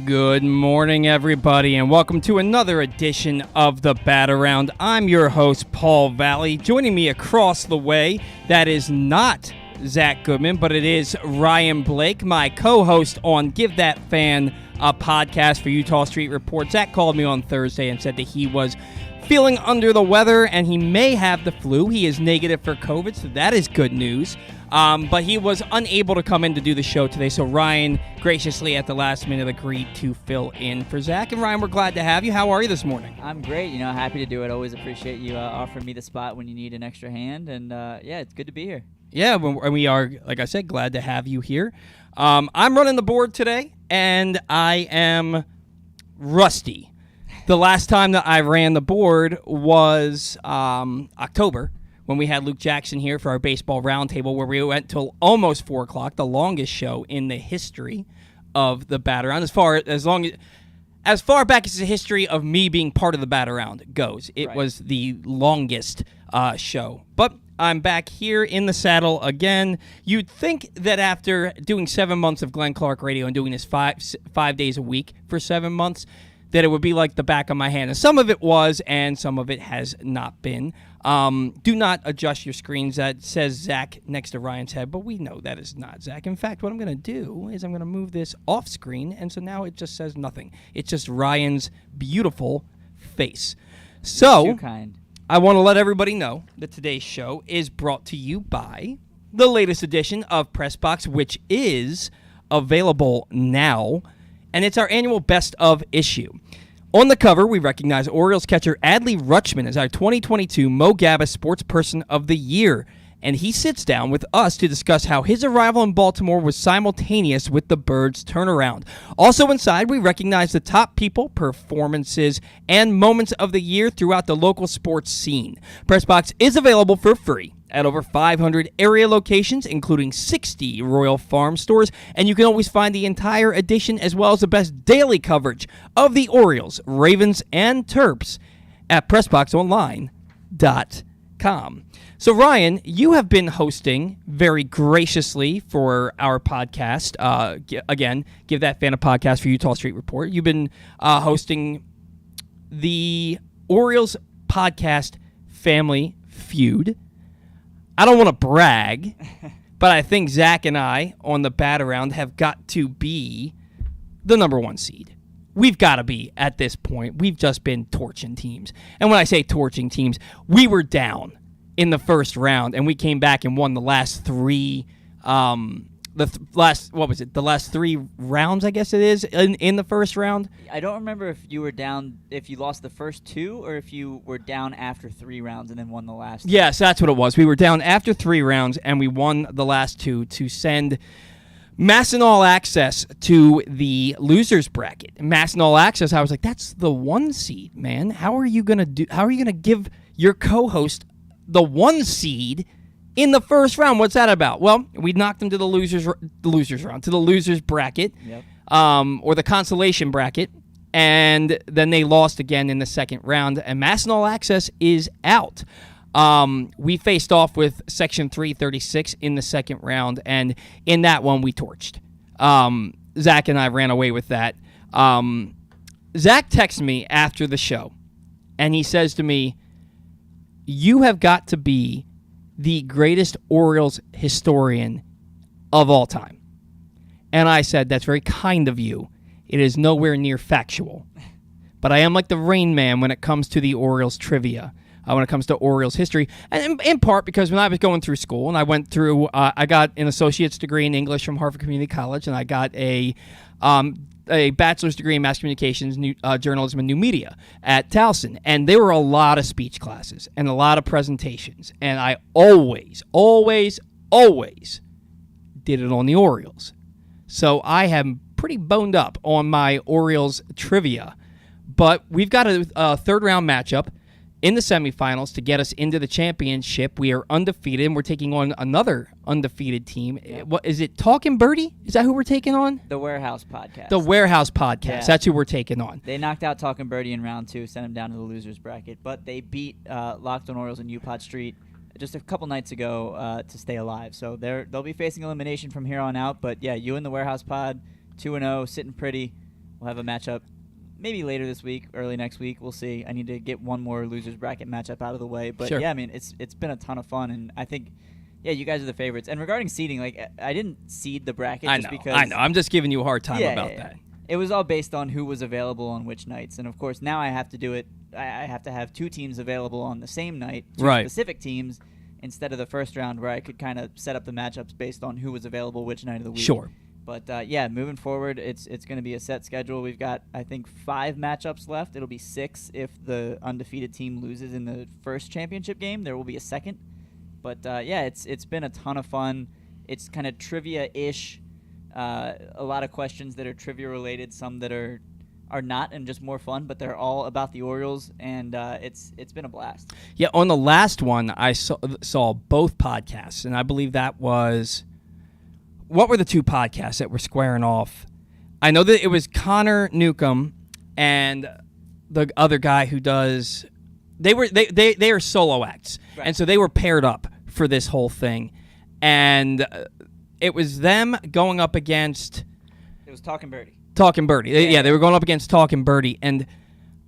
Good morning, everybody, and welcome to another edition of the Bat Around. I'm your host, Paul Valley. Joining me across the way, that is not Zack Goodman, but it is Ryan Blake, my co-host on Give That Fan a podcast for Utah Street Report. Zack called me on Thursday and said that he was feeling under the weather and he may have the flu. He is negative for COVID, so that is good news. But he was unable to come in to do the show today, so Ryan graciously at the last minute agreed to fill in for Zack. And Ryan, we're glad to have you. How are you this morning? I'm great. Happy to do it. Always appreciate you offering me the spot when you need an extra hand. And yeah, it's good to be here. Yeah, we are, like I said, glad to have you here. I'm running the board today, and I am rusty. The last time that I ran the board was October, when we had Luke Jackson here for our baseball roundtable, where we went till almost 4 o'clock, the longest show in the history of the Bat Around, as far back as the history of me being part of the Bat Around goes. It was the longest show. But I'm back here in the saddle again. You'd think that after doing 7 months of Glenn Clark Radio and doing this five days a week for 7 months, that it would be like the back of my hand. And some of it was, and some of it has not been. Do not adjust your screens. That says Zack next to Ryan's head, but we know that is not Zack. In fact, what I'm going to do is I'm going to move this off screen, and so now it just says nothing. It's just Ryan's beautiful face. So, too kind. I want to let everybody know that today's show is brought to you by the latest edition of Press Box, which is available now, and it's our annual Best of issue. On the cover, we recognize Orioles catcher Adley Rutschman as our 2022 Mo Gabba Sports Person of the Year, and he sits down with us to discuss how his arrival in Baltimore was simultaneous with the Birds' turnaround. Also inside, we recognize the top people, performances, and moments of the year throughout the local sports scene. Pressbox is available for free at over 500 area locations, including 60 Royal Farm stores, and you can always find the entire edition as well as the best daily coverage of the Orioles, Ravens, and Terps at PressBoxOnline.com. So, Ryan, you have been hosting very graciously for our podcast. Again, Give That Fan a Podcast for Utah Street Report. You've been hosting the Orioles podcast Family Feud. I don't want to brag, but I think Zack and I on the Bat Around have got to be the number one seed. We've got to be at this point. We've just been torching teams. And when I say torching teams, we were down in the first round, and we came back and won the last three, the last 3 rounds, I guess it is, in the first round. I don't remember if you were down, if you lost the first 2, or if you were down after 3 rounds and then won the last 2. Yes, that's what it was. We were down after 3 rounds, and we won the last 2 to send MASN All Access to the losers bracket. MASN All Access, I was like, that's the 1 seed, man. How are you gonna give your co-host the 1 seed in the first round? What's that about? Well, we knocked them to the losers round, to the losers bracket, or the consolation bracket, and then they lost again in the second round, and MASN All Access is out. We faced off with Section 336 in the second round, and in that one we torched. Zack and I ran away with that. Zack texted me after the show, and he says to me, "You have got to be the greatest Orioles historian of all time." And I said, "That's very kind of you. It is nowhere near factual. But I am like the Rain Man when it comes to the Orioles trivia, when it comes to Orioles history." And in part because when I was going through school, and I went through, I got an associate's degree in English from Harvard Community College, and I got a bachelor's degree in mass communications, journalism, and new media at Towson. And there were a lot of speech classes and a lot of presentations. And I always did it on the Orioles. So I am pretty boned up on my Orioles trivia. But we've got a third-round matchup in the semifinals to get us into the championship. We are undefeated, and we're taking on another undefeated team. What is it? Talkin' Birdie? Is that who we're taking on? The Warehouse Podcast. The Warehouse Podcast. Yeah. That's who we're taking on. They knocked out Talkin' Birdie in round 2, sent them down to the losers bracket, but they beat Locked on Orioles in UPOT Street just a couple nights ago to stay alive. So they'll be facing elimination from here on out. But yeah, you and the Warehouse Pod, 2-0, sitting pretty. We'll have a matchup maybe later this week, early next week. We'll see. I need to get one more losers bracket matchup out of the way. But Sure. yeah, I mean, it's been a ton of fun, and I think, yeah, you guys are the favorites. And regarding seeding, like, I didn't seed the bracket I just know. because I know. I'm just giving you a hard time about that. It was all based on who was available on which nights, and of course now I have to do it. I have to have 2 teams available on the same night, 2 Right. specific teams, instead of the first round where I could kind of set up the matchups based on who was available which night of the week. Sure. But yeah, moving forward, it's going to be a set schedule. We've got, I think, 5 matchups left. It'll be 6 if the undefeated team loses in the first championship game. There will be a second. But yeah, it's been a ton of fun. It's kind of trivia-ish. A lot of questions that are trivia related, some that are not, and just more fun. But they're all about the Orioles, and it's been a blast. Yeah, on the last one, I saw both podcasts, and I believe that was. What were the 2 podcasts that were squaring off? I know that it was Connor Newcomb and the other guy who does. They are solo acts, Right. and so they were paired up for this whole thing, and it was them going up against It was Talking Birdie. Talking Birdie. They were going up against Talking Birdie, and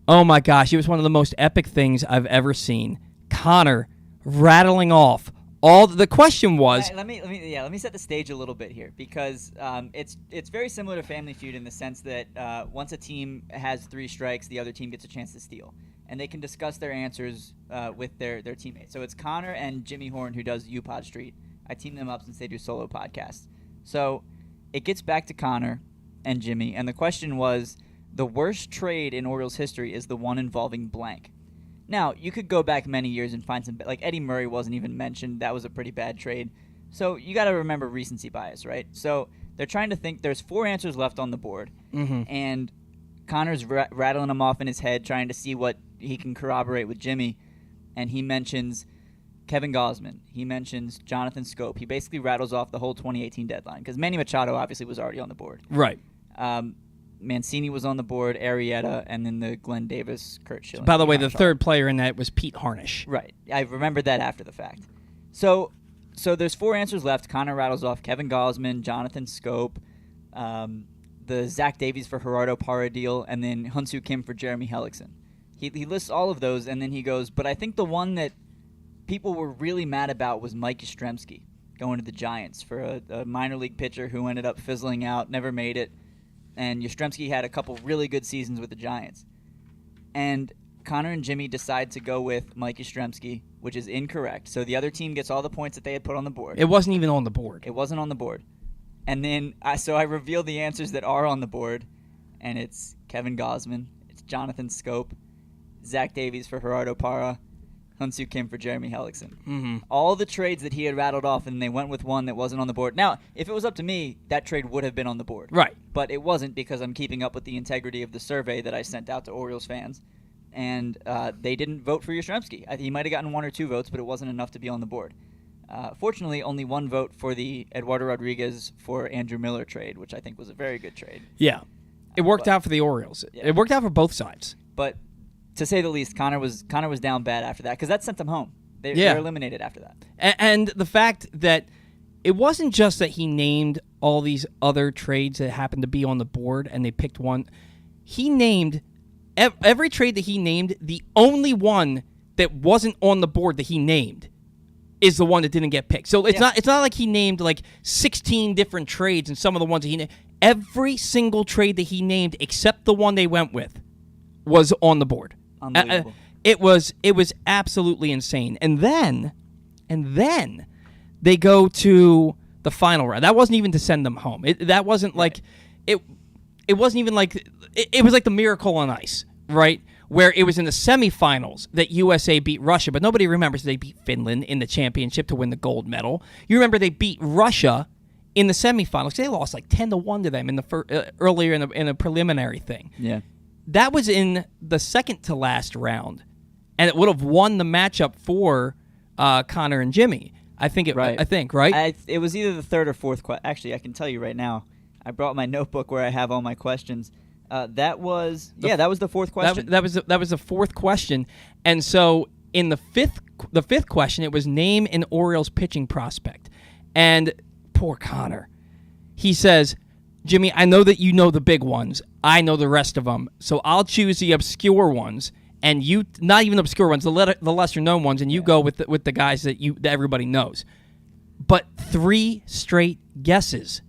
oh my gosh, it was one of the most epic things I've ever seen. Connor rattling off. All the question was. Let me set the stage a little bit here, because it's very similar to Family Feud in the sense that once a team has 3 strikes, the other team gets a chance to steal, and they can discuss their answers with their teammates. So it's Connor and Jimmy Horn, who does UPod Street. I team them up since they do solo podcasts. So it gets back to Connor and Jimmy, and the question was, the worst trade in Orioles history is the one involving blank. Now, you could go back many years and find some, like Eddie Murray wasn't even mentioned. That was a pretty bad trade. So you got to remember recency bias, right? So they're trying to think. There's 4 answers left on the board, and Connor's rattling them off in his head, trying to see what he can corroborate with Jimmy, and he mentions Kevin Gausman. He mentions Jonathan Scope. He basically rattles off the whole 2018 deadline, because Manny Machado obviously was already on the board. Right. Mancini was on the board, Arrieta, and then the Glenn Davis, Kurt Schilling. By the way, the third player in that was Pete Harnish. Right. I remembered that after the fact. So there's 4 answers left. Connor rattles off Kevin Gausman, Jonathan Scope, the Zach Davies for Gerardo Parra deal, and then Hyun-Soo Kim for Jeremy Hellickson. He lists all of those, and then he goes, but I think the one that people were really mad about was Mike Yastrzemski going to the Giants for a minor league pitcher who ended up fizzling out, never made it. And Yastrzemski had a couple really good seasons with the Giants. And Connor and Jimmy decide to go with Mike Yastrzemski, which is incorrect. So the other team gets all the points that they had put on the board. It wasn't even on the board. It wasn't on the board. And then I reveal the answers that are on the board, and it's Kevin Gausman, it's Jonathan Scope, Zach Davies for Gerardo Parra, Hyun-Soo Kim for Jeremy Hellickson. Mm-hmm. All the trades that he had rattled off, and they went with one that wasn't on the board. Now, if it was up to me, that trade would have been on the board. Right. But it wasn't, because I'm keeping up with the integrity of the survey that I sent out to Orioles fans. And they didn't vote for Yastrzemski. He might have gotten 1 or 2 votes, but it wasn't enough to be on the board. Fortunately, only 1 vote for the Eduardo Rodriguez for Andrew Miller trade, which I think was a very good trade. Yeah. It worked out for the Orioles. Yeah. It worked out for both sides. But to say the least, Connor was down bad after that, because that sent them home. They were eliminated after that. And the fact that it wasn't just that he named all these other trades that happened to be on the board and they picked one. He named every trade that he named, the only one that wasn't on the board that he named is the one that didn't get picked. So it's not like he named like 16 different trades and some of the ones that he named. Every single trade that he named except the one they went with was on the board. Unbelievable. It was absolutely insane. And then they go to the final round. That wasn't even to send them home. That wasn't like it wasn't even like it was like the miracle on ice, right? Where it was in the semifinals that USA beat Russia, but nobody remembers they beat Finland in the championship to win the gold medal. You remember they beat Russia in the semifinals. They lost like 10-1 to them in the earlier in a preliminary thing. Yeah. That was in the second to last round, and it would have won the matchup for Connor and Jimmy. I think, right? It was either the third or fourth question. Actually, I can tell you right now. I brought my notebook where I have all my questions. That was the fourth question. That was the fourth question, and so in the fifth question, it was name an Orioles pitching prospect, and poor Connor, he says, Jimmy, I know that you know the big ones. I know the rest of them, so I'll choose the obscure ones, and you not even obscure ones, the lesser known ones, and you go with the guys that everybody knows. But 3 straight guesses,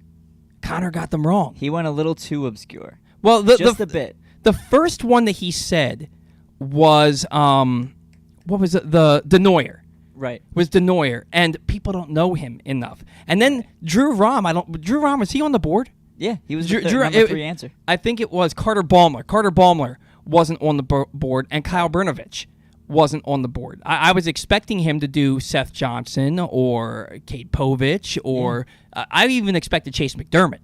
Connor got them wrong. He went a little too obscure. Well, just a bit. The first one that he said was what was it? The Denoyer. Right. Was Denoyer, and people don't know him enough. And then Drew Rahm, Drew Rahm, was he on the board? Yeah, he was the number 3 answer. I think it was Carter Baumler. Carter Baumler wasn't on the board, and Kyle Brnovich wasn't on the board. I was expecting him to do Seth Johnson or Kate Povich, or I even expected Chase McDermott.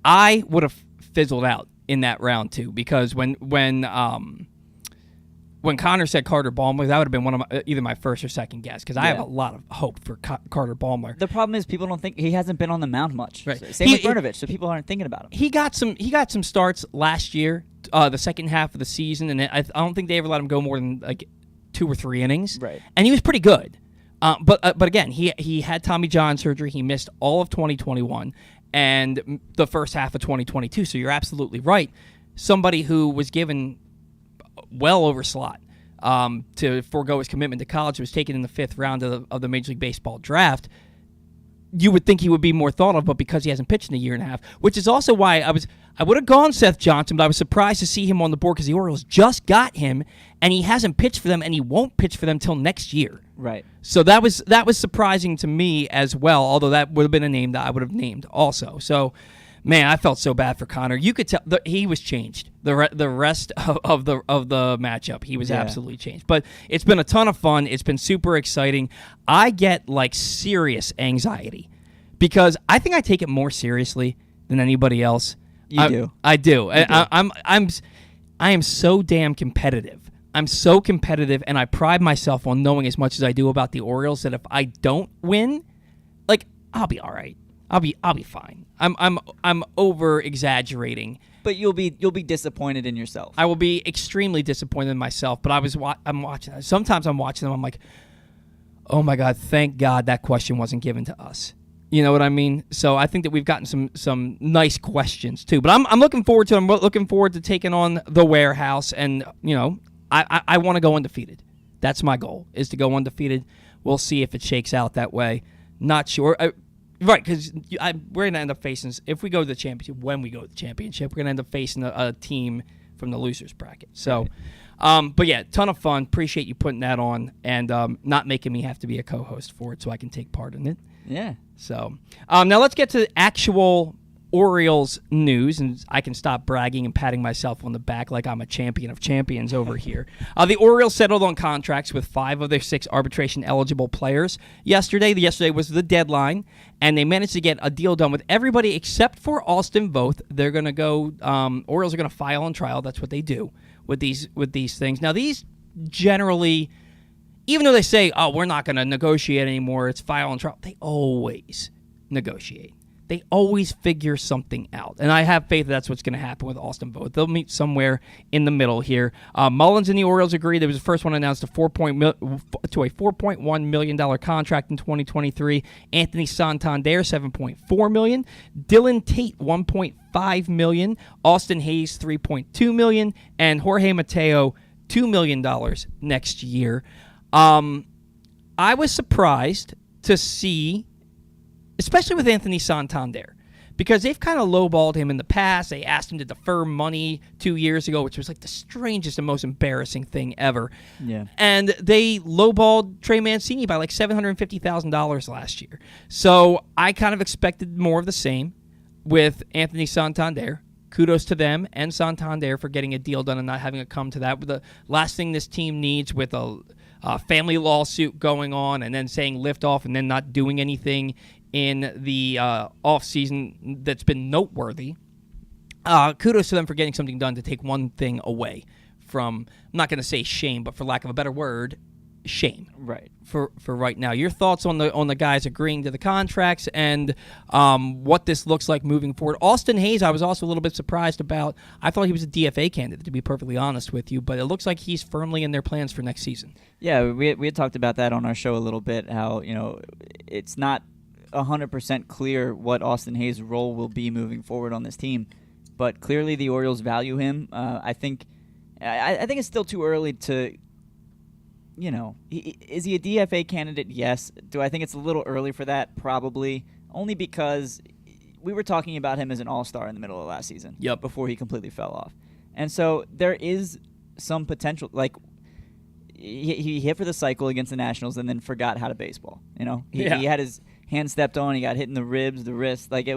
I would have fizzled out in that round too, because when Connor said Carter Baumler, that would have been one of either my first or second guess, because I have a lot of hope for Carter Baumler. The problem is people don't think he hasn't been on the mound much. Right. Same with Brnovich, so people aren't thinking about him. He got some starts last year, the second half of the season, and I don't think they ever let him go more than like 2 or 3 innings. Right. And he was pretty good. But again, he had Tommy John surgery. He missed all of 2021 and the first half of 2022. So you're absolutely right. Somebody who was given well over slot to forego his commitment to college, was taken in the 5th round of the Major League Baseball draft. You would think he would be more thought of, but because he hasn't pitched in a year and a half, which is also why I would have gone Seth Johnson, but I was surprised to see him on the board because the Orioles just got him, and he hasn't pitched for them, and he won't pitch for them till next year. Right. So that was surprising to me as well, although that would have been a name that I would have named also. So, man, I felt so bad for Connor. You could tell he was changed. The rest of the matchup, he was absolutely changed. But it's been a ton of fun. It's been super exciting. I get like serious anxiety because I think I take it more seriously than anybody else. You do. I do. I am so damn competitive. I'm so competitive, and I pride myself on knowing as much as I do about the Orioles that if I don't win, like, I'll be all right. I'll be fine. I'm over exaggerating. But you'll be disappointed in yourself. I will be extremely disappointed in myself. But I'm watching. Sometimes I'm watching them. I'm like, oh my God, thank God that question wasn't given to us. You know what I mean? So I think that we've gotten some nice questions too. But I'm looking forward to. I'm looking forward to taking on the Warehouse, and I want to go undefeated. That's my goal, is to go undefeated. We'll see if it shakes out that way. Not sure. Right, because we're going to end up facing, if we go to the championship, we're going to end up facing a team from the losers bracket. So, but yeah, ton of fun. Appreciate you putting that on and not making me have to be a co-host for it so I can take part in it. Yeah. So, now let's get to actual Orioles news, and I can stop bragging and patting myself on the back like I'm a champion of champions over here. The Orioles settled on contracts with 5 of their 6 arbitration-eligible players yesterday. Yesterday was the deadline, and they managed to get a deal done with everybody except for Austin Voth. They're going to go. Orioles are going to file on trial. That's what they do with these things. Now, these generally, even though they say, "Oh, we're not going to negotiate anymore," it's file on trial. They always negotiate. They always figure something out. And I have faith that's what's going to happen with Austin Voth. They'll meet somewhere in the middle here. Mullins and the Orioles agreed. There was the first one announced to a $4.1 million contract in 2023. Anthony Santander, $7.4 million. Dylan Tate, $1.5 million. Austin Hayes, $3.2 million. And Jorge Mateo, $2 million next year. I was surprised to see, especially with Anthony Santander, because they've kind of lowballed him in the past. They asked him to defer money 2 years ago, which was like the strangest and most embarrassing thing ever. Yeah. And they lowballed Trey Mancini by like $750,000 last year. So I kind of expected more of the same with Anthony Santander. Kudos to them and Santander for getting a deal done and not having it come to that. But the last thing this team needs, with a family lawsuit going on and then saying lift off and then not doing anything in the offseason that's been noteworthy. Kudos to them for getting something done to take one thing away from, I'm not going to say shame, but for lack of a better word, shame. Right. For right now. Your thoughts on the guys agreeing to the contracts and what this looks like moving forward. Austin Hayes, I was also a little bit surprised about. I thought he was a DFA candidate, to be perfectly honest with you, but it looks like he's firmly in their plans for next season. Yeah, we had talked about that on our show a little bit, how, it's not 100% clear what Austin Hayes' role will be moving forward on this team. but clearly the Orioles value him. I think it's still too early to, is he a DFA candidate? Yes. Do I think it's a little early for that? Probably. Only because we were talking about him as an all-star in the middle of last season. Yep. Before he completely fell off. And so there is some potential. Like, he hit for the cycle against the Nationals and then forgot how to baseball. He had his hand stepped on. He got hit in the ribs, the wrist. Like,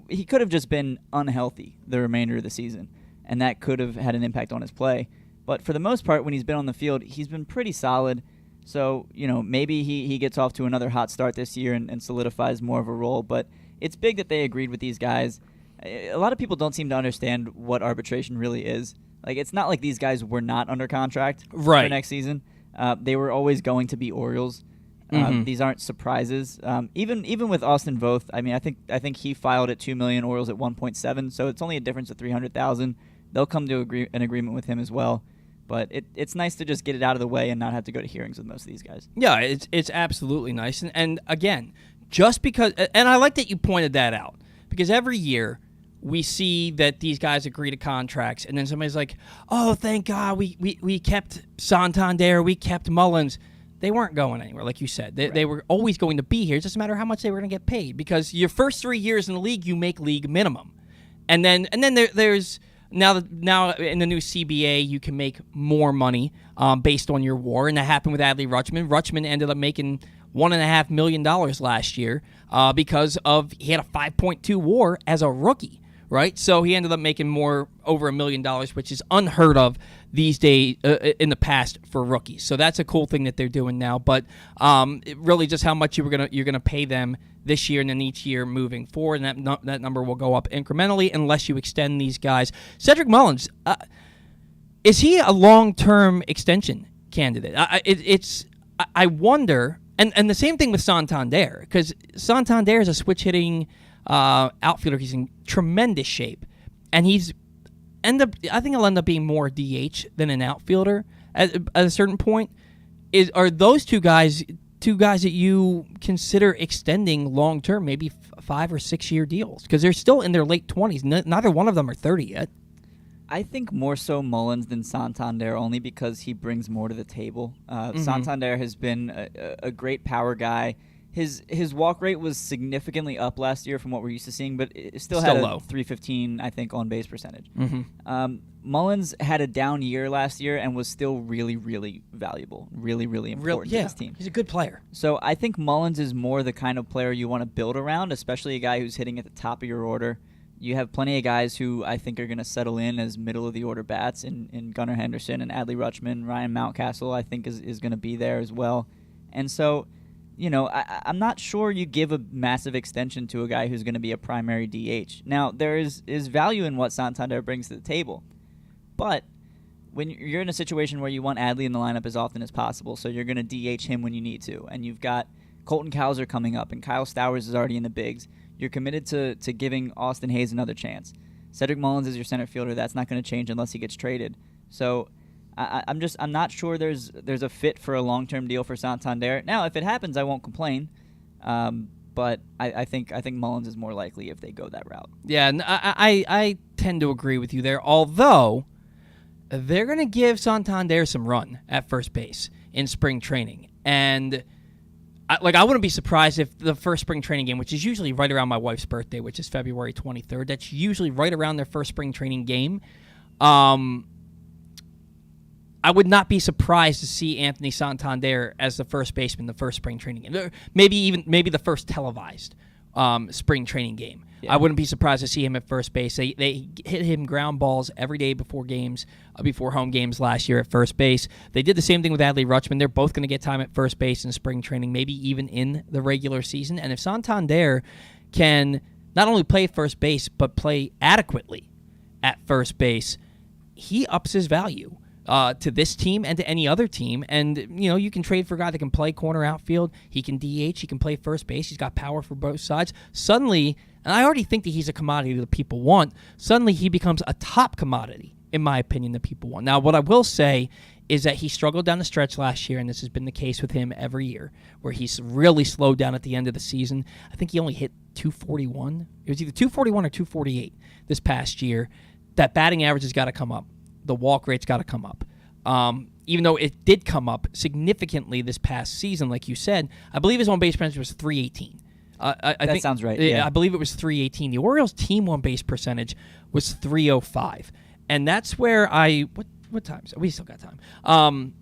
he could have just been unhealthy the remainder of the season, and that could have had an impact on his play. But for the most part, when he's been on the field, he's been pretty solid. So, maybe he gets off to another hot start this year and solidifies more of a role. But it's big that they agreed with these guys. A lot of people don't seem to understand what arbitration really is. Like, it's not like these guys were not under contract for next season. They were always going to be Orioles. These aren't surprises. Even with Austin Voth, I mean, I think he filed at $2 million, Orioles at 1.7, so it's only a difference of $300,000. They'll come to an agreement with him as well. But it's nice to just get it out of the way and not have to go to hearings with most of these guys. Yeah, it's absolutely nice. And again, just because, and I like that you pointed that out, because every year we see that these guys agree to contracts, and then somebody's like, oh, thank God we kept Santander, we kept Mullins. They weren't going anywhere, like you said. They were always going to be here. It doesn't matter how much they were going to get paid, because your first 3 years in the league, you make league minimum. And then there's now in the new CBA, you can make more money based on your WAR, and that happened with Adley Rutschman. Rutschman ended up making $1.5 million last year because he had a 5.2 WAR as a rookie, right? So he ended up making over $1 million, which is unheard of these days in the past for rookies. So that's a cool thing that they're doing now. But really, just how much you're gonna pay them this year and then each year moving forward, and that number will go up incrementally unless you extend these guys. Cedric Mullins, is he a long-term extension candidate? I wonder, and the same thing with Santander, because Santander is a switch-hitting outfielder. He's in tremendous shape, and I think he'll end up being more DH than an outfielder at a certain point. Are those two guys that you consider extending long term, maybe 5 or 6 year deals, because they're still in their late 20s? Neither one of them are 30 yet. I think more so Mullins than Santander, only because he brings more to the table. Santander has been a great power guy. His walk rate was significantly up last year from what we're used to seeing, but it still had a low. 315, I think, on base percentage. Mullins had a down year last year and was still really, really valuable, really, really important to his team. He's a good player. So I think Mullins is more the kind of player you want to build around, especially a guy who's hitting at the top of your order. You have plenty of guys who I think are going to settle in as middle-of-the-order bats in Gunnar Henderson and Adley Rutschman. Ryan Mountcastle, I think, is going to be there as well. And so, I'm not sure you give a massive extension to a guy who's going to be a primary DH. Now, there is value in what Santander brings to the table. But when you're in a situation where you want Adley in the lineup as often as possible, so you're going to DH him when you need to, and you've got Colton Cowser coming up, and Kyle Stowers is already in the bigs, you're committed to giving Austin Hayes another chance. Cedric Mullins is your center fielder. That's not going to change unless he gets traded. So I'm not sure there's a fit for a long-term deal for Santander. Now, if it happens, I won't complain. But I think Mullins is more likely if they go that route. Yeah, and I tend to agree with you there, although they're going to give Santander some run at first base in spring training. And I wouldn't be surprised if the first spring training game, which is usually right around my wife's birthday, which is February 23rd, that's usually right around their first spring training game. I would not be surprised to see Anthony Santander as the first baseman the first spring training game. Maybe the first televised spring training game. Yeah. I wouldn't be surprised to see him at first base. They hit him ground balls every day before home games last year at first base. They did the same thing with Adley Rutschman. They're both going to get time at first base in spring training, maybe even in the regular season. And if Santander can not only play first base, but play adequately at first base, he ups his value to this team and to any other team. And, you can trade for a guy that can play corner outfield. He can DH. He can play first base. He's got power for both sides. Suddenly, and I already think that he's a commodity that people want, suddenly he becomes a top commodity in my opinion, the people want. Now, what I will say is that he struggled down the stretch last year, and this has been the case with him every year, where he's really slowed down at the end of the season. I think he only hit 241. It was either 241 or 248 this past year. That batting average has got to come up. The walk rate's got to come up. Even though it did come up significantly this past season, like you said, I believe his on-base percentage was 318. That think, sounds right. Yeah. I believe it was 318. The Orioles' team on-base percentage was 305. And that's where what time is it? We still got time.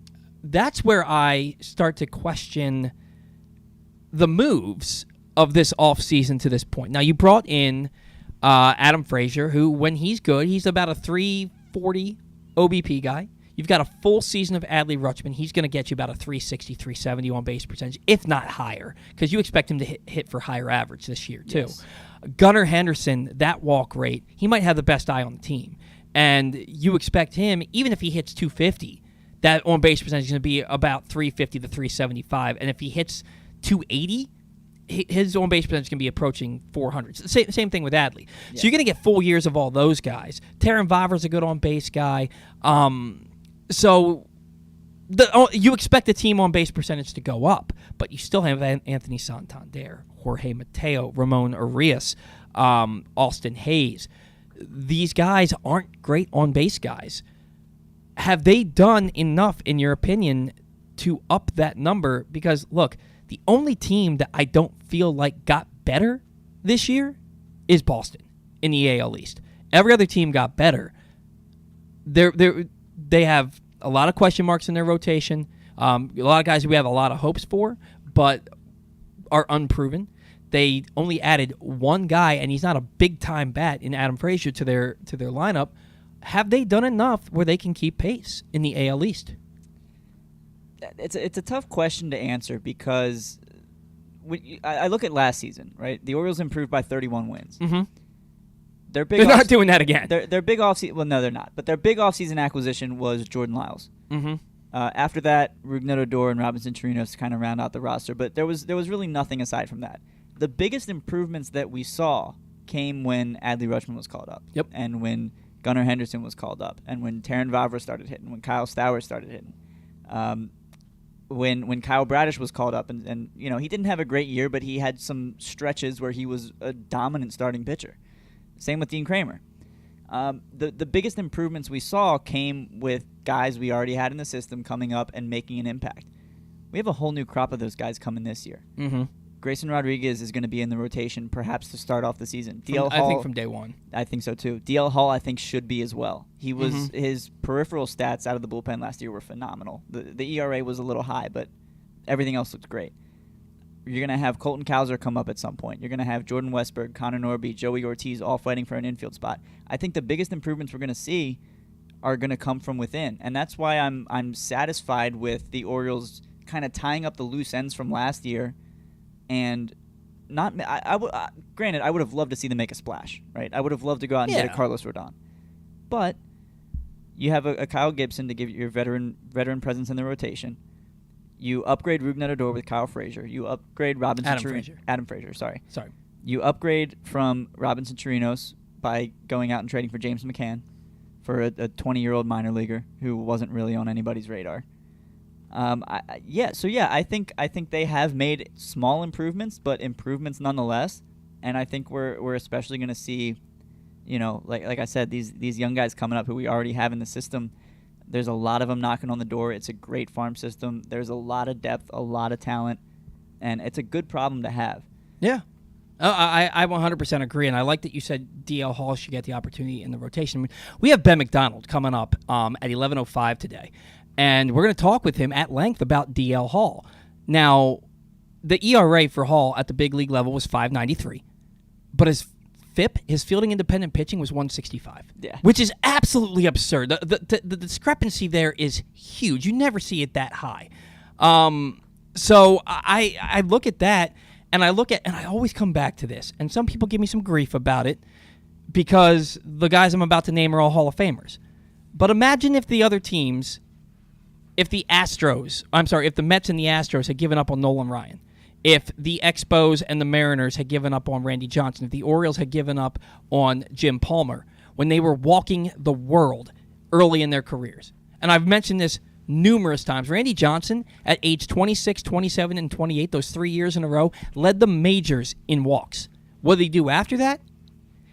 That's where I start to question the moves of this offseason to this point. Now, you brought in Adam Frazier, who, when he's good, he's about a 340 OBP guy. You've got a full season of Adley Rutschman. He's going to get you about a 360, 370 on-base percentage, if not higher, because you expect him to hit for higher average this year, too. Yes. Gunnar Henderson, that walk rate, he might have the best eye on the team. And you expect him, even if he hits 250, that on-base percentage is going to be about 350 to 375. And if he hits 280, his on-base percentage is going to be approaching 400. Same thing with Adley. Yeah. So you're going to get full years of all those guys. Taron Vavra's a good on-base guy. So you expect the team on-base percentage to go up, but you still have Anthony Santander, Jorge Mateo, Ramon Arias, Austin Hayes. These guys aren't great on-base guys. Have they done enough, in your opinion, to up that number? Because, look, the only team that I don't feel like got better this year is Boston in the AL East. Every other team got better. They have a lot of question marks in their rotation. A lot of guys who we have a lot of hopes for, but are unproven. They only added one guy, and he's not a big-time bat in Adam Frazier to their lineup. Have they done enough where they can keep pace in the AL East? It's a tough question to answer because I look at last season, right? The Orioles improved by 31 wins. Mm-hmm. They're not doing that again. Their big offseason. Well, no, they're not. But their big offseason acquisition was Jordan Lyles. Mm-hmm. After that, Rougned Odor and Robinson Chirinos to kind of round out the roster. But there was really nothing aside from that. The biggest improvements that we saw came when Adley Rutschman was called up. Yep. And when Gunnar Henderson was called up. And when Taron Vavra started hitting. When Kyle Stowers started hitting. When Kyle Bradish was called up. And you know, he didn't have a great year, but he had some stretches where he was a dominant starting pitcher. Same with Dean Kramer. The biggest improvements we saw came with guys we already had in the system coming up and making an impact. We have a whole new crop of those guys coming this year. Mm-hmm. Grayson Rodriguez is going to be in the rotation perhaps to start off the season. I think from day one. I think so too. DL Hall I think should be as well. He was his peripheral stats out of the bullpen last year were phenomenal. The ERA was a little high, but everything else looked great. You're going to have Colton Cowser come up at some point. You're going to have Jordan Westberg, Connor Norby, Joey Ortiz all fighting for an infield spot. I think the biggest improvements we're going to see are going to come from within, and that's why I'm satisfied with the Orioles kind of tying up the loose ends from last year. And not, granted, I would have loved to see them make a splash, right? I would have loved to go out and get a Carlos Rodon, but you have a Kyle Gibson to give you your veteran presence in the rotation. You upgrade Rougned Odor with Kyle Frazier. You upgrade Adam Frazier. Sorry. You upgrade from Robinson Chirinos by going out and trading for James McCann for a 20-year-old minor leaguer who wasn't really on anybody's radar. I think they have made small improvements, but improvements nonetheless. And I think we're especially going to see, you know, like I said, these young guys coming up who we already have in the system. There's a lot of them knocking on the door. It's a great farm system. There's a lot of depth, a lot of talent, and it's a good problem to have. Yeah. I 100% agree, and I like that you said DL Hall should get the opportunity in the rotation. I mean, we have Ben McDonald coming up at 11:05 today, and we're going to talk with him at length about DL Hall. Now, the ERA for Hall at the big league level was 5.93, but his FIP, his fielding independent pitching, was 165, which is absolutely absurd. The discrepancy there is huge. You never see it that high. So I look at that, and I always come back to this, and some people give me some grief about it because the guys I'm about to name are all Hall of Famers. But imagine if the other teams, if the Mets and the Astros had given up on Nolan Ryan, if the Expos and the Mariners had given up on Randy Johnson, if the Orioles had given up on Jim Palmer, when they were walking the world early in their careers. And I've mentioned this numerous times. Randy Johnson, at age 26, 27, and 28, those 3 years in a row, led the majors in walks. What did he do after that?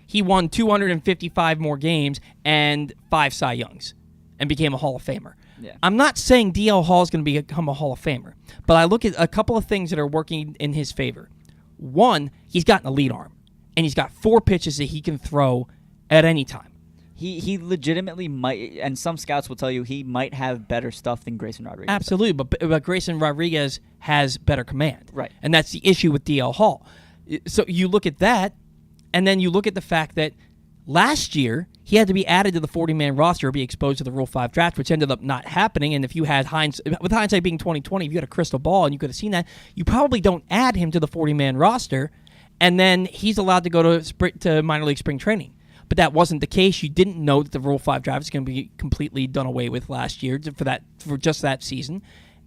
He won 255 more games and 5 Cy Youngs and became a Hall of Famer. Yeah. I'm not saying DL Hall is going to become a Hall of Famer, but I look at a couple of things that are working in his favor. One, he's got an elite arm, and he's got 4 pitches that he can throw at any time. He legitimately might, and some scouts will tell you he might have better stuff than Grayson Rodriguez. Absolutely, but Grayson Rodriguez has better command. Right. And that's the issue with DL Hall. So you look at that, and then you look at the fact that last year he had to be added to the 40-man roster or be exposed to the Rule 5 draft, which ended up not happening. And if you had with hindsight being 2020, if you had a crystal ball and you could have seen that, you probably don't add him to the 40-man roster, and then he's allowed to go to minor league spring training. But that wasn't the case. You didn't know that the Rule 5 draft is going to be completely done away with last year for just that season.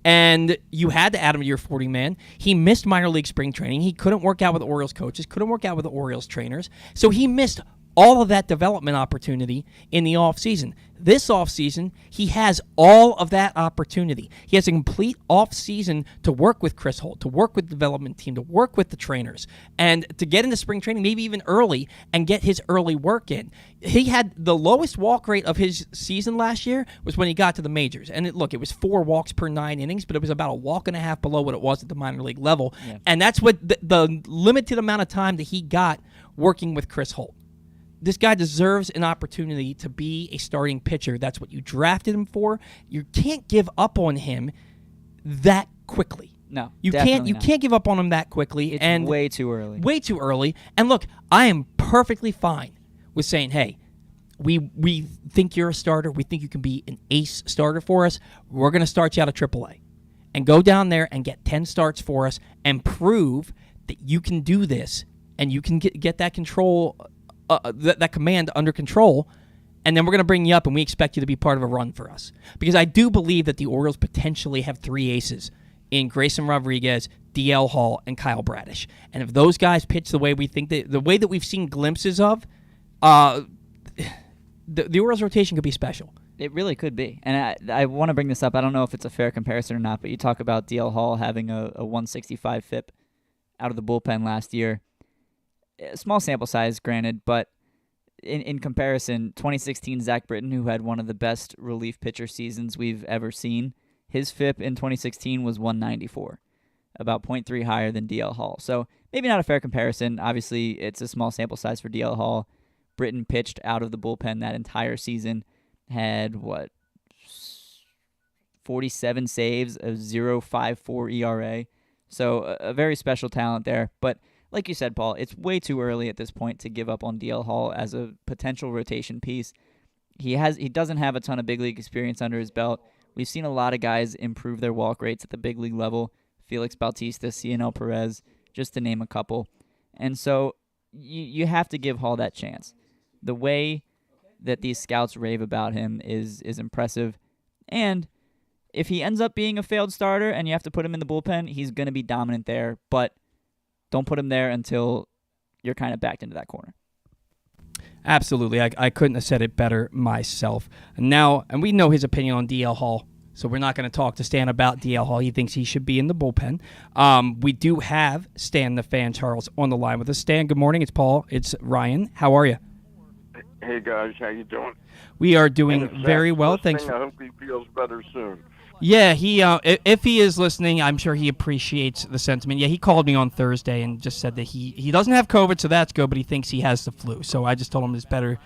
And you had to add him to your 40-man. He missed minor league spring training. He couldn't work out with the Orioles coaches, couldn't work out with the Orioles trainers. So he missed all of that development opportunity in the offseason. This offseason, he has all of that opportunity. He has a complete offseason to work with Chris Holt, to work with the development team, to work with the trainers, and to get into spring training, maybe even early, and get his early work in. He had the lowest walk rate of his season last year was when he got to the majors. And it was 4 walks per 9 innings, but it was about a walk and a half below what it was at the minor league level. Yeah. And that's what the limited amount of time that he got working with Chris Holt. This guy deserves an opportunity to be a starting pitcher. That's what you drafted him for. You can't give up on him that quickly. No, you can't. You can't give up on him that quickly. It's way too early. Way too early. And look, I am perfectly fine with saying, "Hey, we think you're a starter. We think you can be an ace starter for us. We're going to start you out of AAA, and go down there and get 10 starts for us, and prove that you can do this, and you can get that control." That command under control, and then we're going to bring you up, and we expect you to be part of a run for us. Because I do believe that the Orioles potentially have 3 aces in Grayson Rodriguez, DL Hall, and Kyle Bradish. And if those guys pitch the way we think, the way that we've seen glimpses of, the Orioles rotation could be special. It really could be. And I want to bring this up. I don't know if it's a fair comparison or not, but you talk about DL Hall having a 165 FIP out of the bullpen last year. Small sample size, granted, but in comparison, 2016 Zach Britton, who had one of the best relief pitcher seasons we've ever seen, his FIP in 2016 was 194, about 0.3 higher than DL Hall. So maybe not a fair comparison. Obviously, it's a small sample size for DL Hall. Britton pitched out of the bullpen that entire season, had 47 saves, a 0.54 ERA. So a very special talent there, but like you said, Paul, it's way too early at this point to give up on DL Hall as a potential rotation piece. He doesn't have a ton of big league experience under his belt. We've seen a lot of guys improve their walk rates at the big league level. Felix Bautista, CNL Perez, just to name a couple. And so you have to give Hall that chance. The way that these scouts rave about him is impressive. And if he ends up being a failed starter and you have to put him in the bullpen, he's going to be dominant there. But don't put him there until you're kind of backed into that corner. Absolutely. I couldn't have said it better myself. And we know his opinion on DL Hall, so we're not going to talk to Stan about DL Hall. He thinks he should be in the bullpen. We do have Stan the Fan Charles on the line with us. Stan, good morning. It's Paul. It's Ryan. How are you? Hey, guys. How you doing? We are doing very well. Thanks. I hope he feels better soon. Yeah, if he is listening, I'm sure he appreciates the sentiment. Yeah, he called me on Thursday and just said that he doesn't have COVID, so that's good, but he thinks he has the flu. So I just told him it's better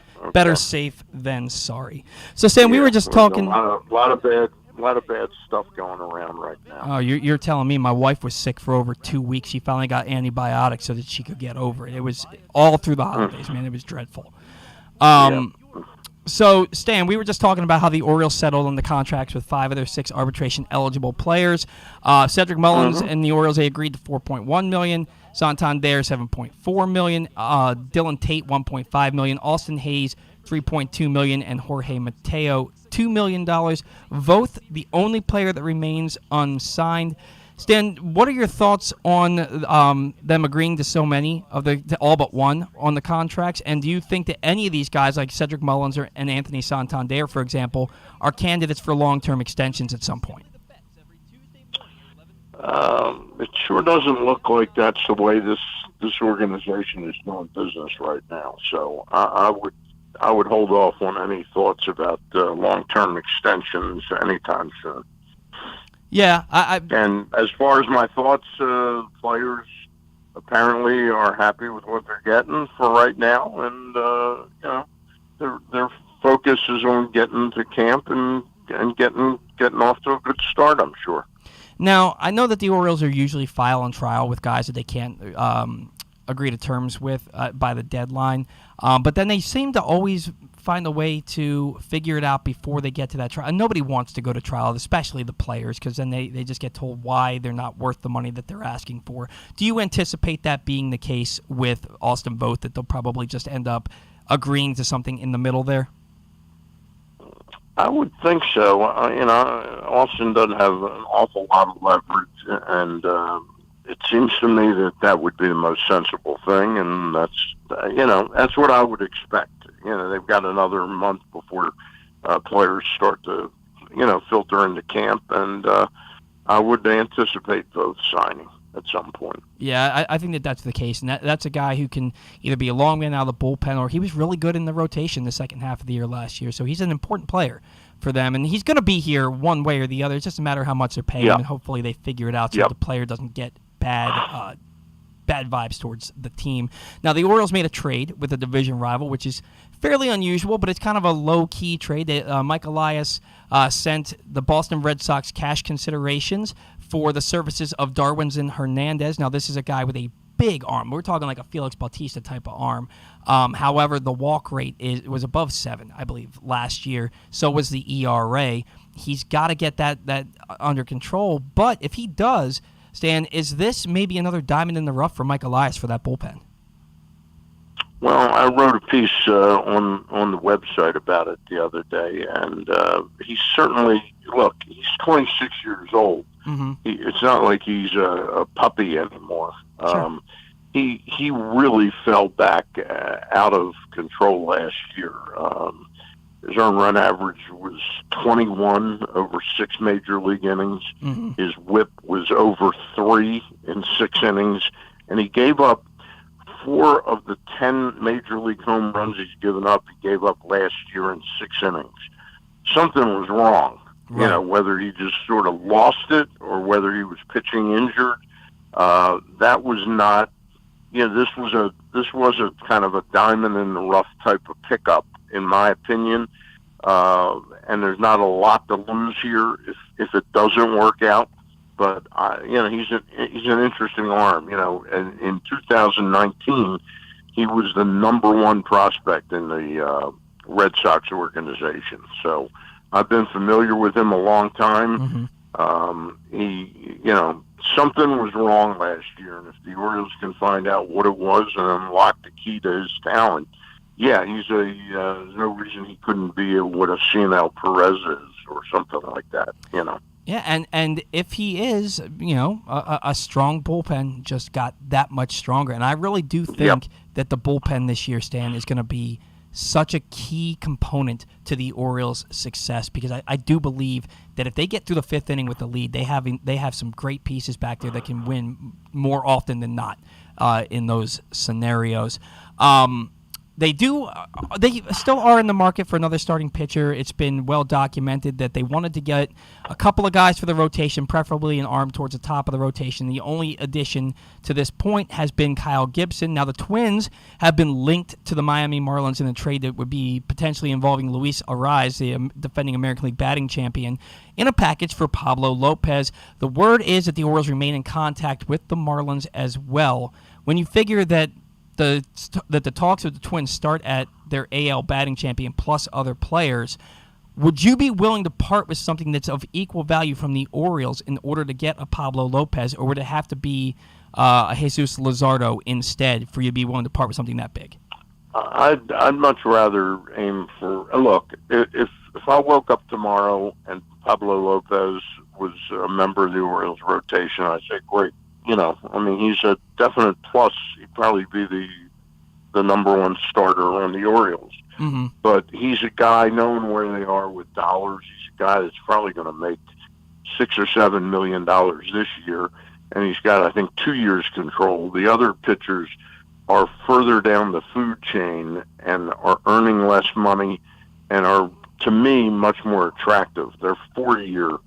safe than sorry. So Sam, we were just talking. A lot of bad stuff going around right now. Oh, you're telling me my wife was sick for over 2 weeks. She finally got antibiotics so that she could get over it. It was all through the holidays, man. It was dreadful. So, Stan, we were just talking about how the Orioles settled on the contracts with 5 of their 6 arbitration-eligible players. Cedric Mullins and the Orioles, they agreed to $4.1 million. Santander, $7.4 million. Dylan Tate, $1.5 million. Austin Hayes, $3.2 million. And Jorge Mateo, $2 million. Both the only player that remains unsigned. Stan, what are your thoughts on them agreeing to so many of to all but one on the contracts? And do you think that any of these guys, like Cedric Mullins and Anthony Santander, for example, are candidates for long-term extensions at some point? It sure doesn't look like that's the way this organization is doing business right now. So I would hold off on any thoughts about long-term extensions anytime soon. Yeah, and as far as my thoughts, players apparently are happy with what they're getting for right now, and their focus is on getting to camp and getting off to a good start, I'm sure. Now, I know that the Orioles are usually file on trial with guys that they can't agree to terms with by the deadline, but then they seem to always find a way to figure it out before they get to that trial. And nobody wants to go to trial, especially the players, because then they just get told why they're not worth the money that they're asking for. Do you anticipate that being the case with Austin Voth, that they'll probably just end up agreeing to something in the middle there? I would think so. Austin doesn't have an awful lot of leverage, and it seems to me that would be the most sensible thing, and that's what I would expect. They've got another month before players start to, filter into camp, and I would anticipate both signing at some point. Yeah, I think that's the case, and that's a guy who can either be a long man out of the bullpen, or he was really good in the rotation the second half of the year last year, so he's an important player for them, and he's going to be here one way or the other. It's just a matter of how much they're paying him, and hopefully they figure it out so the player doesn't get bad vibes towards the team. Now, the Orioles made a trade with a division rival, which is fairly unusual, but it's kind of a low-key trade. Mike Elias sent the Boston Red Sox cash considerations for the services of Darwinzon Hernandez. Now, this is a guy with a big arm. We're talking like a Felix Bautista type of arm. However, the walk rate was above 7, I believe, last year. So was the ERA. He's got to get that under control. But if he does, Stan, is this maybe another diamond in the rough for Mike Elias for that bullpen? Well, I wrote a piece on the website about it the other day, and he's 26 years old. Mm-hmm. It's not like he's a puppy anymore. Sure. He really fell back out of control last year. His earned run average was 21 over 6 major league innings. Mm-hmm. His whip was over 3 in 6 innings, and he gave up 4 of the 10 major league home runs he's given up. He gave up last year in 6 innings. Something was wrong. Right. Whether he just sort of lost it or whether he was pitching injured. That was not. This was a kind of a diamond in the rough type of pickup, in my opinion. And there's not a lot to lose here if it doesn't work out. But he's an interesting arm. And in 2019, he was the number 1 prospect in the Red Sox organization. So I've been familiar with him a long time. Mm-hmm. Something was wrong last year, and if the Orioles can find out what it was and unlock the key to his talent, there's no reason he couldn't be what a Cionel Perez is or something like that. Yeah, and if he is, a strong bullpen just got that much stronger. And I really do think that the bullpen this year, Stan, is going to be such a key component to the Orioles' success, because I do believe that if they get through the 5th inning with the lead, they have some great pieces back there that can win more often than not in those scenarios. They still are in the market for another starting pitcher. It's been well documented that they wanted to get a couple of guys for the rotation, preferably an arm towards the top of the rotation. The only addition to this point has been Kyle Gibson. Now, the Twins have been linked to the Miami Marlins in a trade that would be potentially involving Luis Arraez, the defending American League batting champion, in a package for Pablo Lopez. The word is that the Orioles remain in contact with the Marlins as well. When you figure that the talks with the Twins start at their AL batting champion plus other players, would you be willing to part with something that's of equal value from the Orioles in order to get a Pablo Lopez, or would it have to be a Jesus Luzardo instead for you to be willing to part with something that big? I'd much rather aim for look. If I woke up tomorrow and Pablo Lopez was member of the Orioles rotation, I say, great. I mean, he's a definite plus. He'd probably be the number one starter on the Orioles. Mm-hmm. But he's a guy, knowing where they are with dollars, he's a guy that's probably going to make $6 or $7 million this year, and he's got, I think, 2 years control. The other pitchers are further down the food chain and are earning less money and are, to me, much more attractive. They're 4-year,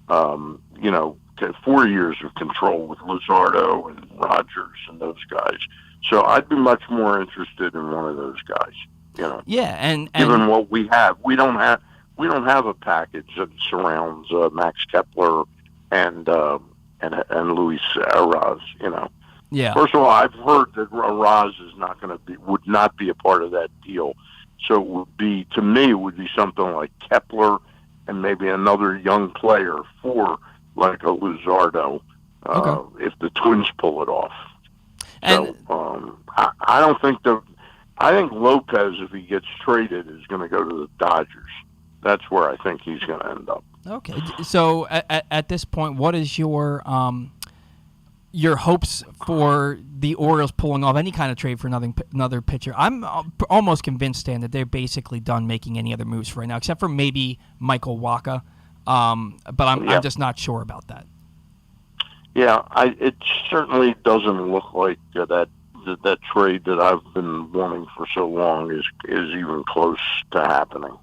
4 years of control with Luzardo and Rogers and those guys. So I'd be much more interested in one of those guys. Yeah, and given what we have, we don't have a package that surrounds Max Kepler and Luis Arraez. Yeah. First of all, I've heard that Arraez would not be a part of that deal. So it would be, to me, it would be something like Kepler and maybe another young player for like a Luzardo, if the Twins pull it off. And so I don't think I think Lopez, if he gets traded, is going to go to the Dodgers. That's where I think he's going to end up. Okay. So at this point, what is your hopes for the Orioles pulling off any kind of trade for another pitcher? I'm almost convinced, Stan, that they're basically done making any other moves for right now, except for maybe Michael Wacha. But I'm just not sure about that. Yeah, it certainly doesn't look like that trade that I've been wanting for so long is even close to happening.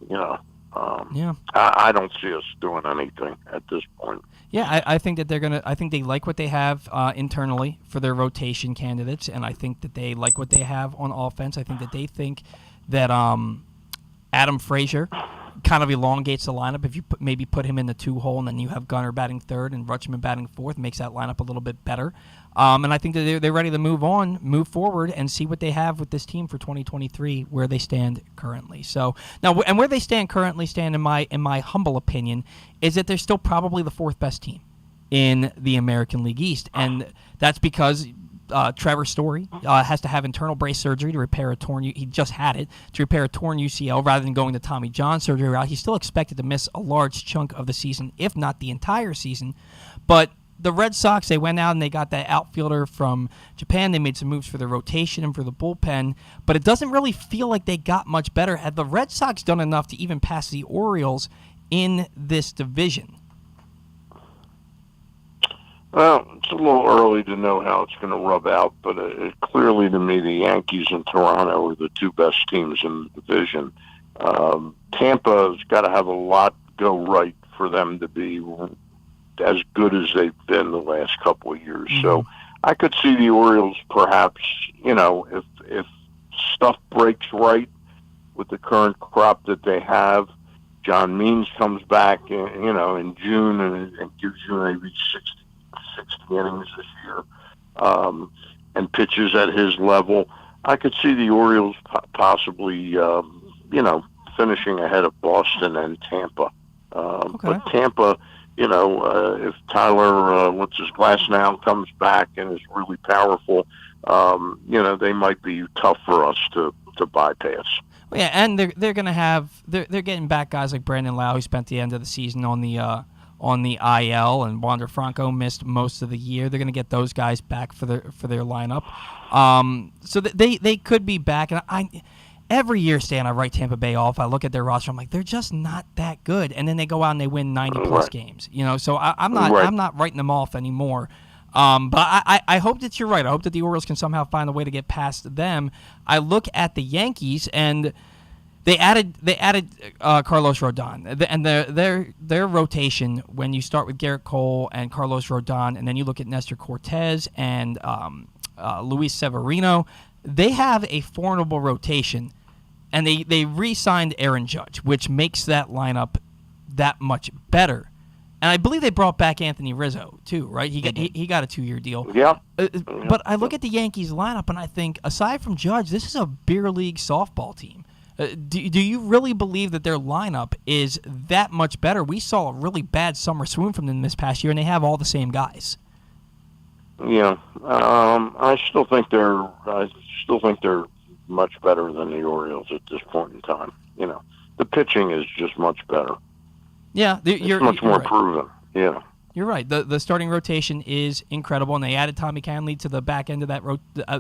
I don't see us doing anything at this point. Yeah, I think that they're gonna. I think they like what they have internally for their rotation candidates, and I think that they like what they have on offense. I think that they think that Adam Frazier kind of elongates the lineup. If you maybe put him in the 2 hole, and then you have Gunnar batting third and Rutschman batting fourth, makes that lineup a little bit better. And I think that they're ready to move forward, and see what they have with this team for 2023, where they stand currently. So now, and where they stand currently, in my humble opinion, is that they're still probably the 4th best team in the American League East, and that's because Trevor Story has to have internal brace surgery to repair he just had it, to repair a torn UCL rather than going the Tommy John surgery route. He's still expected to miss a large chunk of the season, if not the entire season. But the Red Sox, they went out and they got that outfielder from Japan. They made some moves for the rotation and for the bullpen, but it doesn't really feel like they got much better. Had the Red Sox done enough to even pass the Orioles in this division? Well, it's a little early to know how it's going to rub out, but clearly to me, the Yankees and Toronto are the 2 best teams in the division. Tampa's got to have a lot go right for them to be as good as they've been the last couple of years. Mm-hmm. So I could see the Orioles perhaps, if stuff breaks right with the current crop that they have, John Means comes back, in June and gives you maybe 60 innings this year, and pitches at his level. I could see the Orioles possibly, finishing ahead of Boston and Tampa. But Tampa, if Tyler, Glasnow comes back and is really powerful, they might be tough for us to bypass. Well, yeah, and they're going to have they're getting back guys like Brandon Lau, who spent the end of the season on the IL, and Wander Franco missed most of the year. They're going to get those guys back for their lineup, so they could be back. And every year, Stan, I write Tampa Bay off. I look at their roster. I'm like, they're just not that good. And then they go out and they win 90-plus games. So I'm not writing them off anymore. But I hope that you're right. I hope that the Orioles can somehow find a way to get past them. I look at the Yankees, and they added Carlos Rodon, and their rotation, when you start with Garrett Cole and Carlos Rodon, and then you look at Nestor Cortez and Luis Severino, they have a formidable rotation. And they re-signed Aaron Judge, which makes that lineup that much better. And I believe they brought back Anthony Rizzo too, right? He got a 2-year deal. Yeah. But I look at the Yankees lineup and I think, aside from Judge, this is a beer league softball team. Do you really believe that their lineup is that much better? We saw a really bad summer swoon from them this past year, and they have all the same guys. Yeah, I still think they're much better than the Orioles at this point in time. The pitching is just much better. Yeah, it's much more proven. Yeah. You're right. The starting rotation is incredible, and they added Tommy Canley to the back end of that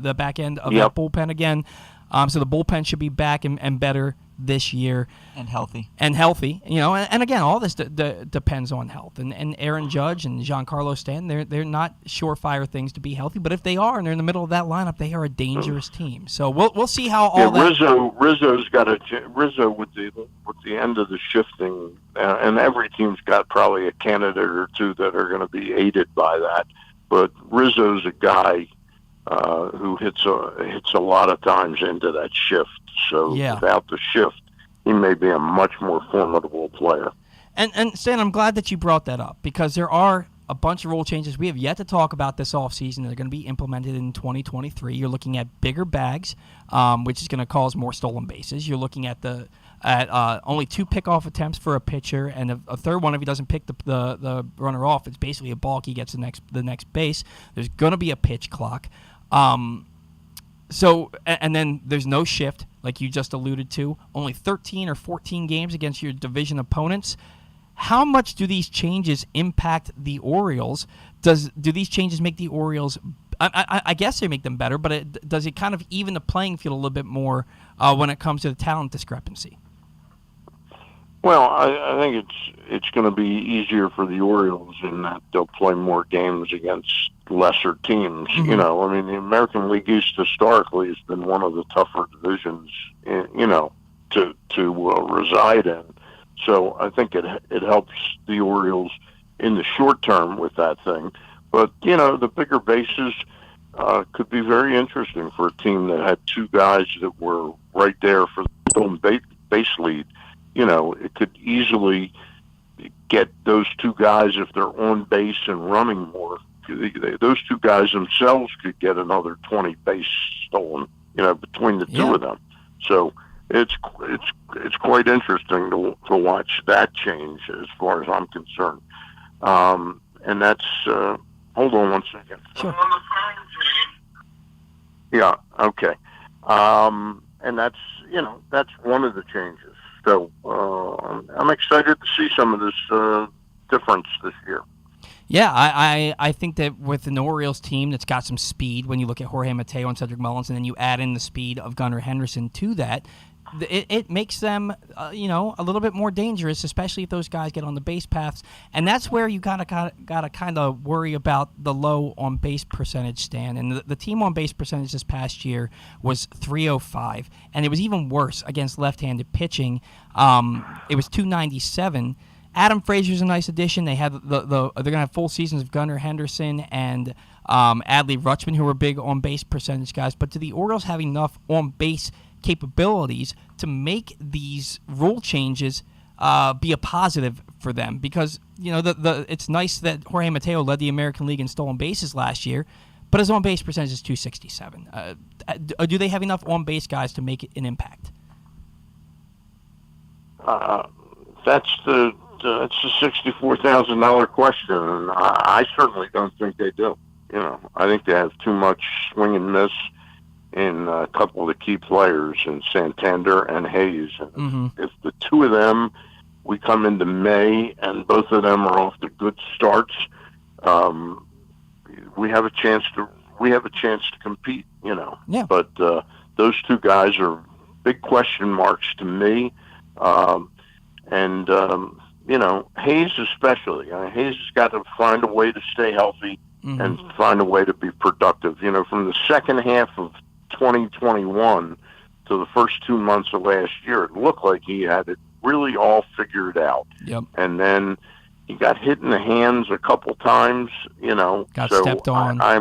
the back end of that bullpen again. So the bullpen should be back and better this year. And healthy. And again, all this depends on health. And Aaron Judge and Giancarlo Stanton, they're not surefire things to be healthy, but if they are and they're in the middle of that lineup, they are a dangerous team. So we'll see how all that. Rizzo's got Rizzo with the end of the shifting, and every team's got probably a candidate or two that are going to be aided by that. But Rizzo's a guy who hits a lot of times into that shift. So without the shift, he may be a much more formidable player. And Stan, I'm glad that you brought that up because there are a bunch of rule changes we have yet to talk about this offseason that are going to be implemented in 2023. You're looking at bigger bags, which is going to cause more stolen bases. You're looking at only 2 pickoff attempts for a pitcher, and a third one if he doesn't pick the runner off. It's basically a balk. He gets the next base. There's going to be a pitch clock. So then there's no shift, like you just alluded to. Only 13 or 14 games against your division opponents. How much do these changes impact the Orioles? Do these changes make the Orioles? I guess they make them better, but does it kind of even the playing field a little bit more when it comes to the talent discrepancy? Well, I think it's going to be easier for the Orioles in that they'll play more games against lesser teams. Mm-hmm. The American League East historically has been one of the tougher divisions, to reside in. So I think it helps the Orioles in the short term with that thing. But, the bigger bases could be very interesting for a team that had 2 guys that were right there for the home base lead. It could easily get those 2 guys, if they're on base and running more, those 2 guys themselves could get another 20 base stolen, between the 2 of them. So it's quite interesting to watch that change as far as I'm concerned. And that's hold on one second. Sure. Yeah. Okay. And that's one of the changes. So I'm excited to see some of this difference this year. Yeah, I think that with an Orioles team that's got some speed, when you look at Jorge Mateo and Cedric Mullins, and then you add in the speed of Gunnar Henderson to that, it makes them, a little bit more dangerous, especially if those guys get on the base paths. And that's where you gotta kind of worry about the low on base percentage, Stan. And the team on base percentage this past year was .305, and it was even worse against left-handed pitching. It was .297. Adam Frazier's a nice addition. They have they're gonna have full seasons of Gunnar Henderson and Adley Rutschman, who are big on base percentage guys. But do the Orioles have enough on base capabilities to make these rule changes be a positive for them? Because it's nice that Jorge Mateo led the American League in stolen bases last year, but his on base percentage is .267. Do they have enough on base guys to make an impact? That's the $64,000 question, and I certainly don't think they do. I think they have too much swing and miss in a couple of the key players in Santander and Hayes. And if the 2 of them, we come into May and both of them are off to good starts, we have a chance to compete. Yeah. But those 2 guys are big question marks to me. Hayes especially. Hayes has got to find a way to stay healthy and find a way to be productive. From the second half of 2021 to the first 2 months of last year, it looked like he had it really all figured out. Yep. And then he got hit in the hands a couple times, Got stepped on. I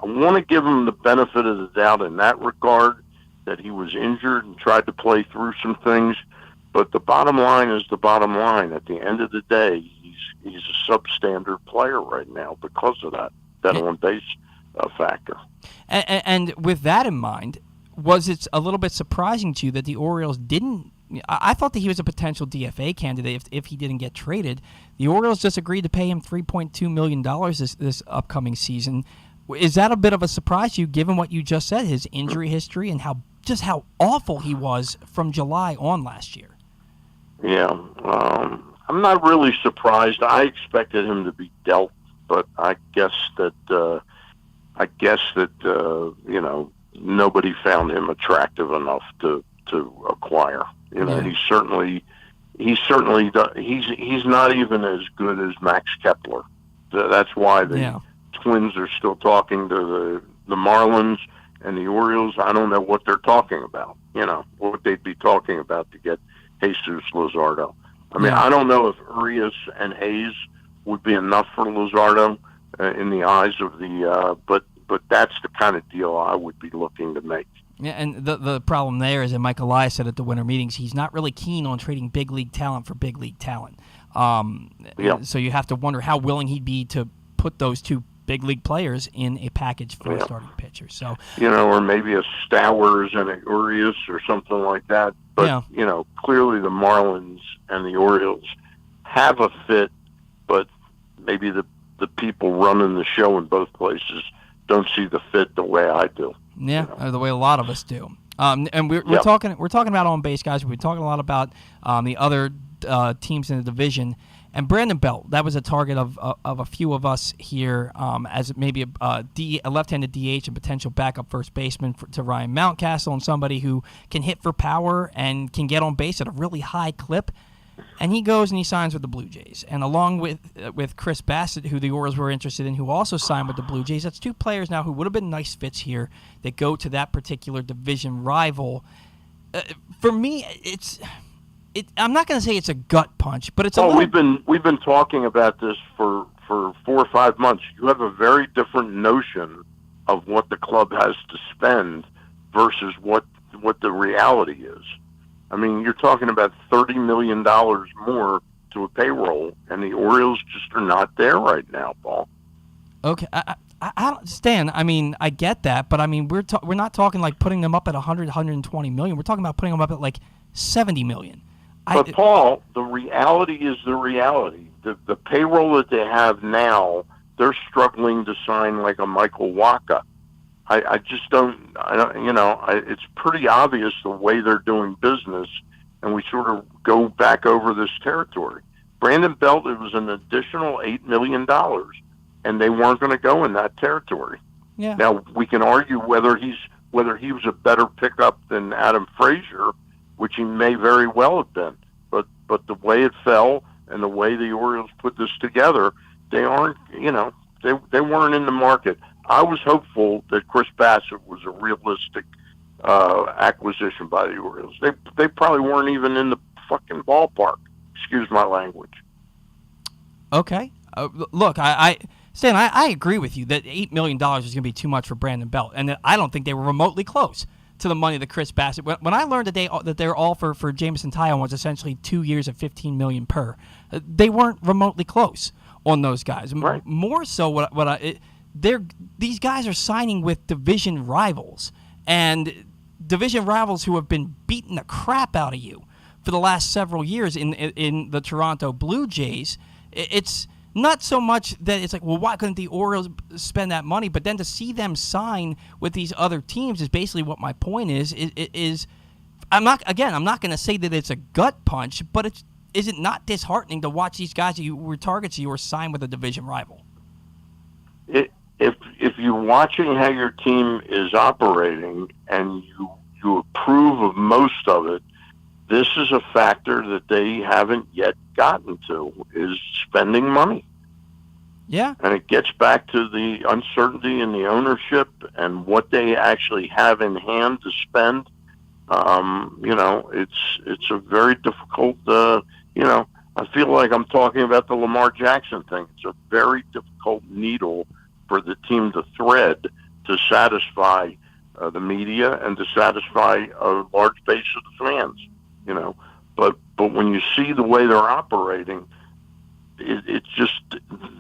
want to give him the benefit of the doubt in that regard, that he was injured and tried to play through some things. But the bottom line is the bottom line. At the end of the day, he's a substandard player right now because of that on-base factor. And with that in mind, was it a little bit surprising to you that the Orioles didn't? I thought that he was a potential DFA candidate if he didn't get traded. The Orioles just agreed to pay him $3.2 million this upcoming season. Is that a bit of a surprise to you, given what you just said, his injury history and how awful he was from July on last year? Yeah, I'm I'm not really surprised. I expected him to be dealt, but I guess that nobody found him attractive enough to acquire. He's not even as good as Max Kepler. That's why the Twins are still talking to the Marlins and the Orioles. I don't know what they're talking about. What they'd be talking about to get Jesus Luzardo. I mean, I don't know if Urias and Hayes would be enough for Luzardo in the eyes of the. But that's the kind of deal I would be looking to make. Yeah, and the problem there is, and Mike Elias said at the winter meetings, he's not really keen on trading big league talent for big league talent. So you have to wonder how willing he'd be to put those two big league players in a package for a starting pitcher. So or maybe a Stowers and a Urias or something like that. But clearly the Marlins and the Orioles have a fit, but maybe the people running the show in both places don't see the fit the way I do. Yeah, the way a lot of us do. And we're talking about on base guys. We're talking a lot about the other teams in the division. And Brandon Belt, that was a target of a few of us here as maybe a left-handed DH and potential backup first baseman to Ryan Mountcastle, and somebody who can hit for power and can get on base at a really high clip. And he goes and he signs with the Blue Jays. And along with Chris Bassett, who the Orioles were interested in, who also signed with the Blue Jays, that's two players now who would have been nice fits here that go to that particular division rival. For me, I'm not going to say it's a gut punch, but it's a little... We've been talking about this for 4 or 5 months. You have a very different notion of what the club has to spend versus what the reality is. I mean, you're talking about $30 million more to a payroll, and the Orioles just are not there right now, Paul. Okay, I don't, Stan, I mean, I get that, but I mean, we're not talking like putting them up at 120 million. We're talking about putting them up at like 70 million. But Paul, the reality is the reality. The payroll that they have now, they're struggling to sign like a Michael Wacha. I just don't. It's pretty obvious the way they're doing business, and we sort of go back over this territory. Brandon Belt, it was an additional $8 million, and they weren't going to go in that territory. Yeah. Now we can argue whether he was a better pickup than Adam Frazier, which he may very well have been. But the way it fell and the way the Orioles put this together, they aren't. They weren't in the market. I was hopeful that Chris Bassett was a realistic acquisition by the Orioles. They probably weren't even in the fucking ballpark. Excuse my language. Okay. Look, Stan, I agree with you that $8 million is going to be too much for Brandon Belt, and I don't think they were remotely close to the money that Chris Bassett. When I learned that they're all for Jameson Taillon was essentially 2 years of $15 million per, they weren't remotely close on those guys. Right. More so, these guys are signing with division rivals, and division rivals who have been beating the crap out of you for the last several years in the Toronto Blue Jays. It's not so much that it's like, well, why couldn't the Orioles spend that money? But then to see them sign with these other teams is basically what my point is. I'm not going to say that it's a gut punch, but is it not disheartening to watch these guys who were targets you were signed with a division rival? If you're watching how your team is operating and you approve of most of it, this is a factor that they haven't yet gotten to, is spending money. Yeah. And it gets back to the uncertainty in the ownership and what they actually have in hand to spend. It's a very difficult, I feel like I'm talking about the Lamar Jackson thing. It's a very difficult needle for the team to thread to satisfy the media and to satisfy a large base of the fans. But when you see the way they're operating, it's just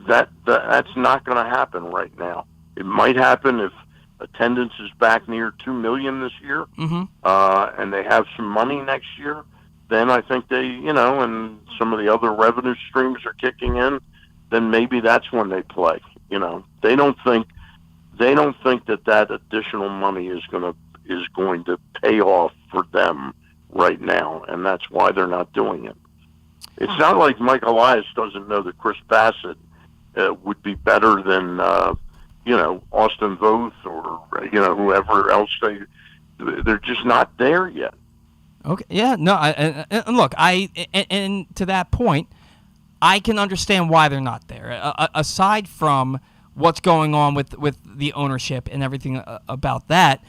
that's not going to happen right now. It might happen if attendance is back near 2 million this year, and they have some money next year. Then I think they, and some of the other revenue streams are kicking in. Then maybe that's when they play. They don't think that additional money is going to pay off for them right now, and that's why they're not doing it. it's not like Mike Elias doesn't know that Chris Bassett would be better than Austin Voth or whoever else. They're just not there yet. Okay. Yeah. No. And look, and to that point, I can understand why they're not there. Aside from what's going on with the ownership and everything about that,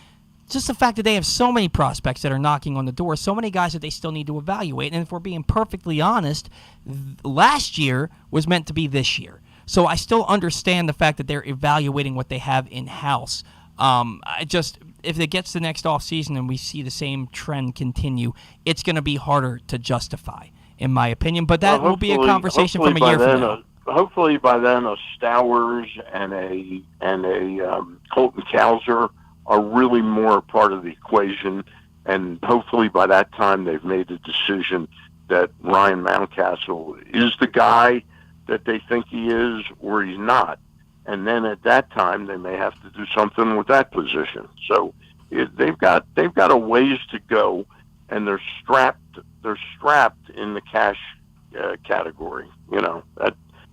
just the fact that they have so many prospects that are knocking on the door, so many guys that they still need to evaluate. And if we're being perfectly honest, last year was meant to be this year. So I still understand the fact that they're evaluating what they have in-house. If it gets to the next offseason and we see the same trend continue, it's going to be harder to justify, in my opinion. But that will be a conversation from a year from now. Hopefully by then a Stowers and a Colton Cowser are really more a part of the equation, and hopefully by that time they've made a decision that Ryan Mountcastle is the guy that they think he is or he's not. And then at that time they may have to do something with that position. So they've got a ways to go, and they're strapped in the cash category.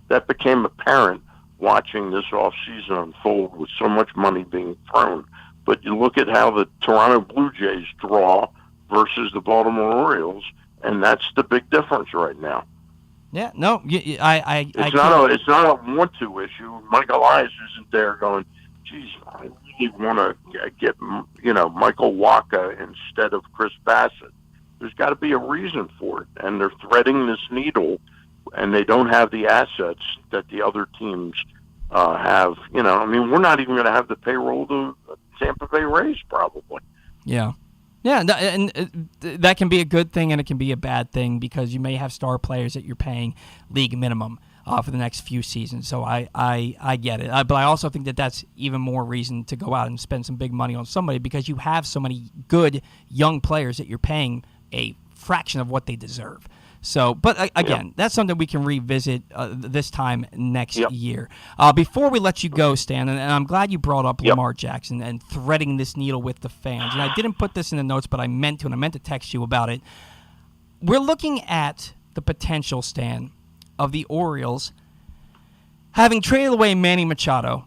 That became apparent watching this offseason unfold with so much money being thrown. But you look at how the Toronto Blue Jays draw versus the Baltimore Orioles, and that's the big difference right now. Yeah, no, it's not a want-to issue. Mike Elias isn't there going, geez, I really want to get Michael Wacha instead of Chris Bassett. There's got to be a reason for it, and they're threading this needle, and they don't have the assets that the other teams have. We're not even going to have the payroll to Tampa Bay Rays probably. Yeah. Yeah, and that can be a good thing and it can be a bad thing because you may have star players that you're paying league minimum for the next few seasons. So I get it. But I also think that that's even more reason to go out and spend some big money on somebody because you have so many good young players that you're paying a fraction of what they deserve. So, but again, that's something we can revisit this time next year. Before we let you go, Stan, and I'm glad you brought up Lamar Jackson and threading this needle with the fans. And I didn't put this in the notes, but I meant to, and I meant to text you about it. We're looking at the potential, Stan, of the Orioles having traded away Manny Machado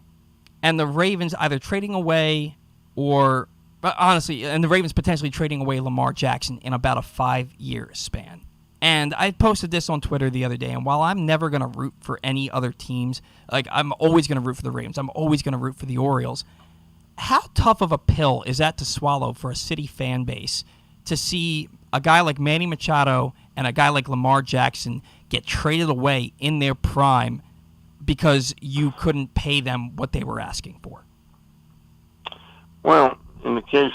and the Ravens either trading away or, honestly, and the Ravens potentially trading away Lamar Jackson in about a 5-year span. And I posted this on Twitter the other day, and while I'm never going to root for any other teams, like I'm always going to root for the Ravens, I'm always going to root for the Orioles, how tough of a pill is that to swallow for a city fan base to see a guy like Manny Machado and a guy like Lamar Jackson get traded away in their prime because you couldn't pay them what they were asking for? Well, in the case,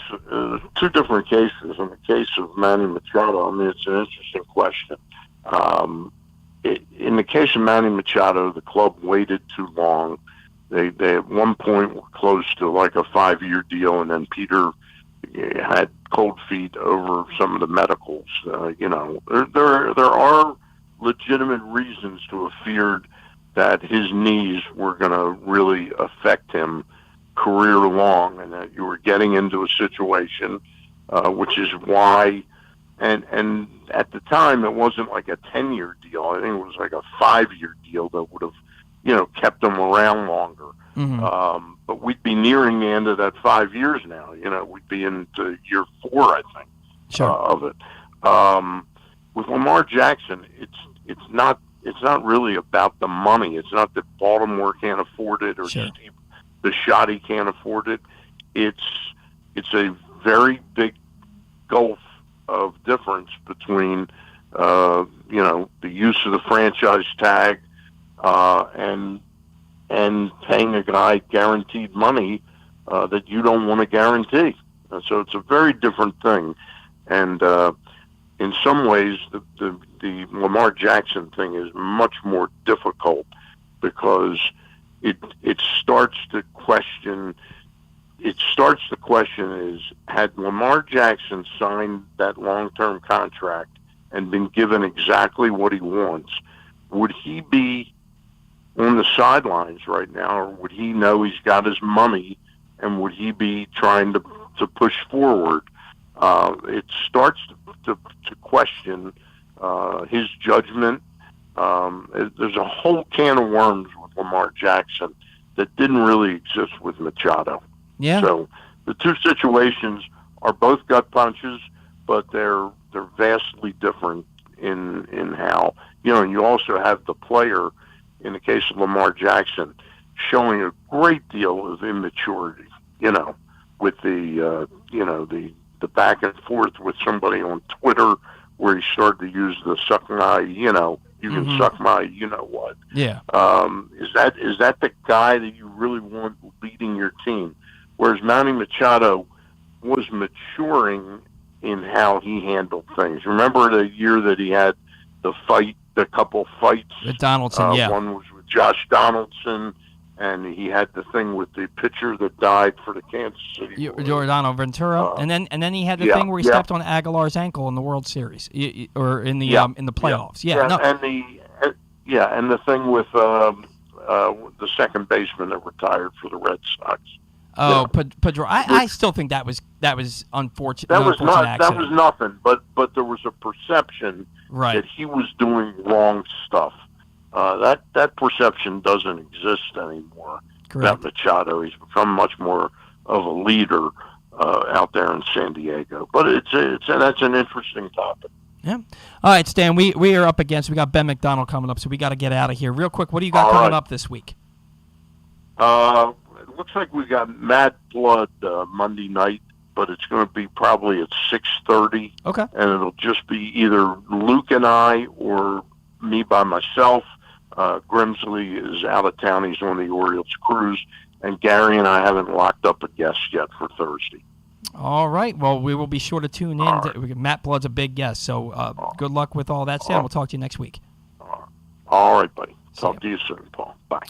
two different cases. In the case of Manny Machado, it's an interesting question. In the case of Manny Machado, the club waited too long. They at one point were close to like a 5-year deal, and then Peter had cold feet over some of the medicals. There are legitimate reasons to have feared that his knees were going to really affect him career long, and that you were getting into a situation, which is why, and at the time it wasn't like a 10-year deal. I think it was like a 5-year deal that would have, kept him around longer. Mm-hmm. But we'd be nearing the end of that 5 years now. We'd be into year 4, I think, of it. With Lamar Jackson, it's not really about the money. It's not that Baltimore can't afford it or Steve Bisciotti can't afford it. It's a very big gulf of difference between the use of the franchise tag and paying a guy guaranteed money that you don't want to guarantee. So it's a very different thing. And in some ways, the Lamar Jackson thing is much more difficult because it starts the question is, had Lamar Jackson signed that long-term contract and been given exactly what he wants, would he be on the sidelines right now, or would he know he's got his money, and would he be trying to push forward? It starts to question his judgment There's a whole can of worms with Lamar Jackson that didn't really exist with Machado. Yeah. So the two situations are both gut punches, but they're vastly different in how, and you also have the player, in the case of Lamar Jackson, showing a great deal of immaturity, with the back and forth with somebody on Twitter where he started to use the suck my, you can suck my, what. Yeah. Is that the guy that you really want leading your team? Whereas Manny Machado was maturing in how he handled things. Remember the year that he had the couple fights? With Donaldson, yeah. One was with Josh Donaldson, and he had the thing with the pitcher that died for the Kansas City. Giordano Ventura, and then he had the thing where he stepped on Aguilar's ankle in the World Series or in the playoffs. And the thing with the second baseman that retired for the Red Sox. Oh, Pedro. I still think that was unfortunate. That was nothing, but there was a perception that he was doing wrong stuff. That perception doesn't exist anymore. Correct. About Machado, he's become much more of a leader out there in San Diego. But that's an interesting topic. Yeah. All right, Stan. We are up against. We got Ben McDonald coming up, so we got to get out of here real quick. What do you got coming up this week? It looks like we got Mad Blood Monday night, but it's going to be probably at 6:30. Okay. And it'll just be either Luke and I or me by myself. Grimsley is out of town. He's on the Orioles cruise. And Gary and I haven't locked up a guest yet for Thursday. All right. Well, we will be sure to tune in. Matt Blood's a big guest, so good luck with all that, Stan. We'll talk to you next week. All right, buddy. Talk to you soon, Paul. Bye.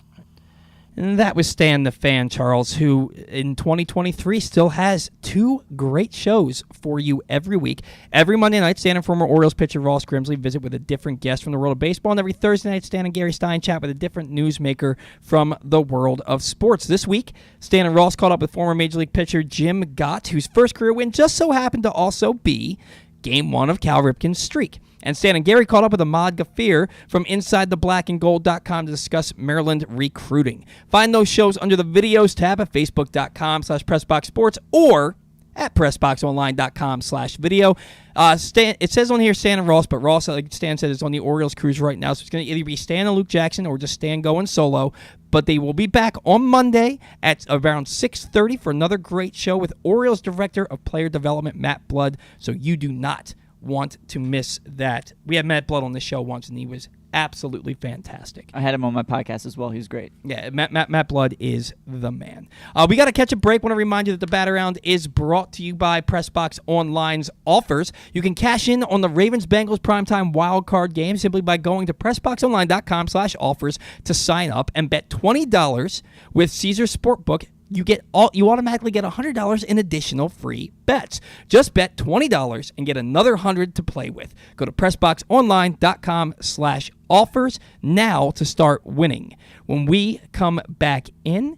And that was Stan the Fan, Charles, who in 2023 still has two great shows for you every week. Every Monday night, Stan and former Orioles pitcher Ross Grimsley visit with a different guest from the world of baseball. And every Thursday night, Stan and Gary Stein chat with a different newsmaker from the world of sports. This week, Stan and Ross caught up with former Major League pitcher Jim Gott, whose first career win just so happened to also be Game 1 of Cal Ripken's streak. And Stan and Gary caught up with Ahmad Ghaffir from InsideTheBlackandGold.com to discuss Maryland recruiting. Find those shows under the videos tab at Facebook.com/PressBoxSports or at PressBoxOnline.com/video. It says on here Stan and Ross, but Ross, like Stan said, is on the Orioles cruise right now, so it's going to either be Stan and Luke Jackson or just Stan going solo. But they will be back on Monday at around 6:30 for another great show with Orioles Director of Player Development, Matt Blood, so you do not want to miss that. We had Matt Blood on the show once, and he was absolutely fantastic. I had him on my podcast as well. He was great. Yeah, Matt Blood is the man. We got to catch a break. Want to remind you that the Bat Around is brought to you by PressBox Online's offers. You can cash in on the Ravens-Bengals primetime wildcard game simply by going to PressBoxOnline.com/offers to sign up and bet $20 with Caesars Sportbook. You automatically get $100 in additional free bets. Just bet $20 and get another $100 to play with. Go to PressBoxOnline.com/offers now to start winning. When we come back in,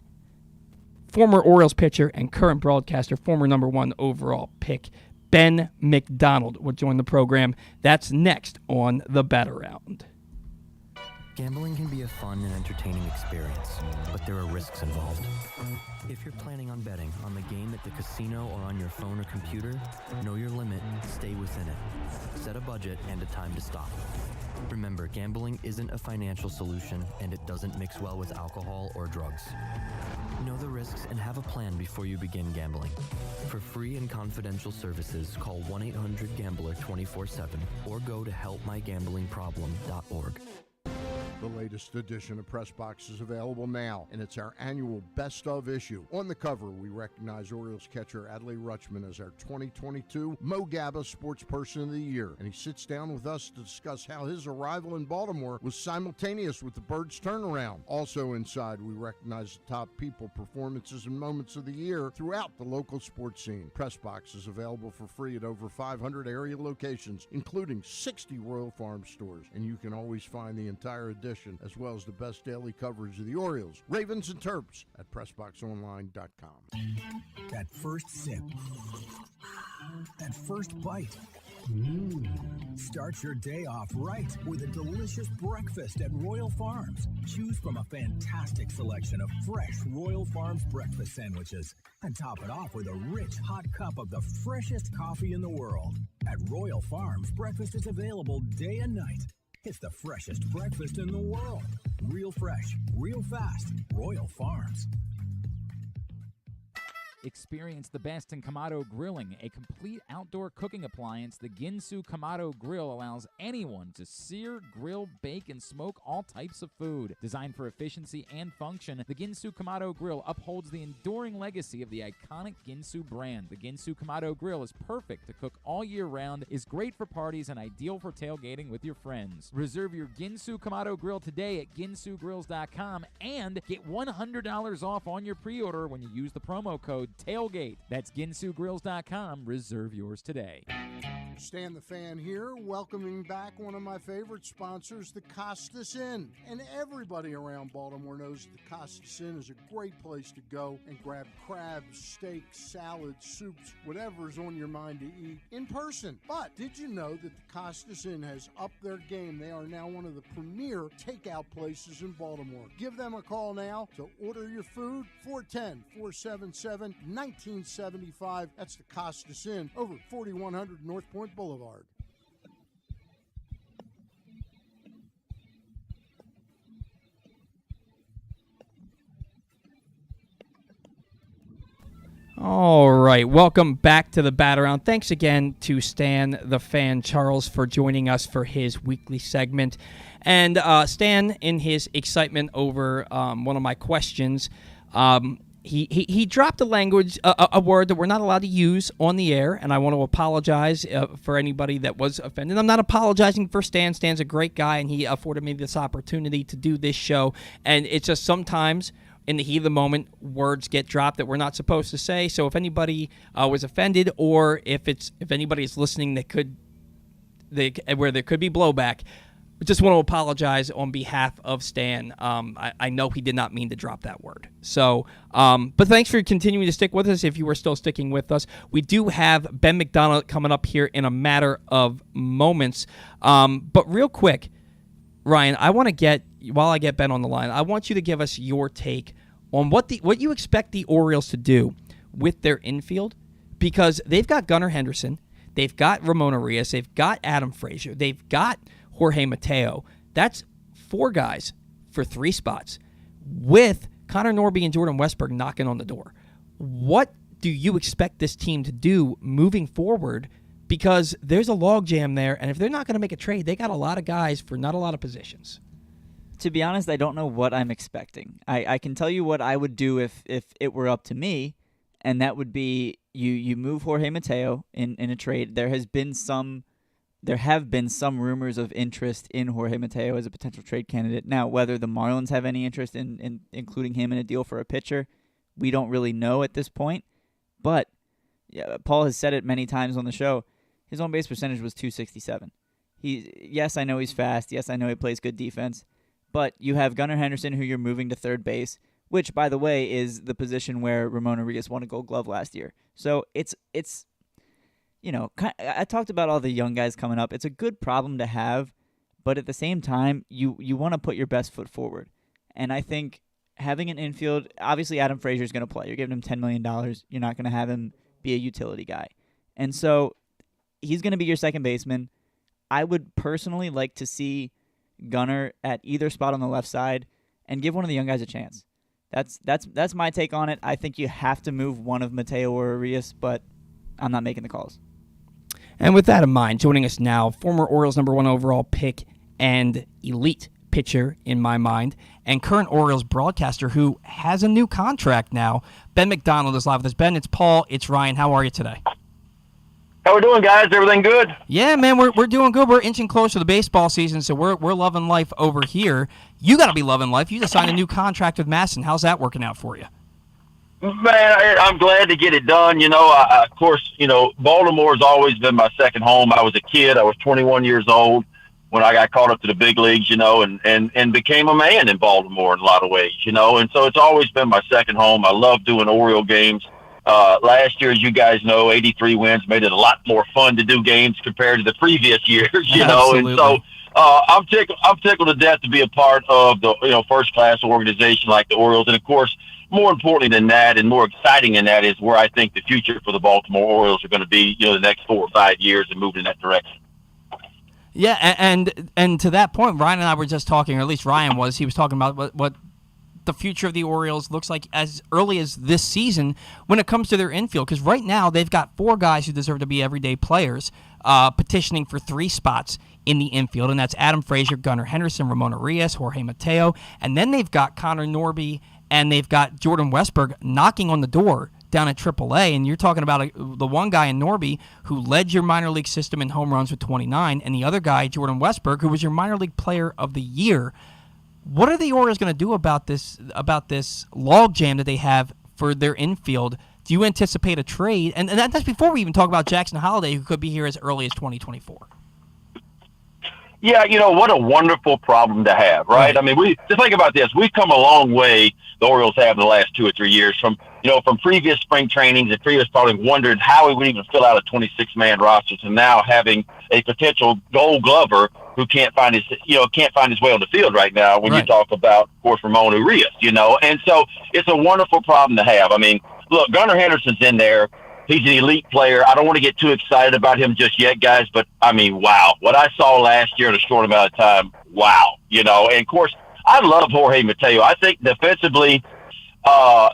former Orioles pitcher and current broadcaster, former #1 overall pick, Ben McDonald will join the program. That's next on the Bat Around. Gambling can be a fun and entertaining experience, but there are risks involved. If you're planning on betting on the game at the casino or on your phone or computer, know your limit, stay within it. Set a budget and a time to stop. Remember, gambling isn't a financial solution, and it doesn't mix well with alcohol or drugs. Know the risks and have a plan before you begin gambling. For free and confidential services, call 1-800-GAMBLER 24/7 or go to helpmygamblingproblem.org. The latest edition of PressBox is available now, and it's our annual Best Of issue. On the cover, we recognize Orioles catcher Adley Rutschman as our 2022 Mo Gabba Sports Person of the Year, and he sits down with us to discuss how his arrival in Baltimore was simultaneous with the Birds' turnaround. Also inside, we recognize the top people, performances, and moments of the year throughout the local sports scene. PressBox is available for free at over 500 area locations, including 60 Royal Farm stores, and you can always find the entire edition as well as the best daily coverage of the Orioles, Ravens, and Terps at PressBoxOnline.com. That first sip, that first bite, Start your day off right with a delicious breakfast at Royal Farms. Choose from a fantastic selection of fresh Royal Farms breakfast sandwiches and top it off with a rich hot cup of the freshest coffee in the world. At Royal Farms, breakfast is available day and night. It's the freshest breakfast in the world. Real fresh, real fast. Royal Farms. Experience the best in Kamado Grilling, a complete outdoor cooking appliance. The Ginsu Kamado Grill allows anyone to sear, grill, bake, and smoke all types of food. Designed for efficiency and function, the Ginsu Kamado Grill upholds the enduring legacy of the iconic Ginsu brand. The Ginsu Kamado Grill is perfect to cook all year round, is great for parties, and ideal for tailgating with your friends. Reserve your Ginsu Kamado Grill today at ginsugrills.com and get $100 off on your pre-order when you use the promo code TAILGATE. That's ginsugrills.com. Reserve yours today. Stan the Fan here, welcoming back one of my favorite sponsors, the Costas Inn. And everybody around Baltimore knows the Costas Inn is a great place to go and grab crabs, steaks, salads, soups, whatever's on your mind to eat in person. But did you know that the Costas Inn has upped their game? They are now one of the premier takeout places in Baltimore. Give them a call now to order your food, 410-477-1975. That's the Costas Inn over 4100 North Point Boulevard. All right, welcome back to the Bat Around. Thanks again to Stan the Fan Charles for joining us for his weekly segment. And Stan, in his excitement over one of my questions, he dropped a word that we're not allowed to use on the air, and I want to apologize for anybody that was offended. I'm not apologizing for Stan. Stan's a great guy, and he afforded me this opportunity to do this show. And it's just sometimes in the heat of the moment, words get dropped that we're not supposed to say. So if anybody was offended, or if anybody is listening where there could be blowback, I just want to apologize on behalf of Stan. I know he did not mean to drop that word. So, but thanks for continuing to stick with us if you are still sticking with us. We do have Ben McDonald coming up here in a matter of moments. But real quick, Ryan, while I get Ben on the line, I want you to give us your take on what you expect the Orioles to do with their infield, because they've got Gunnar Henderson, they've got Ramon Arias, they've got Adam Frazier, they've got Jorge Mateo. That's 4 guys for 3 spots, with Connor Norby and Jordan Westberg knocking on the door. What do you expect this team to do moving forward? Because there's a logjam there, and if they're not going to make a trade, they got a lot of guys for not a lot of positions. To be honest, I don't know what I'm expecting. I can tell you what I would do if it were up to me, and that would be you move Jorge Mateo in a trade. There have been some rumors of interest in Jorge Mateo as a potential trade candidate. Now, whether the Marlins have any interest in including him in a deal for a pitcher, we don't really know at this point. But yeah, Paul has said it many times on the show. His on-base percentage was .267. Yes, I know he's fast. Yes, I know he plays good defense. But you have Gunnar Henderson, who you're moving to third base, which, by the way, is the position where Ramon Arias won a Gold Glove last year. So it's I talked about all the young guys coming up. It's a good problem to have, but at the same time, you want to put your best foot forward. And I think having an infield, obviously Adam Frazier is going to play. You're giving him $10 million. You're not going to have him be a utility guy. And so he's going to be your second baseman. I would personally like to see Gunnar at either spot on the left side and give one of the young guys a chance. That's my take on it. I think you have to move one of Mateo or Arias, but I'm not making the calls. And with that in mind, joining us now, former Orioles #1 overall pick and elite pitcher in my mind, and current Orioles broadcaster who has a new contract now, Ben McDonald is live with us. Ben, it's Paul, it's Ryan. How are you today? How we doing, guys? Everything good? Yeah, man, we're doing good. We're inching closer to the baseball season, so we're loving life over here. You got to be loving life. You just signed a new contract with MASN. How's that working out for you? Man, I'm glad to get it done. Of course, Baltimore's always been my second home. I was a kid. I was 21 years old when I got called up to the big leagues, and became a man in Baltimore in a lot of ways, and so it's always been my second home. I love doing Oriole games. Last year, as you guys know, 83 wins made it a lot more fun to do games compared to the previous years, you know. And so I'm tickled to death to be a part of the first-class organization like the Orioles. And, of course, more importantly than that and more exciting than that is where I think the future for the Baltimore Orioles are going to be, the next 4 or 5 years and move in that direction. Yeah, and to that point, Ryan and I were just talking, or at least Ryan was. He was talking about what the future of the Orioles looks like as early as this season when it comes to their infield. Because right now they've got 4 guys who deserve to be everyday players petitioning for 3 spots in the infield, and that's Adam Frazier, Gunnar Henderson, Ramon Arias, Jorge Mateo, and then they've got Connor Norby and they've got Jordan Westberg knocking on the door down at AAA, and you're talking about the one guy in Norby who led your minor league system in home runs with 29, and the other guy, Jordan Westberg, who was your minor league player of the year. What are the Orioles going to do about this logjam that they have for their infield? Do you anticipate a trade? And that's before we even talk about Jackson Holliday, who could be here as early as 2024. Yeah, what a wonderful problem to have, right? I mean, just think about this. We've come a long way, the Orioles have, in the last 2 or 3 years from previous spring trainings and previous probably wondered how we would even fill out a 26-man roster to now having a potential Gold Glover who can't find his way on the field right now when you talk about, of course, Ramon Urias, And so it's a wonderful problem to have. I mean, look, Gunnar Henderson's in there. He's an elite player. I don't want to get too excited about him just yet, guys, but, I mean, wow. What I saw last year in a short amount of time, wow. And, of course, I love Jorge Mateo. I think defensively,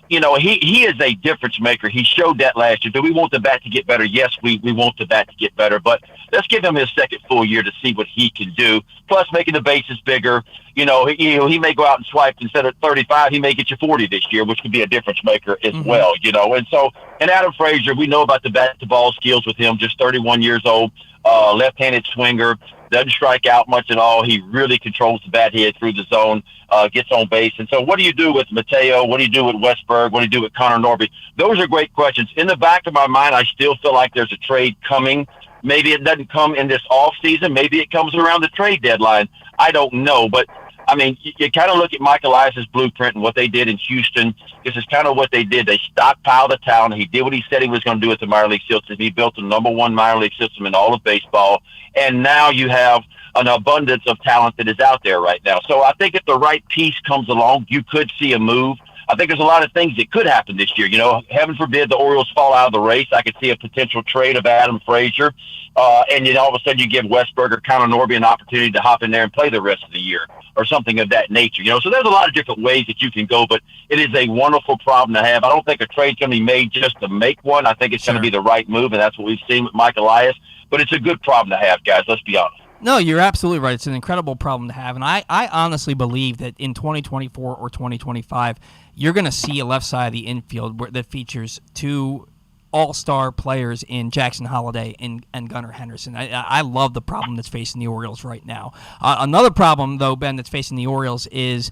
he is a difference maker. He showed that last year. Do we want the bat to get better? Yes, we want the bat to get better, but let's give him his second full year to see what he can do. Plus, making the bases bigger. He may go out and swipe instead of 35. He may get you 40 this year, which could be a difference maker as well. And so, and Adam Frazier, we know about the bat-to-ball skills with him. Just 31 years old, left-handed swinger. Doesn't strike out much at all. He really controls the bat head through the zone, gets on base. And so what do you do with Mateo? What do you do with Westberg? What do you do with Connor Norby? Those are great questions. In the back of my mind, I still feel like there's a trade coming. Maybe it doesn't come in this offseason. Maybe it comes around the trade deadline. I don't know. But, I mean, you kind of look at Mike Elias's blueprint and what they did in Houston. This is kind of what they did. They stockpiled the talent. He did what he said he was going to do with the minor league system. He built the #1 minor league system in all of baseball. And now you have an abundance of talent that is out there right now. So I think if the right piece comes along, you could see a move. I think there's a lot of things that could happen this year. Heaven forbid the Orioles fall out of the race. I could see a potential trade of Adam Frazier. And all of a sudden you give Westberg or Connor Norby an opportunity to hop in there and play the rest of the year or something of that nature. So there's a lot of different ways that you can go, but it is a wonderful problem to have. I don't think a trade's going to be made just to make one. I think it's going to be the right move, and that's what we've seen with Mike Elias. But it's a good problem to have, guys. Let's be honest. No, you're absolutely right. It's an incredible problem to have. And I honestly believe that in 2024 or 2025, you're going to see a left side of the infield that features 2 all-star players in Jackson Holliday and Gunnar Henderson. I love the problem that's facing the Orioles right now. Another problem, though, Ben, that's facing the Orioles is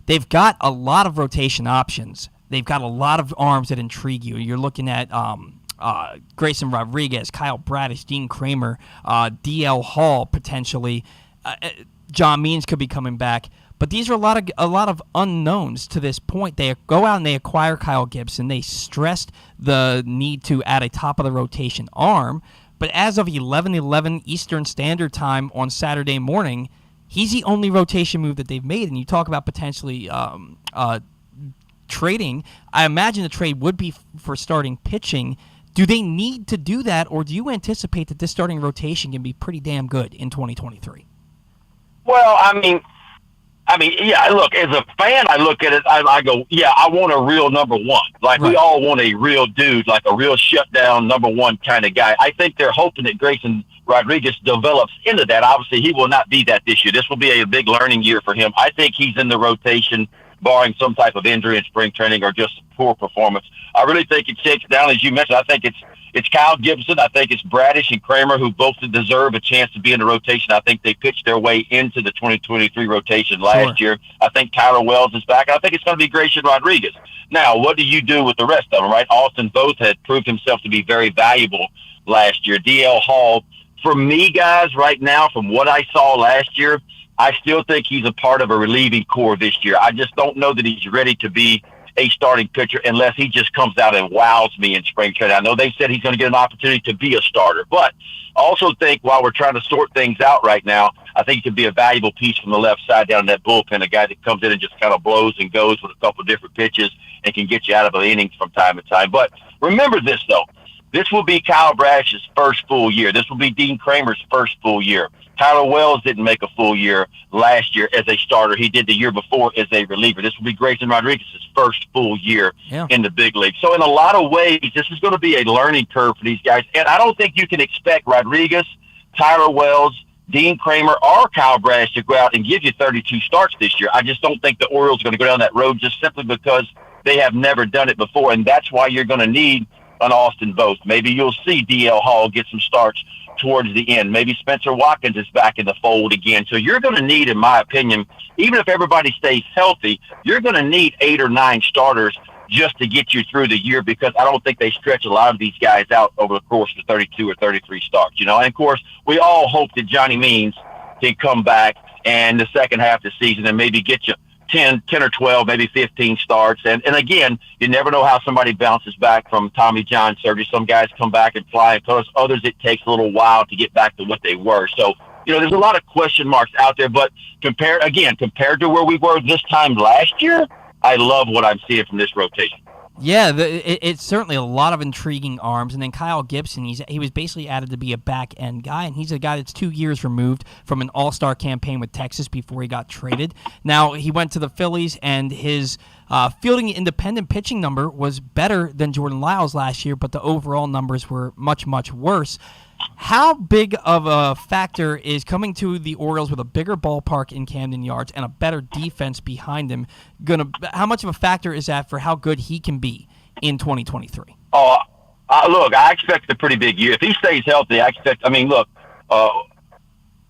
they've got a lot of rotation options. They've got a lot of arms that intrigue you. You're looking at Grayson Rodriguez, Kyle Bradish, Dean Kramer, D.L. Hall potentially. John Means could be coming back. But these are a lot of unknowns to this point. They go out and they acquire Kyle Gibson. They stressed the need to add a top-of-the-rotation arm. But as of 11:11 Eastern Standard Time on Saturday morning, he's the only rotation move that they've made. And you talk about potentially trading. I imagine the trade would be for starting pitching. Do they need to do that, or do you anticipate that this starting rotation can be pretty damn good in 2023? Well, I mean, yeah, look, as a fan, I look at it, I go, yeah, I want a real #1. Like, we all want a real dude, like a real shutdown #1 kind of guy. I think they're hoping that Grayson Rodriguez develops into that. Obviously, he will not be that this year. This will be a big learning year for him. I think he's in the rotation, barring some type of injury in spring training or just poor performance. I really think it shakes down, as you mentioned. I think it's Kyle Gibson. I think it's Bradish and Kramer, who both deserve a chance to be in the rotation. I think they pitched their way into the 2023 rotation last year. I think Tyler Wells is back. I think it's going to be Grayson Rodriguez. Now, what do you do with the rest of them, right? Austin Voth had proved himself to be very valuable last year. D.L. Hall, for me, guys, right now, from what I saw last year, I still think he's a part of a relieving core this year. I just don't know that he's ready to be a starting pitcher unless he just comes out and wows me in spring training. I know they said he's going to get an opportunity to be a starter, but I also think while we're trying to sort things out right now, I think he could be a valuable piece from the left side down in that bullpen, a guy that comes in and just kind of blows and goes with a couple of different pitches and can get you out of an innings from time to time. But remember this, though. This will be Kyle Brash's first full year. This will be Dean Kramer's first full year. Tyler Wells didn't make a full year last year as a starter. He did the year before as a reliever. This will be Grayson Rodriguez's first full year in the big league. So in a lot of ways, this is going to be a learning curve for these guys. And I don't think you can expect Rodriguez, Tyler Wells, Dean Kramer, or Kyle Brash to go out and give you 32 starts this year. I just don't think the Orioles are going to go down that road just simply because they have never done it before. And that's why you're going to need an Austin Voth. Maybe you'll see DL Hall get some starts towards the end. Maybe Spencer Watkins is back in the fold again. So you're going to need, in my opinion, even if everybody stays healthy, you're going to need 8 or 9 starters just to get you through the year, because I don't think they stretch a lot of these guys out over the course of 32 or 33 starts. You know, and of course, we all hope that Johnny Means can come back and the second half of the season and maybe get you 10 or 12, maybe 15 starts. And again, you never know how somebody bounces back from Tommy John surgery. Some guys come back and fly and close. Others, it takes a little while to get back to what they were. So, you know, there's a lot of question marks out there. But compared to where we were this time last year, I love what I'm seeing from this rotation. Yeah, it's certainly a lot of intriguing arms. And then Kyle Gibson, he was basically added to be a back-end guy, and he's a guy that's 2 years removed from an all-star campaign with Texas before he got traded. Now, he went to the Phillies, and his fielding independent pitching number was better than Jordan Lyles last year, but the overall numbers were much, much worse. How big of a factor is coming to the Orioles with a bigger ballpark in Camden Yards and a better defense behind him? How much of a factor is that for how good he can be in 2023? Look, I expect a pretty big year. If he stays healthy,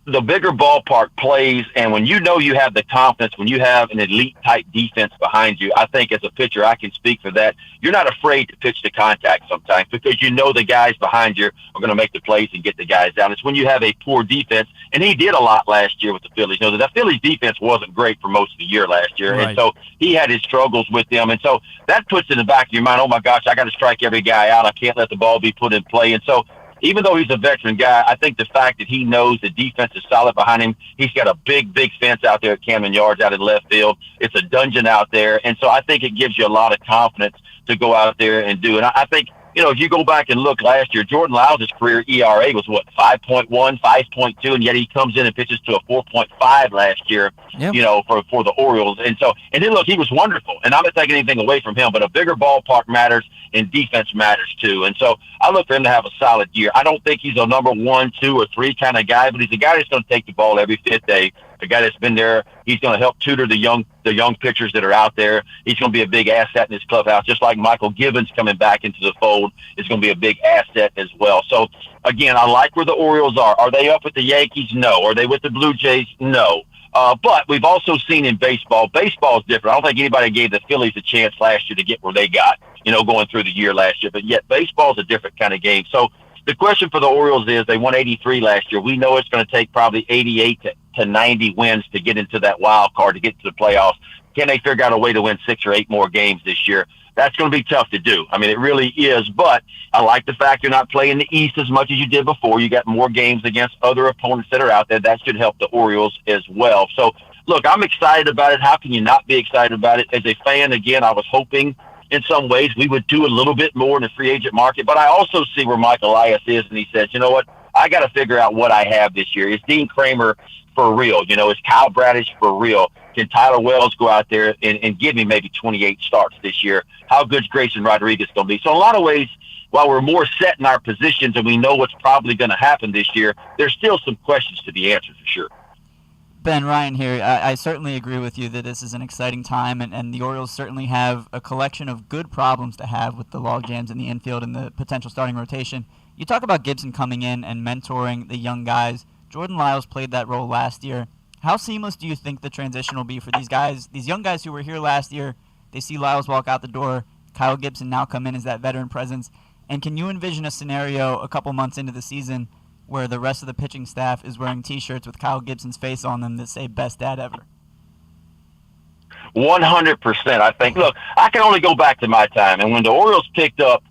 the bigger ballpark plays, and when you know you have the confidence, when you have an elite-type defense behind you, I think as a pitcher, I can speak for that. You're not afraid to pitch to contact sometimes because you know the guys behind you are going to make the plays and get the guys down. It's when you have a poor defense, and he did a lot last year with the Phillies. You know, the Phillies defense wasn't great for most of the year last year, right. And so he had his struggles with them. And so that puts in the back of your mind, oh, my gosh, I got to strike every guy out. I can't let the ball be put in play. And so even though he's a veteran guy, I think the fact that he knows the defense is solid behind him, he's got a big, big fence out there at Camden Yards out in left field. It's a dungeon out there. And so I think it gives you a lot of confidence to go out there and do. And I think, you know, if you go back and look last year, Jordan Lyles' career ERA was, 5.1, 5.2, and yet he comes in and pitches to a 4.5 last year, Yep. you know, for the Orioles. And then, look, he was wonderful. And I'm not taking anything away from him, but a bigger ballpark matters and defense matters too. And so I look for him to have a solid year. I don't think he's a number 1, 2, or 3 kind of guy, but he's a guy that's going to take the ball every 5th day. A guy that's been there. He's going to help tutor the young pitchers that are out there. He's going to be a big asset in his clubhouse, just like Michael Gibbons coming back into the fold is going to be a big asset as well. So, again, I like where the Orioles are. Are they up with the Yankees? No. Are they with the Blue Jays? No. But we've also seen in baseball is different. I don't think anybody gave the Phillies a chance last year to get where they got, you know, going through the year last year. But yet baseball is a different kind of game. So the question for the Orioles is they won 83 last year. We know it's going to take probably 88 to 90 wins to get into that wild card, to get to the playoffs. Can they figure out a way to win 6 or 8 more games this year? That's going to be tough to do. I mean, it really is. But I like the fact you're not playing the East as much as you did before. You got more games against other opponents that are out there. That should help the Orioles as well. So, look, I'm excited about it. How can you not be excited about it? As a fan, again, I was hoping in some ways we would do a little bit more in the free agent market. But I also see where Mike Elias is, and he says, you know what? I got to figure out what I have this year. Is Dean Kramer for real? You know, is Kyle Bradish for real? Can Tyler Wells go out there and give me maybe 28 starts this year? How good's Grayson Rodriguez going to be? So in a lot of ways, while we're more set in our positions and we know what's probably going to happen this year, there's still some questions to be answered for sure. Ben, Ryan here. I certainly agree with you that this is an exciting time, and the Orioles certainly have a collection of good problems to have with the log jams in the infield and the potential starting rotation. You talk about Gibson coming in and mentoring the young guys. Jordan Lyles played that role last year. How seamless do you think the transition will be for these guys, these young guys who were here last year? They see Lyles walk out the door, Kyle Gibson now come in as that veteran presence. And can you envision a scenario a couple months into the season where the rest of the pitching staff is wearing T-shirts with Kyle Gibson's face on them that say "Best Dad Ever"? 100%. I think, look, I can only go back to my time. And when the Orioles picked up,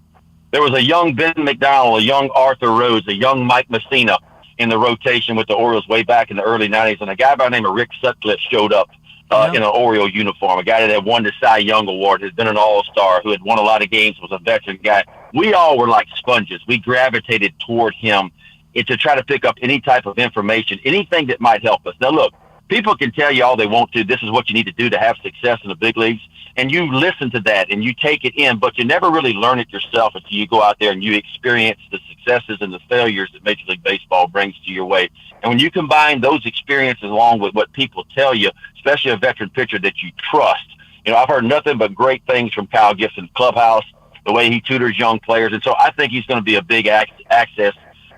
there was a young Ben McDonald, a young Arthur Rhodes, a young Mike Messina in the rotation with the Orioles way back in the early 90s. And a guy by the name of Rick Sutcliffe showed up in an Oriole uniform, a guy that had won the Cy Young Award, had been an all-star, who had won a lot of games, was a veteran guy. We all were like sponges. We gravitated toward him to try to pick up any type of information, anything that might help us. Now, look, people can tell you all they want to. This is what you need to do to have success in the big leagues. And you listen to that and you take it in, but you never really learn it yourself until you go out there and you experience the successes and the failures that Major League Baseball brings to your way. And when you combine those experiences along with what people tell you, especially a veteran pitcher that you trust, I've heard nothing but great things from Kyle Gibson's clubhouse, the way he tutors young players. And so I think he's going to be a big access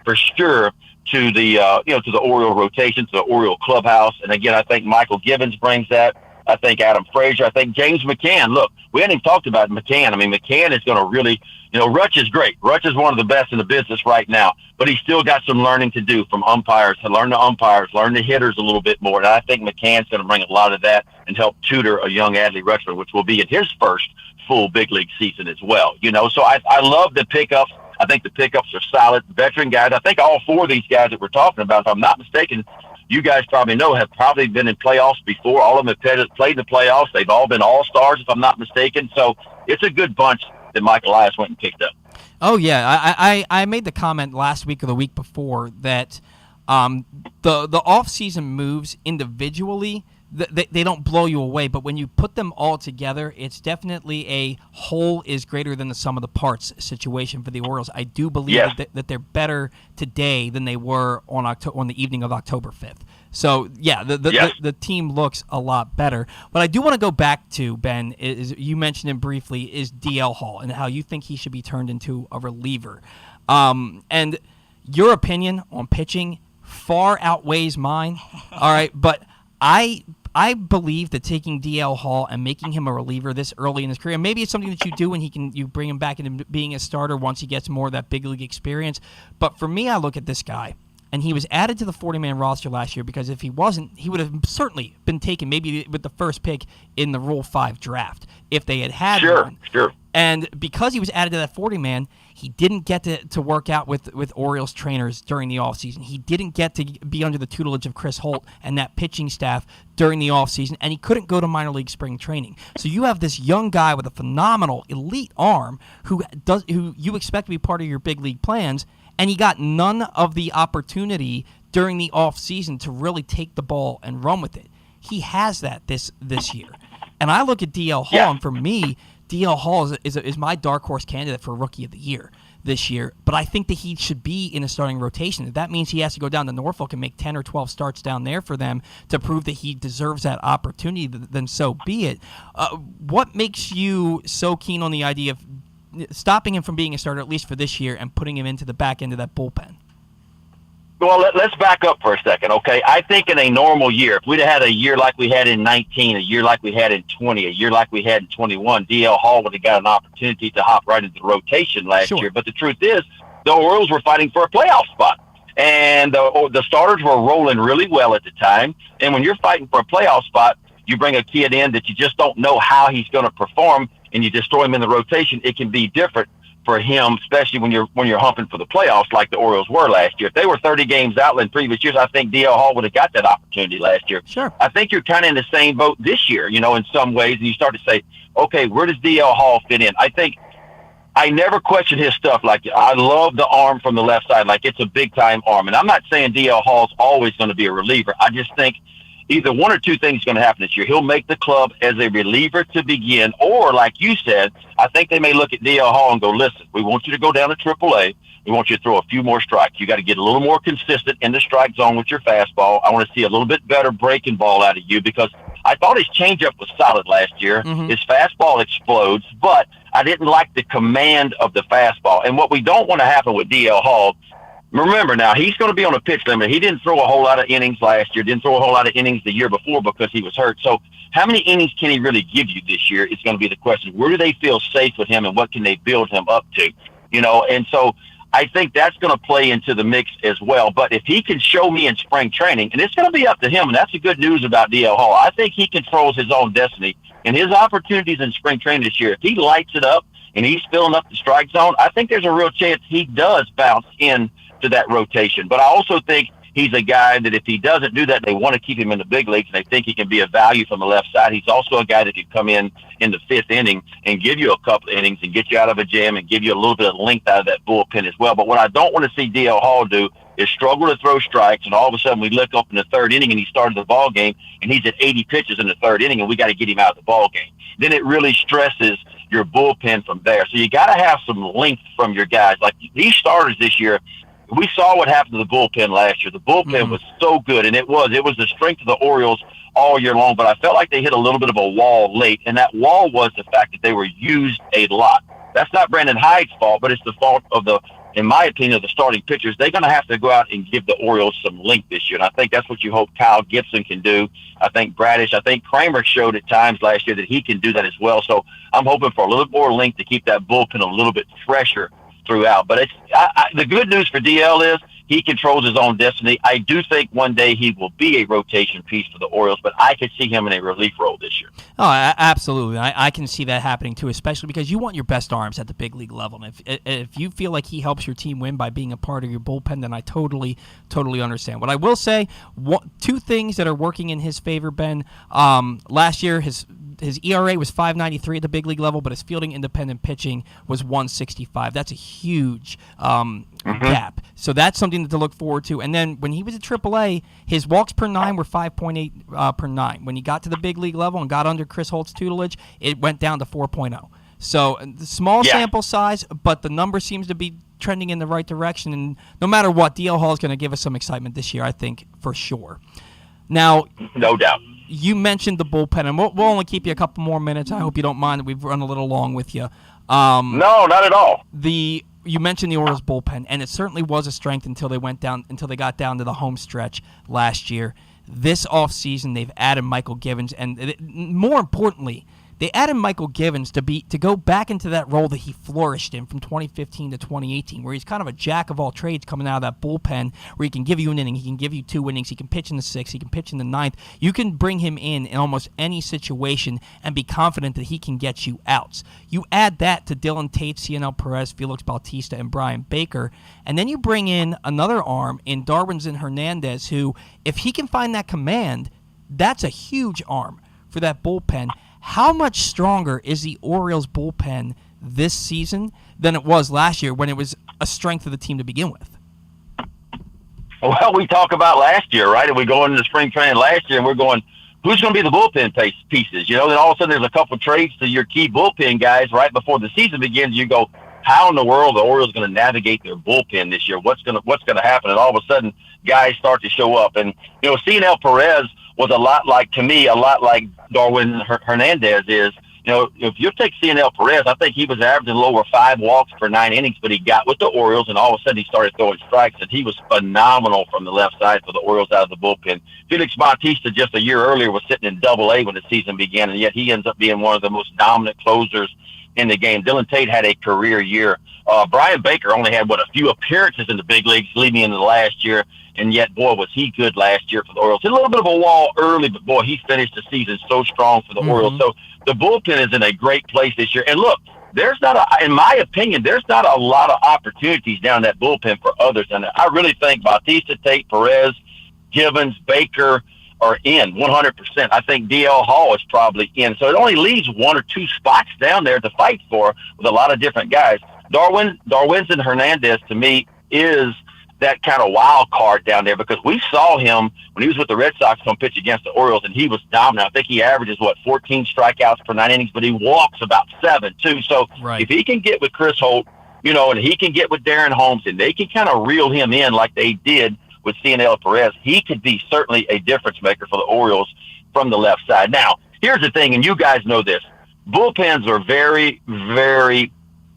for sure to the, to the Oriole rotation, to the Oriole clubhouse. And again, I think Michael Gibbons brings that. I think Adam Frazier. I think James McCann. Look, we hadn't even talked about McCann. I mean, McCann is going to really, Rutch is great. Rutch is one of the best in the business right now, but he's still got some learning to do from umpires, to learn the umpires, learn the hitters a little bit more. And I think McCann's going to bring a lot of that and help tutor a young Adley Rutschman, which will be in his first full big league season as well. So I love the pickups. I think the pickups are solid. Veteran guys. I think all four of these guys that we're talking about, if I'm not mistaken, you guys probably know, have probably been in playoffs before. All of them have played in the playoffs. They've all been all-stars, if I'm not mistaken. So it's a good bunch that Mike Elias went and picked up. Oh, yeah. I made the comment last week or the week before that the off-season moves individually, they don't blow you away, but when you put them all together, it's definitely a whole is greater than the sum of the parts situation for the Orioles. I do believe that they're better today than they were on the evening of October 5th. So, the team looks a lot better. What I do want to go back to, Ben, is you mentioned him briefly, is DL Hall and how you think he should be turned into a reliever. And your opinion on pitching far outweighs mine. All right, but I believe that taking DL Hall and making him a reliever this early in his career, maybe it's something that you do and you bring him back into being a starter once he gets more of that big league experience. But for me, I look at this guy, and he was added to the 40-man roster last year because if he wasn't, he would have certainly been taken maybe with the first pick in the Rule 5 draft if they had one. Sure. And because he was added to that 40-man, he didn't get to work out with Orioles trainers during the offseason. He didn't get to be under the tutelage of Chris Holt and that pitching staff during the offseason, and he couldn't go to minor league spring training. So you have this young guy with a phenomenal elite arm who you expect to be part of your big league plans, and he got none of the opportunity during the offseason to really take the ball and run with it. He has that this year. And I look at DL Hall, and for me, DL Hall is my dark horse candidate for Rookie of the Year this year, but I think that he should be in a starting rotation. If that means he has to go down to Norfolk and make 10 or 12 starts down there for them to prove that he deserves that opportunity, then so be it. What makes you so keen on the idea of stopping him from being a starter, at least for this year, and putting him into the back end of that bullpen? Well, let's back up for a second, okay? I think in a normal year, if we'd have had a year like we had in 19, a year like we had in 20, a year like we had in 21, DL Hall would have got an opportunity to hop right into the rotation last year. But the truth is, the Orioles were fighting for a playoff spot. And the starters were rolling really well at the time. And when you're fighting for a playoff spot, you bring a kid in that you just don't know how he's going to perform, and you destroy him in the rotation. It can be different for him, especially when you're humping for the playoffs like the Orioles were last year. If they were 30 games out in previous years, I think DL Hall would have got that opportunity last year. Sure. I think you're kind of in the same boat this year, in some ways, and you start to say, okay, where does DL Hall fit in? I think I never question his stuff. Like, I love the arm from the left side. Like, it's a big-time arm. And I'm not saying DL Hall's always going to be a reliever. I just think either one or two things going to happen this year. He'll make the club as a reliever to begin, or like you said, I think they may look at DL Hall and go, listen, we want you to go down to AAA. We want you to throw a few more strikes. You got to get a little more consistent in the strike zone with your fastball. I want to see a little bit better breaking ball out of you, because I thought his changeup was solid last year. Mm-hmm. His fastball explodes, but I didn't like the command of the fastball. And what we don't want to happen with DL Hall, remember now, he's going to be on a pitch limit. He didn't throw a whole lot of innings last year, didn't throw a whole lot of innings the year before because he was hurt. So how many innings can he really give you this year is going to be the question. Where do they feel safe with him, and what can they build him up to? And so I think that's going to play into the mix as well. But if he can show me in spring training, and it's going to be up to him, and that's the good news about DL Hall. I think he controls his own destiny and his opportunities in spring training this year. If he lights it up and he's filling up the strike zone, I think there's a real chance he does bounce in to that rotation. But I also think he's a guy that if he doesn't do that, they want to keep him in the big leagues, and they think he can be a value from the left side. He's also a guy that can come in the fifth inning and give you a couple of innings and get you out of a jam and give you a little bit of length out of that bullpen as well. But what I don't want to see DL Hall do is struggle to throw strikes, and all of a sudden we look up in the third inning and he started the ball game and he's at 80 pitches in the third inning and we got to get him out of the ball game. Then it really stresses your bullpen from there. So you got to have some length from your guys. Like these starters this year, we saw what happened to the bullpen last year. The bullpen was so good, and it was the strength of the Orioles all year long, but I felt like they hit a little bit of a wall late, and that wall was the fact that they were used a lot. That's not Brandon Hyde's fault, but it's the fault of in my opinion, of the starting pitchers. They're going to have to go out and give the Orioles some length this year, and I think that's what you hope Kyle Gibson can do. I think Bradish, I think Kramer showed at times last year that he can do that as well, so I'm hoping for a little more length to keep that bullpen a little bit fresher throughout. But the good news for DL is he controls his own destiny. I do think one day he will be a rotation piece for the Orioles, but I could see him in a relief role this year. Oh, absolutely. I can see that happening too, especially because you want your best arms at the big league level. And if you feel like he helps your team win by being a part of your bullpen, then I totally understand. What I will say, two things that are working in his favor, Ben. Last year, his ERA was 5.93 at the big league level, but his fielding independent pitching was 1.65. That's a huge gap. So that's something to look forward to. And then when he was at AAA, his walks per nine were 5.8 per nine. When he got to the big league level and got under Chris Holt's tutelage, it went down to 4.0. So the small sample size, but the number seems to be trending in the right direction. And no matter what, DL Hall is going to give us some excitement this year, I think, for sure. Now, no doubt. You mentioned the bullpen, and we'll only keep you a couple more minutes. I hope you don't mind that we've run a little long with you. No, not at all. You mentioned the Orioles bullpen, and it certainly was a strength until they got down to the home stretch last year. This offseason, they've added Michael Givens, and more importantly, they added Michael Givens to go back into that role that he flourished in from 2015 to 2018, where he's kind of a jack of all trades coming out of that bullpen, where he can give you an inning, he can give you 2 innings, he can pitch in the 6th, he can pitch in the 9th. You can bring him in almost any situation and be confident that he can get you outs. You add that to Dylan Tate, CNL Perez, Felix Bautista, and Brian Baker, and then you bring in another arm in Darwinzon Hernandez, who, if he can find that command, that's a huge arm for that bullpen. How much stronger is the Orioles bullpen this season than it was last year when it was a strength of the team to begin with? Well, we talk about last year, right? And we go into the spring training last year and we're going, who's going to be the bullpen pieces? You know, then all of a sudden there's a couple of trades to your key bullpen guys right before the season begins. You go, how in the world are the Orioles going to navigate their bullpen this year? What's going to happen? And all of a sudden guys start to show up. And, you know, CNL Perez was a lot like Darwinzon Hernandez is. You know, if you take CNL Perez, I think he was averaging lower 5 walks per 9 innings, but he got with the Orioles, and all of a sudden he started throwing strikes, and he was phenomenal from the left side for the Orioles out of the bullpen. Felix Bautista just a year earlier was sitting in Double-A when the season began, and yet he ends up being one of the most dominant closers in the game. Dylan Tate had a career year. Brian Baker only had, a few appearances in the big leagues leading into the last year, and yet, boy, was he good last year for the Orioles. Hit a little bit of a wall early, but, boy, he finished the season so strong for the Orioles. So the bullpen is in a great place this year. And, look, in my opinion, there's not a lot of opportunities down that bullpen for others. And I really think Bautista, Tate, Perez, Givens, Baker are in 100%. I think DL Hall is probably in. So it only leaves 1 or 2 spots down there to fight for with a lot of different guys. Darwinzon Hernandez, to me, is that kind of wild card down there because we saw him when he was with the Red Sox come pitch against the Orioles, and he was dominant. I think he averages, 14 strikeouts per 9 innings, but he walks about 7, too. So if he can get with Chris Holt, you know, and he can get with Darren Holmes, and they can kind of reel him in like they did with CNL Perez, he could be certainly a difference maker for the Orioles from the left side. Now, here's the thing, and you guys know this. Bullpens are very, very,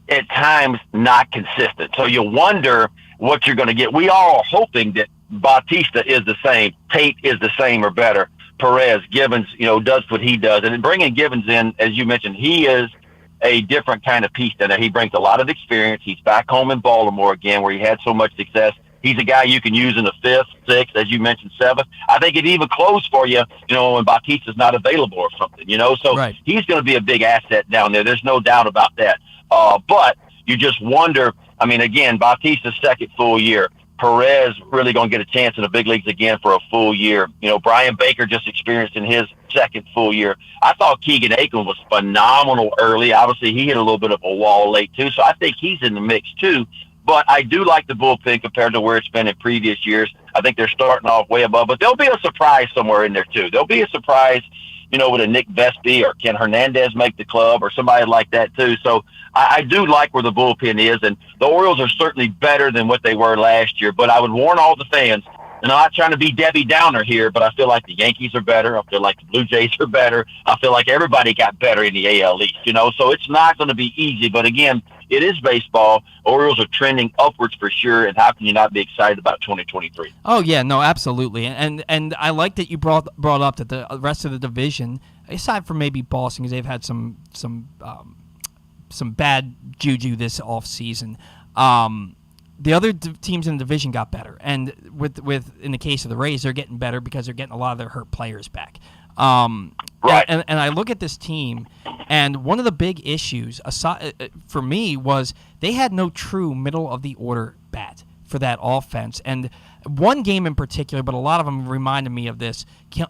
at times, not consistent. So you wonder what you're going to get. We all are hoping that Bautista is the same, Tate is the same or better, Perez, Givens, you know, does what he does. And bringing Givens in, as you mentioned, he is a different kind of piece than that. He brings a lot of experience. He's back home in Baltimore again, where he had so much success. He's a guy you can use in the 5th, 6th, as you mentioned, 7th. I think it even close for you, when Bautista's not available or something, So Right. He's going to be a big asset down there. There's no doubt about that. But you just wonder, again, Bautista's second full year. Perez really going to get a chance in the big leagues again for a full year. Brian Baker just experienced in his second full year. I thought Keegan Aikman was phenomenal early. Obviously, he hit a little bit of a wall late, too, so I think he's in the mix, too. But I do like the bullpen compared to where it's been in previous years. I think they're starting off way above. But there'll be a surprise somewhere in there, too. There'll be a surprise, with a Nick Vespi or Ken Hernandez make the club or somebody like that, too. So I do like where the bullpen is. And the Orioles are certainly better than what they were last year. But I would warn all the fans, and I'm not trying to be Debbie Downer here, but I feel like the Yankees are better. I feel like the Blue Jays are better. I feel like everybody got better in the AL East, So it's not going to be easy. But, again, it is baseball. Orioles are trending upwards for sure, and how can you not be excited about 2023? Oh, yeah, no, absolutely. And I like that you brought up that the rest of the division, aside from maybe Boston, because they've had some bad juju this offseason, the other teams in the division got better. And with in the case of the Rays, they're getting better because they're getting a lot of their hurt players back. Right. And I look at this team, and one of the big issues for me was they had no true middle-of-the-order bat for that offense. And one game in particular, but a lot of them reminded me of this,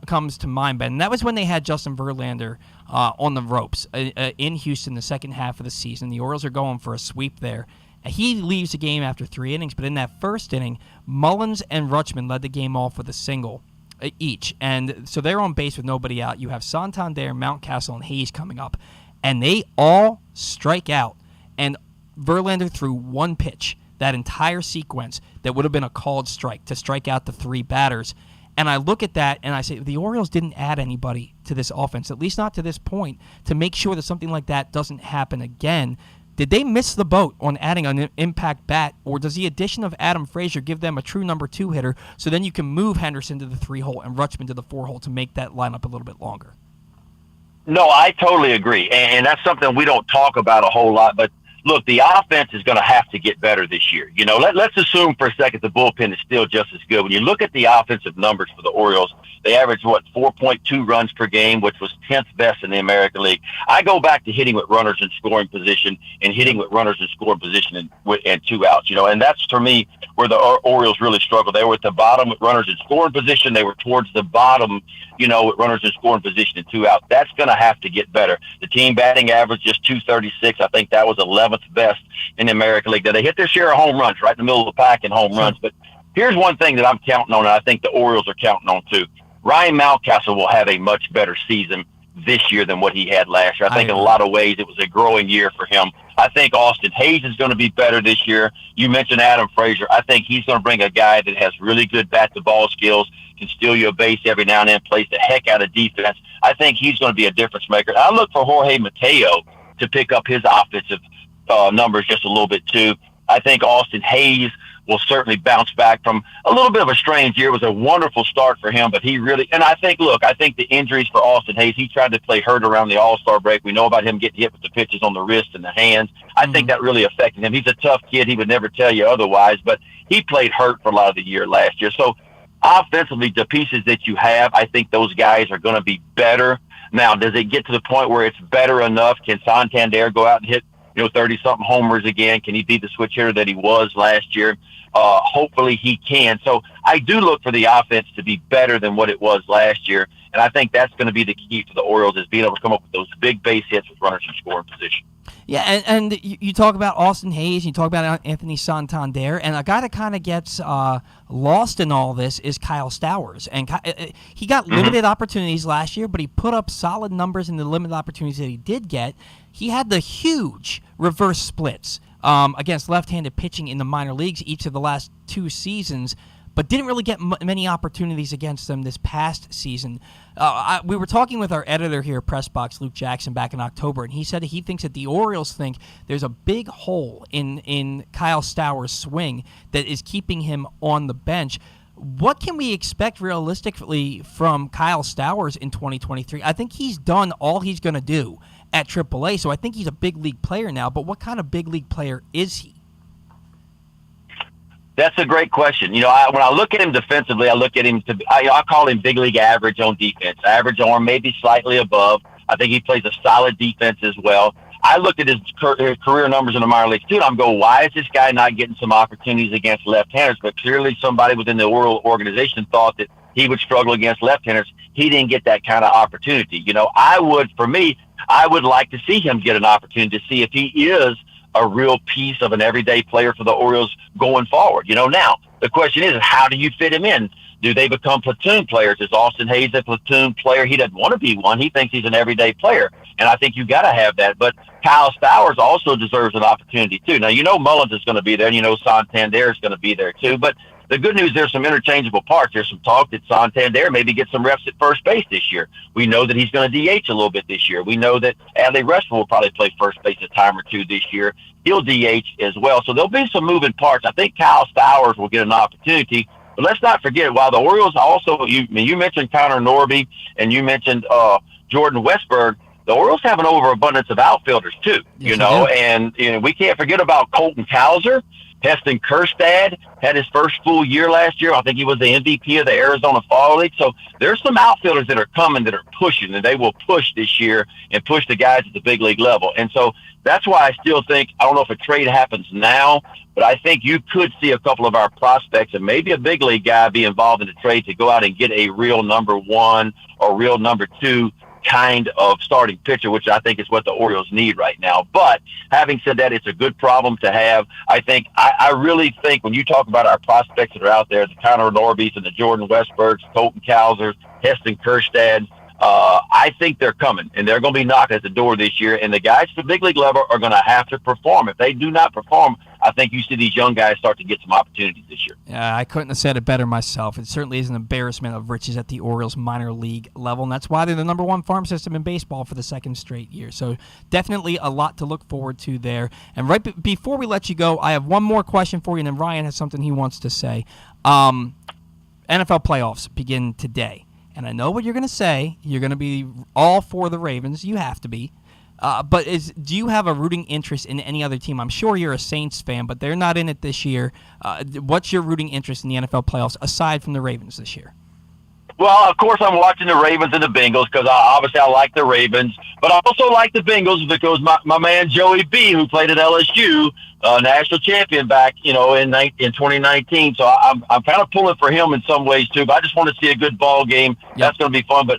comes to mind, Ben. And that was when they had Justin Verlander on the ropes in Houston the second half of the season. The Orioles are going for a sweep there. He leaves the game after 3 innings, but in that first inning, Mullins and Rutschman led the game off with a single each. And so they're on base with nobody out. You have Santander, Mountcastle, and Hayes coming up, and they all strike out. And Verlander threw one pitch that entire sequence that would have been a called strike to strike out the 3 batters. And I look at that and I say, the Orioles didn't add anybody to this offense, at least not to this point, to make sure that something like that doesn't happen again. Did they miss the boat on adding an impact bat, or does the addition of Adam Frazier give them a true number 2 hitter so then you can move Henderson to the 3 hole and Rutschman to the 4 hole to make that lineup a little bit longer? No, I totally agree. And that's something we don't talk about a whole lot. But, look, the offense is going to have to get better this year. Let's assume for a second the bullpen is still just as good. When you look at the offensive numbers for the Orioles, they averaged, 4.2 runs per game, which was 10th best in the American League. I go back to hitting with runners in scoring position and hitting with runners in scoring position and 2 outs, and that's, for me, where the Orioles really struggled. They were at the bottom with runners in scoring position. They were towards the bottom, with runners in scoring position and 2 outs. That's going to have to get better. The team batting average just 236. I think that was 11th best in the American League. They hit their share of home runs right in the middle of the pack in home runs. But here's one thing that I'm counting on, and I think the Orioles are counting on too. Ryan Mountcastle will have a much better season this year than what he had last year. I think in a lot of ways it was a growing year for him. I think Austin Hayes is going to be better this year. You mentioned Adam Frazier. I think he's going to bring a guy that has really good bat-to-ball skills, can steal you a base every now and then, plays the heck out of defense. I think he's going to be a difference maker. I look for Jorge Mateo to pick up his offensive numbers just a little bit too. I think Austin Hayes will certainly bounce back from a little bit of a strange year. It was a wonderful start for him, but he really – and I think the injuries for Austin Hayes, he tried to play hurt around the All-Star break. We know about him getting hit with the pitches on the wrist and the hands. I think that really affected him. He's a tough kid. He would never tell you otherwise, but he played hurt for a lot of the year last year. So offensively, the pieces that you have, I think those guys are going to be better. Now, does it get to the point where it's better enough? Can Santander go out and hit 30-something homers again? Can he be the switch hitter that he was last year? Hopefully he can. So I do look for the offense to be better than what it was last year, and I think that's going to be the key to the Orioles, is being able to come up with those big base hits with runners in scoring position. Yeah, and you talk about Austin Hayes, you talk about Anthony Santander, and a guy that kind of gets lost in all this is Kyle Stowers. And he got limited opportunities last year, but he put up solid numbers in the limited opportunities that he did get. He had the huge reverse splits against left-handed pitching in the minor leagues each of the last 2 seasons, but didn't really get many opportunities against them this past season. We were talking with our editor here at Press Box, Luke Jackson, back in October, and he said he thinks that the Orioles think there's a big hole in Kyle Stowers' swing that is keeping him on the bench. What can we expect realistically from Kyle Stowers in 2023? I think he's done all he's going to do, at AAA. So I think he's a big league player now. But what kind of big league player is he? That's a great question. When I look at him defensively, I look at him I call him big league average on defense. Average arm, maybe slightly above. I think he plays a solid defense as well. I looked at his career numbers in the minor leagues too, and I'm going, why is this guy not getting some opportunities against left-handers? But clearly somebody within the Oriole organization thought that he would struggle against left-handers. He didn't get that kind of opportunity. I would like to see him get an opportunity to see if he is a real piece of an everyday player for the Orioles going forward. Now the question is, how do you fit him in? Do they become platoon players? Is Austin Hayes a platoon player? He doesn't want to be one. He thinks he's an everyday player. And I think you got to have that. But Kyle Stowers also deserves an opportunity too. Now, Mullins is going to be there. Santander is going to be there too. But the good news, there's some interchangeable parts. There's some talk that Santander maybe get some reps at first base this year. We know that he's going to DH a little bit this year. We know that Adley Rutschman will probably play first base a time or two this year. He'll DH as well. So there'll be some moving parts. I think Kyle Stowers will get an opportunity. But let's not forget, while the Orioles also, you mentioned Connor Norby and you mentioned Jordan Westberg, the Orioles have an overabundance of outfielders too, yes, and we can't forget about Colton Cowser. Heston Kjerstad had his first full year last year. I think he was the MVP of the Arizona Fall League. So there's some outfielders that are coming that are pushing, and they will push this year and push the guys at the big league level. And so that's why I still think, I don't know if a trade happens now, but I think you could see a couple of our prospects and maybe a big league guy be involved in the trade to go out and get a real number one or real number two kind of starting pitcher, which I think is what the Orioles need right now. But having said that, it's a good problem to have. I really think when you talk about our prospects that are out there, the Connor Norbys and the Jordan Westbergs, Colton Cowsers, Heston Kjerstad, I think they're coming, and they're going to be knocking at the door this year. And the guys at the big league level are going to have to perform. If they do not perform, I think you see these young guys start to get some opportunities this year. Yeah, I couldn't have said it better myself. It certainly is an embarrassment of riches at the Orioles minor league level, and that's why they're the number one farm system in baseball for the second straight year. So definitely a lot to look forward to there. And right before we let you go, I have one more question for you, and then Ryan has something he wants to say. NFL playoffs begin today. And I know what you're going to say. You're going to be all for the Ravens. You have to be. But do you have a rooting interest in any other team? I'm sure you're a Saints fan, but they're not in it this year. What's your rooting interest in the NFL playoffs aside from the Ravens this year? Well, of course, I'm watching the Ravens and the Bengals because obviously I like the Ravens. But I also like the Bengals because my man Joey B., who played at LSU, national champion back, in 2019. So I'm kind of pulling for him in some ways too. But I just want to see a good ball game. Yep. That's going to be fun. But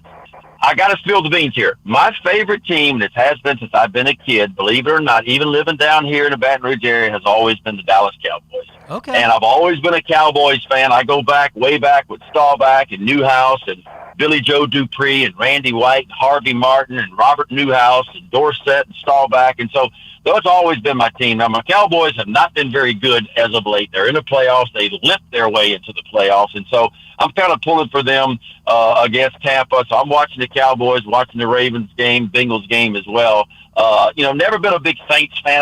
I got to spill the beans here. My favorite team that has been since I've been a kid, believe it or not, even living down here in the Baton Rouge area, has always been the Dallas Cowboys. Okay. And I've always been a Cowboys fan. I go way back with Staubach and Newhouse and Billy Joe Dupree and Randy White and Harvey Martin and Robert Newhouse and Dorsett and Staubach. And so that's always been my team. Now, my Cowboys have not been very good as of late. They're in the playoffs. They limped their way into the playoffs. And so I'm kind of pulling for them against Tampa. So I'm watching the Cowboys, watching the Ravens game, Bengals game as well. Never been a big Saints fan.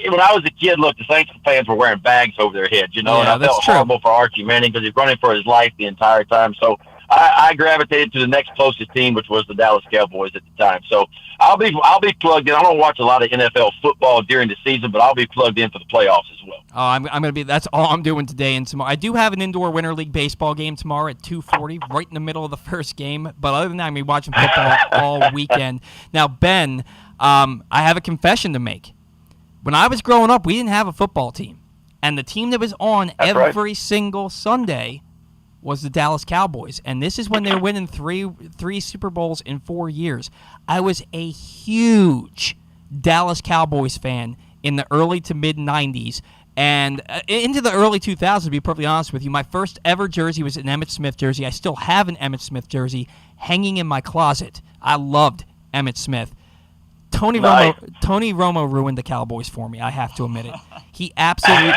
When I was a kid, look, the Saints fans were wearing bags over their heads, and I felt horrible for Archie Manning because he's running for his life the entire time. So I gravitated to the next closest team, which was the Dallas Cowboys at the time. So I'll be plugged in. I don't watch a lot of NFL football during the season, but I'll be plugged in for the playoffs as well. Oh, I'm going to be. That's all I'm doing today and tomorrow. I do have an indoor Winter League baseball game tomorrow at 2:40, right in the middle of the first game. But other than that, I'm going to be watching football all weekend. Now, Ben, I have a confession to make. When I was growing up, we didn't have a football team, and the team that was on every single Sunday was the Dallas Cowboys, and this is when they were winning three Super Bowls in 4 years. I was a huge Dallas Cowboys fan in the early to mid-'90s, and into the early 2000s, to be perfectly honest with you. My first ever jersey was an Emmitt Smith jersey. I still have an Emmitt Smith jersey hanging in my closet. I loved Emmitt Smith. Tony Romo ruined the Cowboys for me. I have to admit it. He absolutely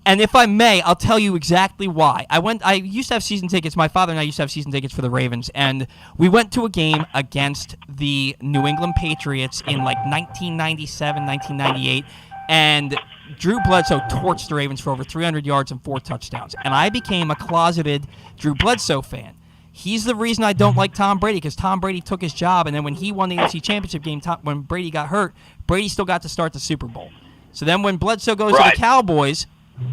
and if I may, I'll tell you exactly why. I used to have season tickets. My father and I used to have season tickets for the Ravens, and we went to a game against the New England Patriots in like 1997, 1998, and Drew Bledsoe torched the Ravens for over 300 yards and 4 touchdowns. And I became a closeted Drew Bledsoe fan. He's the reason I don't like Tom Brady, because Tom Brady took his job, and then when he won the NFC Championship game, when Brady got hurt, Brady still got to start the Super Bowl. So then when Bledsoe goes to the Cowboys,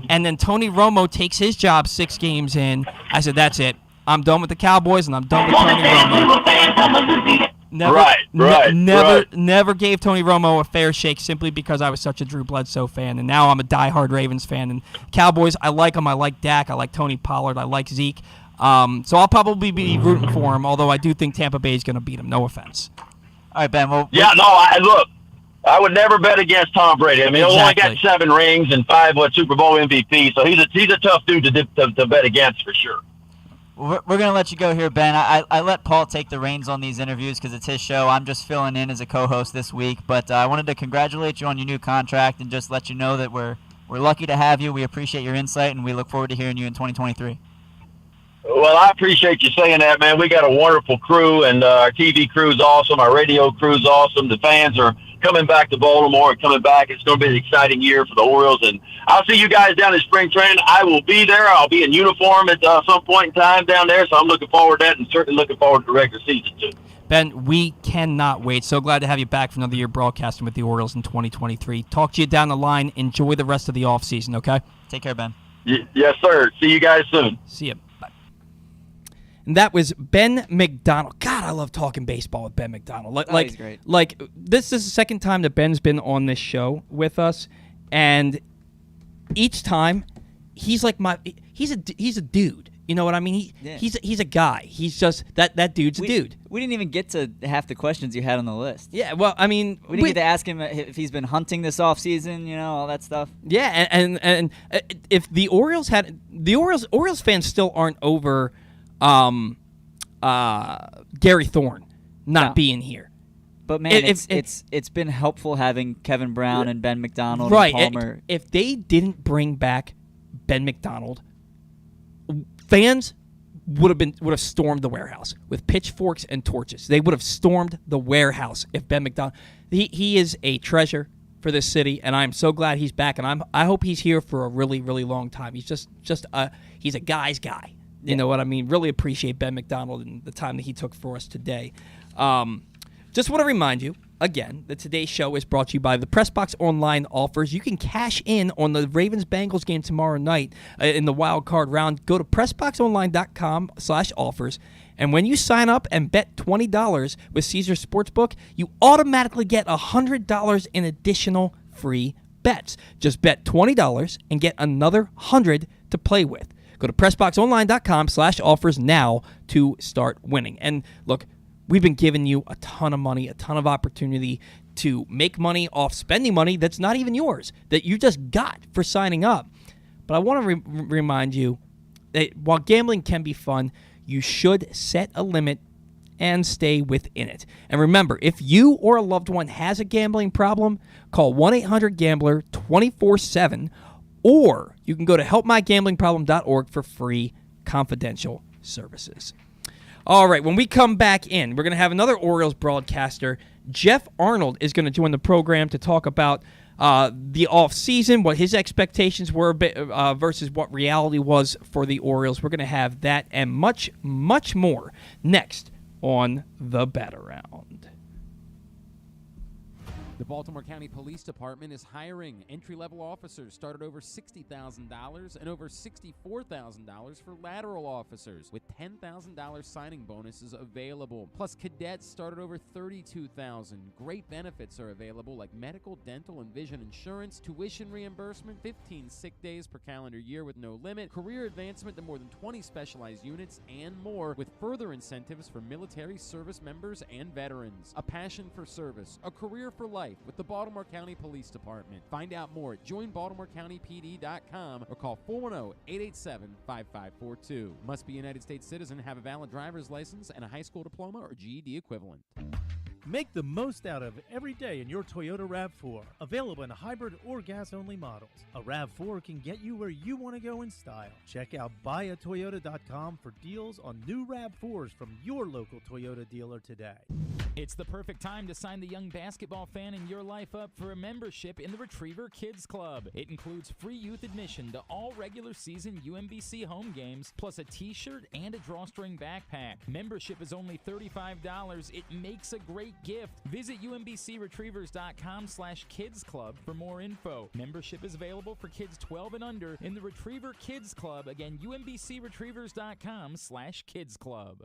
and then Tony Romo takes his job 6 games in, I said, that's it. I'm done with the Cowboys, and I'm done with Tony Romo. Never gave Tony Romo a fair shake simply because I was such a Drew Bledsoe fan, and now I'm a diehard Ravens fan. And Cowboys, I like them. I like Dak. I like Tony Pollard. I like Zeke. So I'll probably be rooting for him, although I do think Tampa Bay is going to beat him. No offense. All right, Ben. Well, Look, I would never bet against Tom Brady. I mean, he only got 7 rings and 5 Super Bowl MVP, so he's a tough dude to bet against for sure. We're going to let you go here, Ben. I let Paul take the reins on these interviews because it's his show. I'm just filling in as a co-host this week, but I wanted to congratulate you on your new contract and just let you know that we're lucky to have you. We appreciate your insight, and we look forward to hearing you in 2023. Well, I appreciate you saying that, man. We got a wonderful crew, and our TV crew's awesome. Our radio crew's awesome. The fans are coming back to Baltimore and coming back. It's going to be an exciting year for the Orioles, and I'll see you guys down in spring training. I will be there. I'll be in uniform at some point in time down there, so I'm looking forward to that and certainly looking forward to the regular season, too. Ben, we cannot wait. So glad to have you back for another year broadcasting with the Orioles in 2023. Talk to you down the line. Enjoy the rest of the offseason, okay? Take care, Ben. Yes, sir. See you guys soon. See you. And that was Ben McDonald. God, I love talking baseball with Ben McDonald. He's great. Like, this is the second time that Ben's been on this show with us, and each time he's like he's a dude. You know what I mean? He's a guy. He's just that dude's a dude. We didn't even get to half the questions you had on the list. Yeah, well, I mean, we didn't get to ask him if he's been hunting this offseason, all that stuff. Yeah, and if the Orioles fans still aren't over Gary Thorne not being here. But man, it's been helpful having Kevin Brown and Ben McDonald and Palmer. If they didn't bring back Ben McDonald, fans would have stormed the warehouse with pitchforks and torches. They would have stormed the warehouse if Ben McDonald. He is a treasure for this city, and I'm so glad he's back. And I hope he's here for a really, really long time. He's he's a guy's guy. You know what I mean? Really appreciate Ben McDonald and the time that he took for us today. Just want to remind you, again, that today's show is brought to you by the Pressbox Online offers. You can cash in on the Ravens-Bengals game tomorrow night in the wild card round. Go to PressBoxOnline.com/offers, and when you sign up and bet $20 with Caesars Sportsbook, you automatically get $100 in additional free bets. Just bet $20 and get another $100 to play with. Go to PressBoxOnline.com/offers now to start winning. And look, we've been giving you a ton of money, a ton of opportunity to make money off spending money that's not even yours, that you just got for signing up. But I want to remind you that while gambling can be fun, you should set a limit and stay within it. And remember, if you or a loved one has a gambling problem, call 1-800-GAMBLER 24/7, or you can go to helpmygamblingproblem.org for free confidential services. All right, when we come back in, we're going to have another Orioles broadcaster. Geoff Arnold is going to join the program to talk about the offseason, what his expectations were versus what reality was for the Orioles. We're going to have that and much, much more next on The Bet Around. The Baltimore County Police Department is hiring. Entry-level officers start at over $60,000 and over $64,000 for lateral officers, with $10,000 signing bonuses available. Plus, cadets start at over $32,000. Great benefits are available like medical, dental, and vision insurance, tuition reimbursement, 15 sick days per calendar year with no limit, career advancement to more than 20 specialized units, and more, with further incentives for military service members and veterans. A passion for service, a career for life with the Baltimore County Police Department. Find out more at joinbaltimorecountypd.com or call 410-887-5542. Must be a United States citizen, have a valid driver's license, and a high school diploma or GED equivalent. Make the most out of every day in your Toyota RAV4. Available in hybrid or gas-only models. A RAV4 can get you where you want to go in style. Check out buyatoyota.com for deals on new RAV4s from your local Toyota dealer today. It's the perfect time to sign the young basketball fan in your life up for a membership in the Retriever Kids Club. It includes free youth admission to all regular season UMBC home games, plus a t-shirt and a drawstring backpack. Membership is only $35. It makes a great gift. Visit umbcretrievers.com/kids club for more info. Membership is available for kids 12 and under in the Retriever Kids Club. Again, umbcretrievers.com/kids club.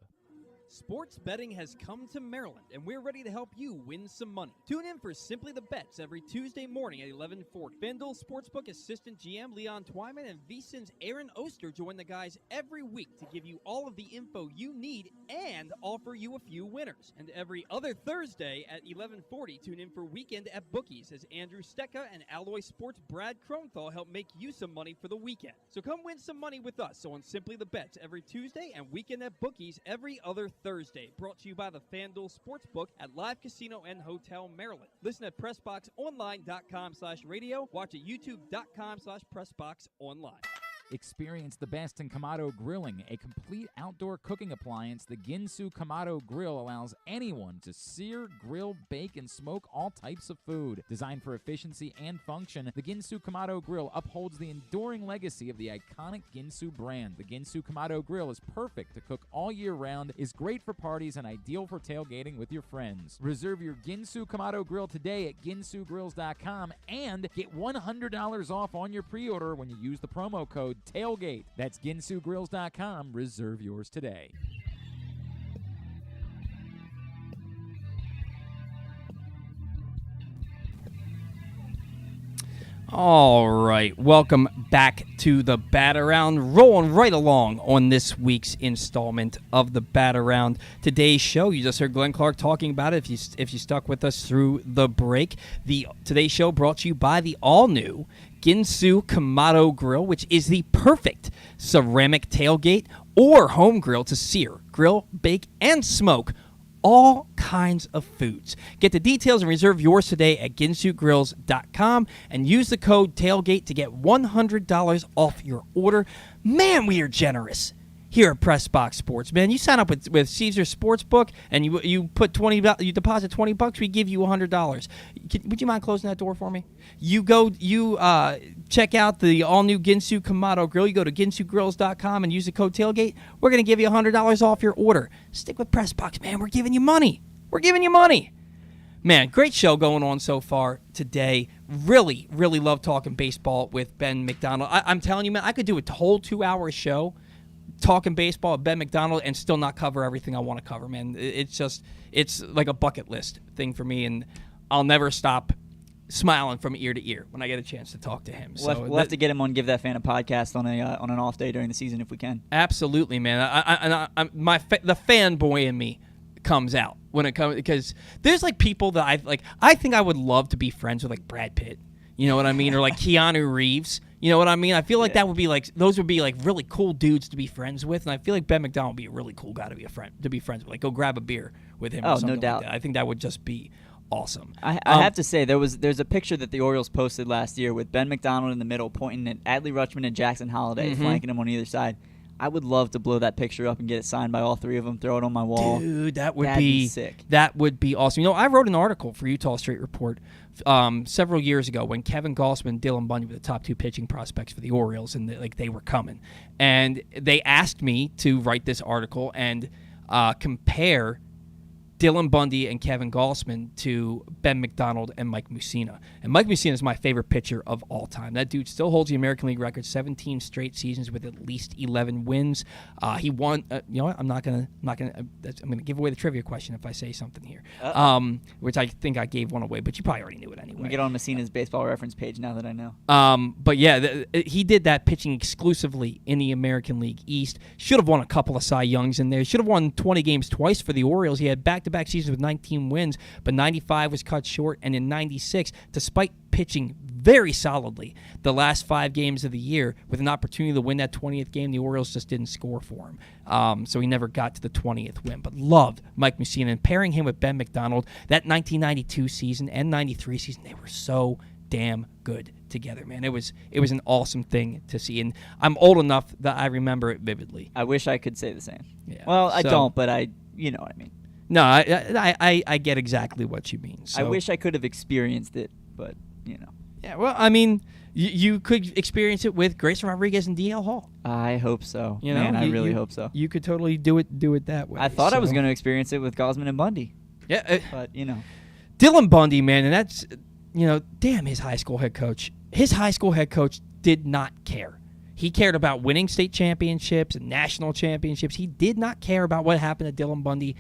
Sports betting has come to Maryland, and we're ready to help you win some money. Tune in for Simply the Bets every Tuesday morning at 11:40. FanDuel Sportsbook Assistant GM Leon Twyman and VSiN's Aaron Oster join the guys every week to give you all of the info you need and offer you a few winners. And every other Thursday at 11:40, tune in for Weekend at Bookies as Andrew Stecca and Alloy Sports' Brad Kronthal help make you some money for the weekend. So come win some money with us on Simply the Bets every Tuesday and Weekend at Bookies every other Thursday. Brought to you by the FanDuel Sportsbook at Live Casino and Hotel Maryland. Listen at PressBoxOnline.com/radio. Watch at YouTube.com/PressBoxOnline. Experience the best in Kamado Grilling, a complete outdoor cooking appliance. The Ginsu Kamado Grill allows anyone to sear, grill, bake, and smoke all types of food. Designed for efficiency and function, the Ginsu Kamado Grill upholds the enduring legacy of the iconic Ginsu brand. The Ginsu Kamado Grill is perfect to cook all year round, is great for parties, and ideal for tailgating with your friends. Reserve your Ginsu Kamado Grill today at ginsugrills.com and get $100 off on your pre-order when you use the promo code TAILGATE. That's ginsugrills.com. Reserve yours today. All right, welcome back to the Bat Around, rolling right along on this week's installment of the Bat Around. Today's show, you just heard Glenn Clark talking about it if you stuck with us through the break. Today's show brought to you by the all-new Ginsu Kamado Grill, which is the perfect ceramic tailgate or home grill to sear, grill, bake, and smoke all kinds of foods. Get the details and reserve yours today at ginsugrills.com and use the code TAILGATE to get $100 off your order. Man, we are generous here at Press Box Sports, man. You sign up with Caesar Sportsbook and you put you deposit $20, we give you $100. Would you mind closing that door for me? You check out the all-new Ginsu Kamado Grill. You go to ginsugrills.com and use the code TAILGATE. We're going to give you $100 off your order. Stick with Press Box, man. We're giving you money. Man, great show going on so far today. Really, really love talking baseball with Ben McDonald. I'm telling you, man, I could do a whole 2-hour show talking baseball with Ben McDonald and still not cover everything I want to cover, man. It's like a bucket list thing for me, and I'll never stop smiling from ear to ear when I get a chance to talk to him. We'll have to get him on Give That Fan a podcast on an off day during the season if we can. Absolutely, man. The fanboy in me comes out when it comes, because there's like people that I think I would love to be friends with, like Brad Pitt. You know what I mean? Or like Keanu Reeves. You know what I mean? I feel like that would be those would be like really cool dudes to be friends with, and I feel like Ben McDonald would be a really cool guy to be friends with. Like, go grab a beer with him. Or something no doubt. Like that. I think that would just be awesome. I have to say there's a picture that the Orioles posted last year with Ben McDonald in the middle, pointing at Adley Rutschman and Jackson Holliday, flanking him on either side. I would love to blow that picture up and get it signed by all three of them, throw it on my wall. Dude, that'd be sick. That would be awesome. You know, I wrote an article for Utah Straight Report several years ago when Kevin Gausman and Dylan Bundy were the top 2 pitching prospects for the Orioles, and they were coming. And they asked me to write this article and compare Dylan Bundy and Kevin Gausman to Ben McDonald and Mike Mussina. And Mike Mussina is my favorite pitcher of all time. That dude still holds the American League record, 17 straight seasons with at least 11 wins. He won. You know what? I'm gonna give away the trivia question if I say something here, which I think I gave one away, but you probably already knew it anyway. We get on Mussina's baseball reference page now that I know. But yeah, he did that pitching exclusively in the American League East. Should have won a couple of Cy Youngs in there. Should have won 20 games twice for the Orioles. He had back-to-back seasons with 19 wins, but 95 was cut short, and in 96, despite pitching very solidly the last 5 games of the year with an opportunity to win that 20th game, the Orioles just didn't score for him. So he never got to the 20th win, but loved Mike Mussina. And pairing him with Ben McDonald, that 1992 season and 93 season, they were so damn good together, man. It was an awesome thing to see, and I'm old enough that I remember it vividly. I wish I could say the same. Yeah. Well, I don't, but you know what I mean. No, I get exactly what you mean. So. I wish I could have experienced it, but Yeah, well, I mean, you could experience it with Grayson Rodriguez and DL Hall. I hope so. You know, Man, I really hope so. You could totally do it that way. I thought I was going to experience it with Gosman and Bundy. Yeah, but Dylan Bundy, man, and that's damn his high school head coach. His high school head coach did not care. He cared about winning state championships and national championships. He did not care about what happened to Dylan Bundy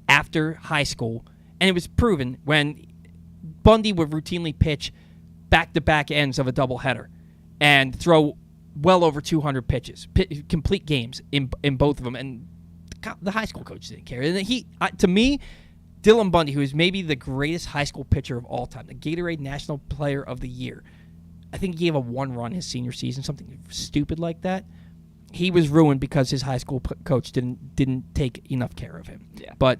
after high school, and it was proven when Bundy would routinely pitch back-to-back ends of a doubleheader and throw well over 200 pitches, complete games in both of them, and the high school coach didn't care. And to me, Dylan Bundy, who is maybe the greatest high school pitcher of all time, the Gatorade National Player of the Year, I think he gave a 1 run his senior season, something stupid like that. He was ruined because his high school coach didn't take enough care of him. Yeah. But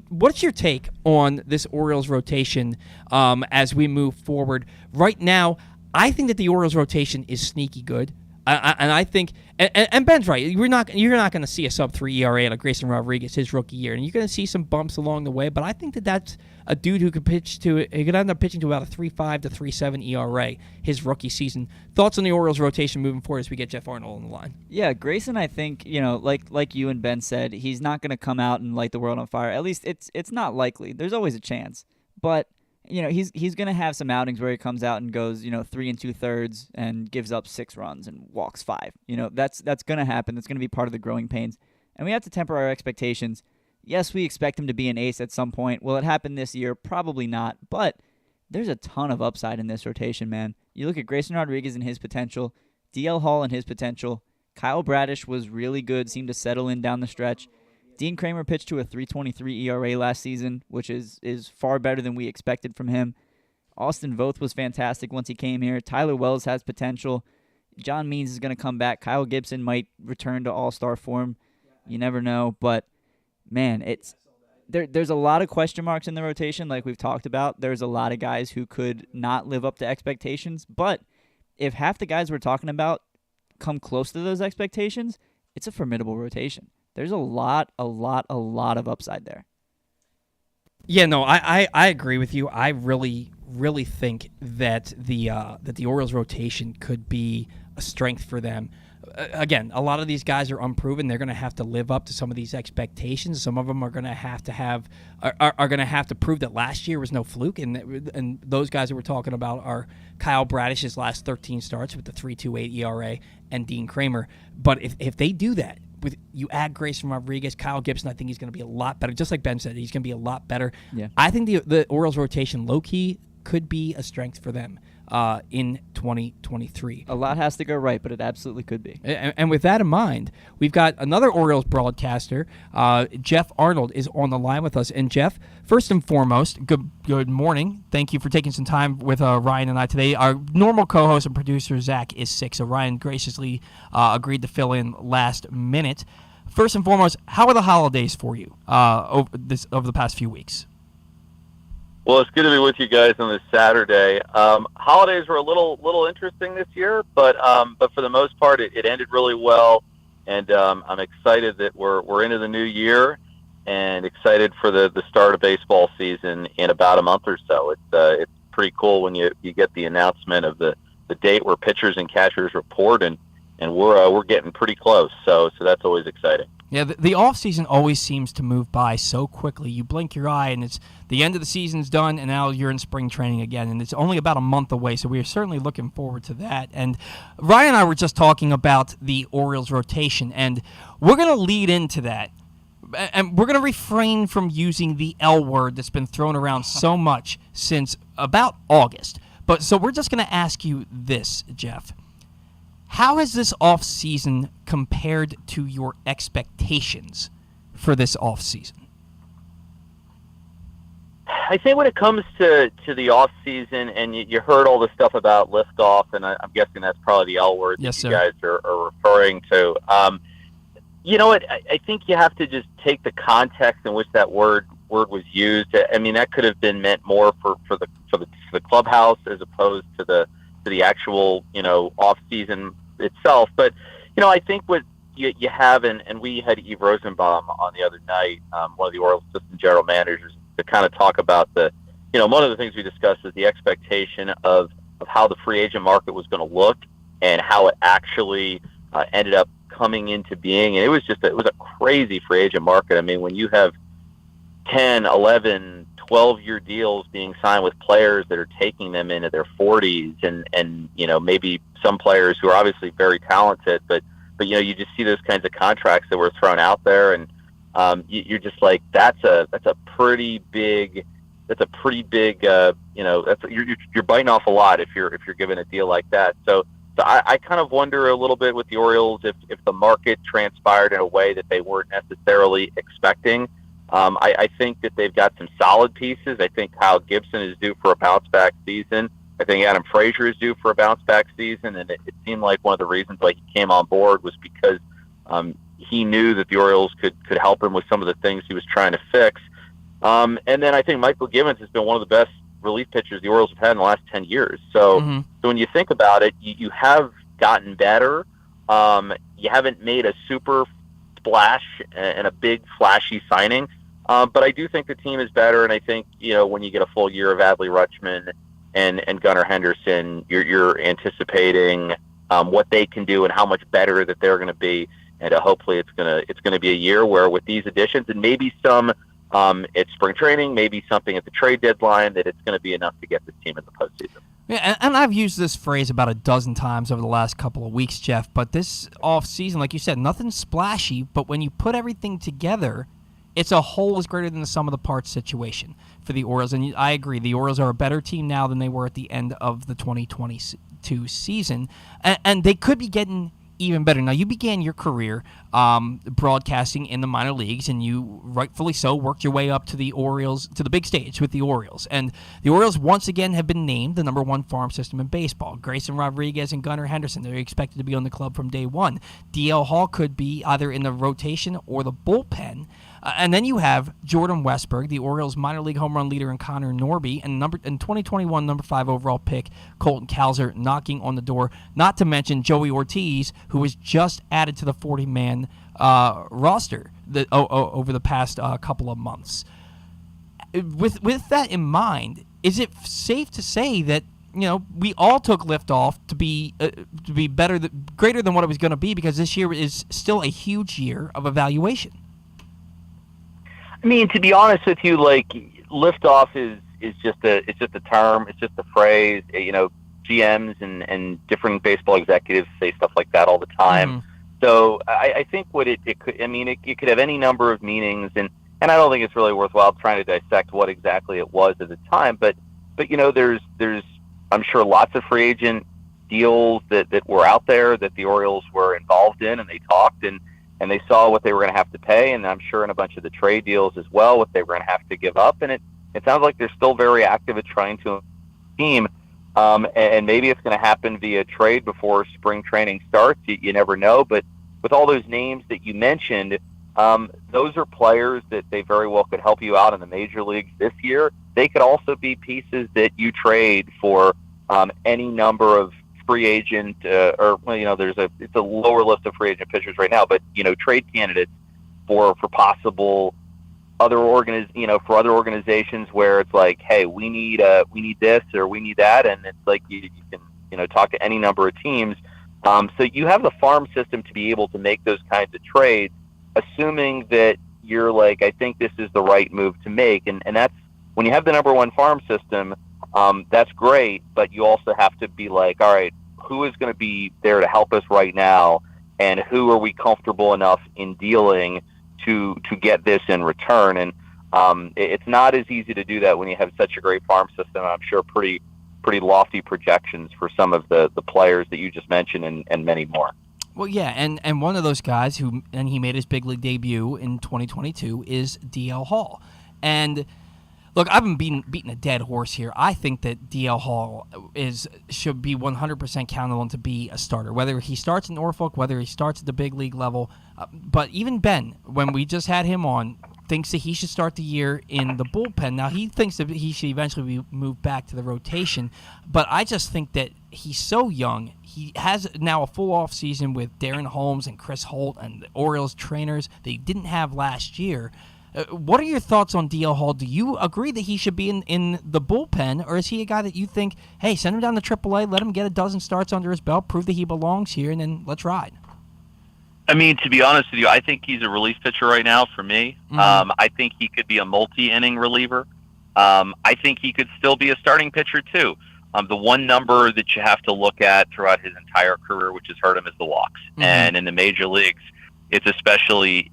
what's your take on this Orioles rotation as we move forward? Right now, I think that the Orioles rotation is sneaky good. And I think, and Ben's right. You're not going to see a sub-3 ERA like Grayson Rodriguez his rookie year, and you're going to see some bumps along the way. But I think that that's a dude who could he could end up pitching to about a 3.5 to 3.7 ERA his rookie season. Thoughts on the Orioles rotation moving forward as we get Geoff Arnold on the line? Yeah, Grayson, I think like you and Ben said, he's not going to come out and light the world on fire. At least it's not likely. There's always a chance, but. He's going to have some outings where he comes out and goes, 3 2/3 and gives up 6 runs and walks 5. That's going to happen. That's going to be part of the growing pains. And we have to temper our expectations. Yes, we expect him to be an ace at some point. Will it happen this year? Probably not. But there's a ton of upside in this rotation, man. You look at Grayson Rodriguez and his potential, DL Hall and his potential. Kyle Bradish was really good, seemed to settle in down the stretch. Dean Kramer pitched to a 3.23 ERA last season, which is far better than we expected from him. Austin Voth was fantastic once he came here. Tyler Wells has potential. John Means is going to come back. Kyle Gibson might return to all-star form. You never know. But, man, there's a lot of question marks in the rotation like we've talked about. There's a lot of guys who could not live up to expectations. But if half the guys we're talking about come close to those expectations, it's a formidable rotation. There's a lot of upside there. Yeah, no, I agree with you. I really think that the Orioles rotation could be a strength for them. Again, a lot of these guys are unproven. They're going to have to live up to some of these expectations. Some of them are going to have to prove that last year was no fluke. And those guys that we're talking about are Kyle Bradish's last 13 starts with the 3.28 ERA and Dean Kramer. But if they do that, you add Grayson Rodriguez, Kyle Gibson, I think he's going to be a lot better. Just like Ben said, he's going to be a lot better. Yeah. I think the Orioles rotation, low-key, could be a strength for them in 2023. A lot has to go right, but it absolutely could be. And with that in mind, we've got another Orioles broadcaster. Geoff Arnold is on the line with us. And Geoff, first and foremost, good morning. Thank you for taking some time with Ryan and I today. Our normal co-host and producer, Zach, is sick, so Ryan graciously agreed to fill in last minute. First and foremost, how are the holidays for you over the past few weeks? Well, it's good to be with you guys on this Saturday. Holidays were a little interesting this year, but for the most part, it ended really well, and I'm excited that we're into the new year, and excited for the start of baseball season in about a month or so. It's pretty cool when you get the announcement of the date where pitchers and catchers report, and we're getting pretty close. So that's always exciting. Yeah, the off-season always seems to move by so quickly. You blink your eye, and it's the end of the season's done, and now you're in spring training again, and it's only about a month away, so we are certainly looking forward to that. And Ryan and I were just talking about the Orioles rotation, and we're going to lead into that, and we're going to refrain from using the L word that's been thrown around so much since about August. So we're just going to ask you this, Geoff. How has this offseason compared to your expectations for this offseason? I think when it comes to the offseason, and you heard all the stuff about liftoff, and I'm guessing that's probably the L word that yes, you sir. guys are referring to. You know what? I think you have to just take the context in which that word was used. I mean, that could have been meant more for the clubhouse as opposed to the actual off season itself. But I think you have, and we had Eve Rosenbaum on the other night, one of the Orioles assistant general managers, to kind of talk about one of the things we discussed is the expectation of how the free agent market was going to look and how it actually ended up coming into being. And it was a crazy free agent market. I mean, when you have 10, 11, 12-year deals being signed with players that are taking them into their 40s and maybe some players who are obviously very talented, but you just see those kinds of contracts that were thrown out there, and you're just like, that's a pretty big you're biting off a lot if you're given a deal like that. So I kind of wonder a little bit with the Orioles if the market transpired in a way that they weren't necessarily expecting. I think that they've got some solid pieces. I think Kyle Gibson is due for a bounce-back season. I think Adam Frazier is due for a bounce-back season, and it seemed like one of the reasons why he came on board was because he knew that the Orioles could help him with some of the things he was trying to fix. And then I think Michael Gibbons has been one of the best relief pitchers the Orioles have had in the last 10 years. So, So when you think about it, you have gotten better. You haven't made a super splash and a big flashy signing. But I do think the team is better, and I think, when you get a full year of Adley Rutschman and Gunnar Henderson, you're anticipating what they can do and how much better that they're going to be. And hopefully it's gonna be a year where, with these additions and maybe some at spring training, maybe something at the trade deadline, that it's going to be enough to get this team in the postseason. Yeah, and I've used this phrase about a dozen times over the last couple of weeks, Jeff, but this offseason, like you said, nothing splashy, but when you put everything together, it's a whole is greater than the sum of the parts situation for the Orioles. And I agree, the Orioles are a better team now than they were at the end of the 2022 season, and they could be getting even better. Now, you began your career broadcasting in the minor leagues, and you, rightfully so, worked your way up to the Orioles, to the big stage with the Orioles. And the Orioles once again have been named the #1 farm system in baseball. Grayson Rodriguez and Gunnar Henderson, they're expected to be on the club from day one. DL Hall could be either in the rotation or the bullpen. And then you have Jordan Westberg, the Orioles minor league home run leader, and Connor Norby, and 2021 number 5 overall pick Colton Cowser knocking on the door. Not to mention Joey Ortiz, who was just added to the 40-man roster over the past couple of months. With that in mind, is it safe to say that we all took liftoff to be better, greater than what it was going to be, because this year is still a huge year of evaluation? I mean, to be honest with you, like, liftoff is just a term, it's just a phrase. GMs and different baseball executives say stuff like that all the time. So I think what it could have any number of meanings, and I don't think it's really worthwhile trying to dissect what exactly it was at the time. But there's I'm sure lots of free agent deals that were out there that the Orioles were involved in, and they talked and they saw what they were going to have to pay, and I'm sure in a bunch of the trade deals as well, what they were going to have to give up. And it sounds like they're still very active at trying to team, and maybe it's going to happen via trade before spring training starts. You never know. But with all those names that you mentioned, those are players that they very well could help you out in the major leagues this year. They could also be pieces that you trade for any number of free agent, it's a lower list of free agent pitchers right now, but trade candidates for possible other organizations where it's like, hey, we need this or we need that, and it's like you can talk to any number of teams. So you have the farm system to be able to make those kinds of trades, assuming that you're like, I think this is the right move to make, and that's when you have the #1 farm system. That's great, but you also have to be like, all right, who is going to be there to help us right now, and who are we comfortable enough in dealing to get this in return? And it's not as easy to do that when you have such a great farm system. I'm sure pretty lofty projections for some of the players that you just mentioned and many more. Well, yeah, and one of those guys he made his big league debut in 2022 is DL Hall. And look, I've been beating a dead horse here. I think that DL Hall should be 100% counted on to be a starter, whether he starts in Norfolk, whether he starts at the big league level. But even Ben, when we just had him on, thinks that he should start the year in the bullpen. Now, he thinks that he should eventually be moved back to the rotation, but I just think that he's so young. He has now a full off season with Darren Holmes and Chris Holt and the Orioles trainers that he didn't have last year. What are your thoughts on DL Hall? Do you agree that he should be in the bullpen, or is he a guy that you think, hey, send him down to AAA, let him get a dozen starts under his belt, prove that he belongs here, and then let's ride? I mean, to be honest with you, I think he's a relief pitcher right now for me. I think he could be a multi-inning reliever. I think he could still be a starting pitcher, too. The one number that you have to look at throughout his entire career, which has hurt him, is the walks. And in the major leagues, it's especially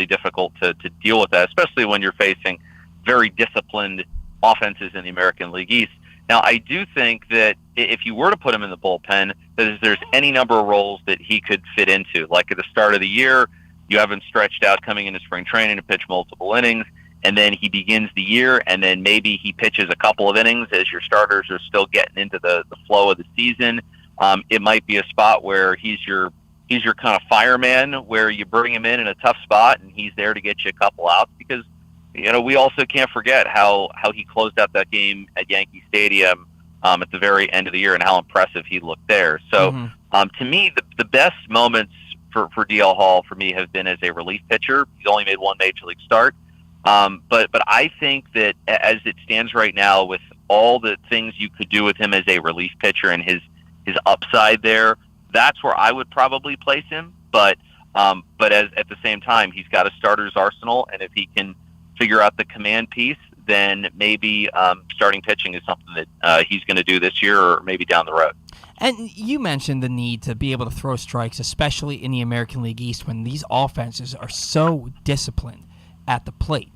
difficult to deal with that, especially when you're facing very disciplined offenses in the American League East. Now, I do think that if you were to put him in the bullpen, that there's any number of roles that he could fit into. Like at the start of the year, you have him stretched out coming into spring training to pitch multiple innings, and then he begins the year, and then maybe he pitches a couple of innings as your starters are still getting into the flow of the season. It might be a spot where he's your kind of fireman, where you bring him in a tough spot and he's there to get you a couple outs, because we also can't forget how he closed out that game at Yankee Stadium at the very end of the year and how impressive he looked there. So to me, the best moments for DL Hall for me have been as a relief pitcher. He's only made one major league start. But I think that as it stands right now, with all the things you could do with him as a relief pitcher and his upside there, that's where I would probably place him. But at the same time, he's got a starter's arsenal, and if he can figure out the command piece, then maybe starting pitching is something that he's going to do this year or maybe down the road. And you mentioned the need to be able to throw strikes, especially in the American League East, when these offenses are so disciplined at the plate.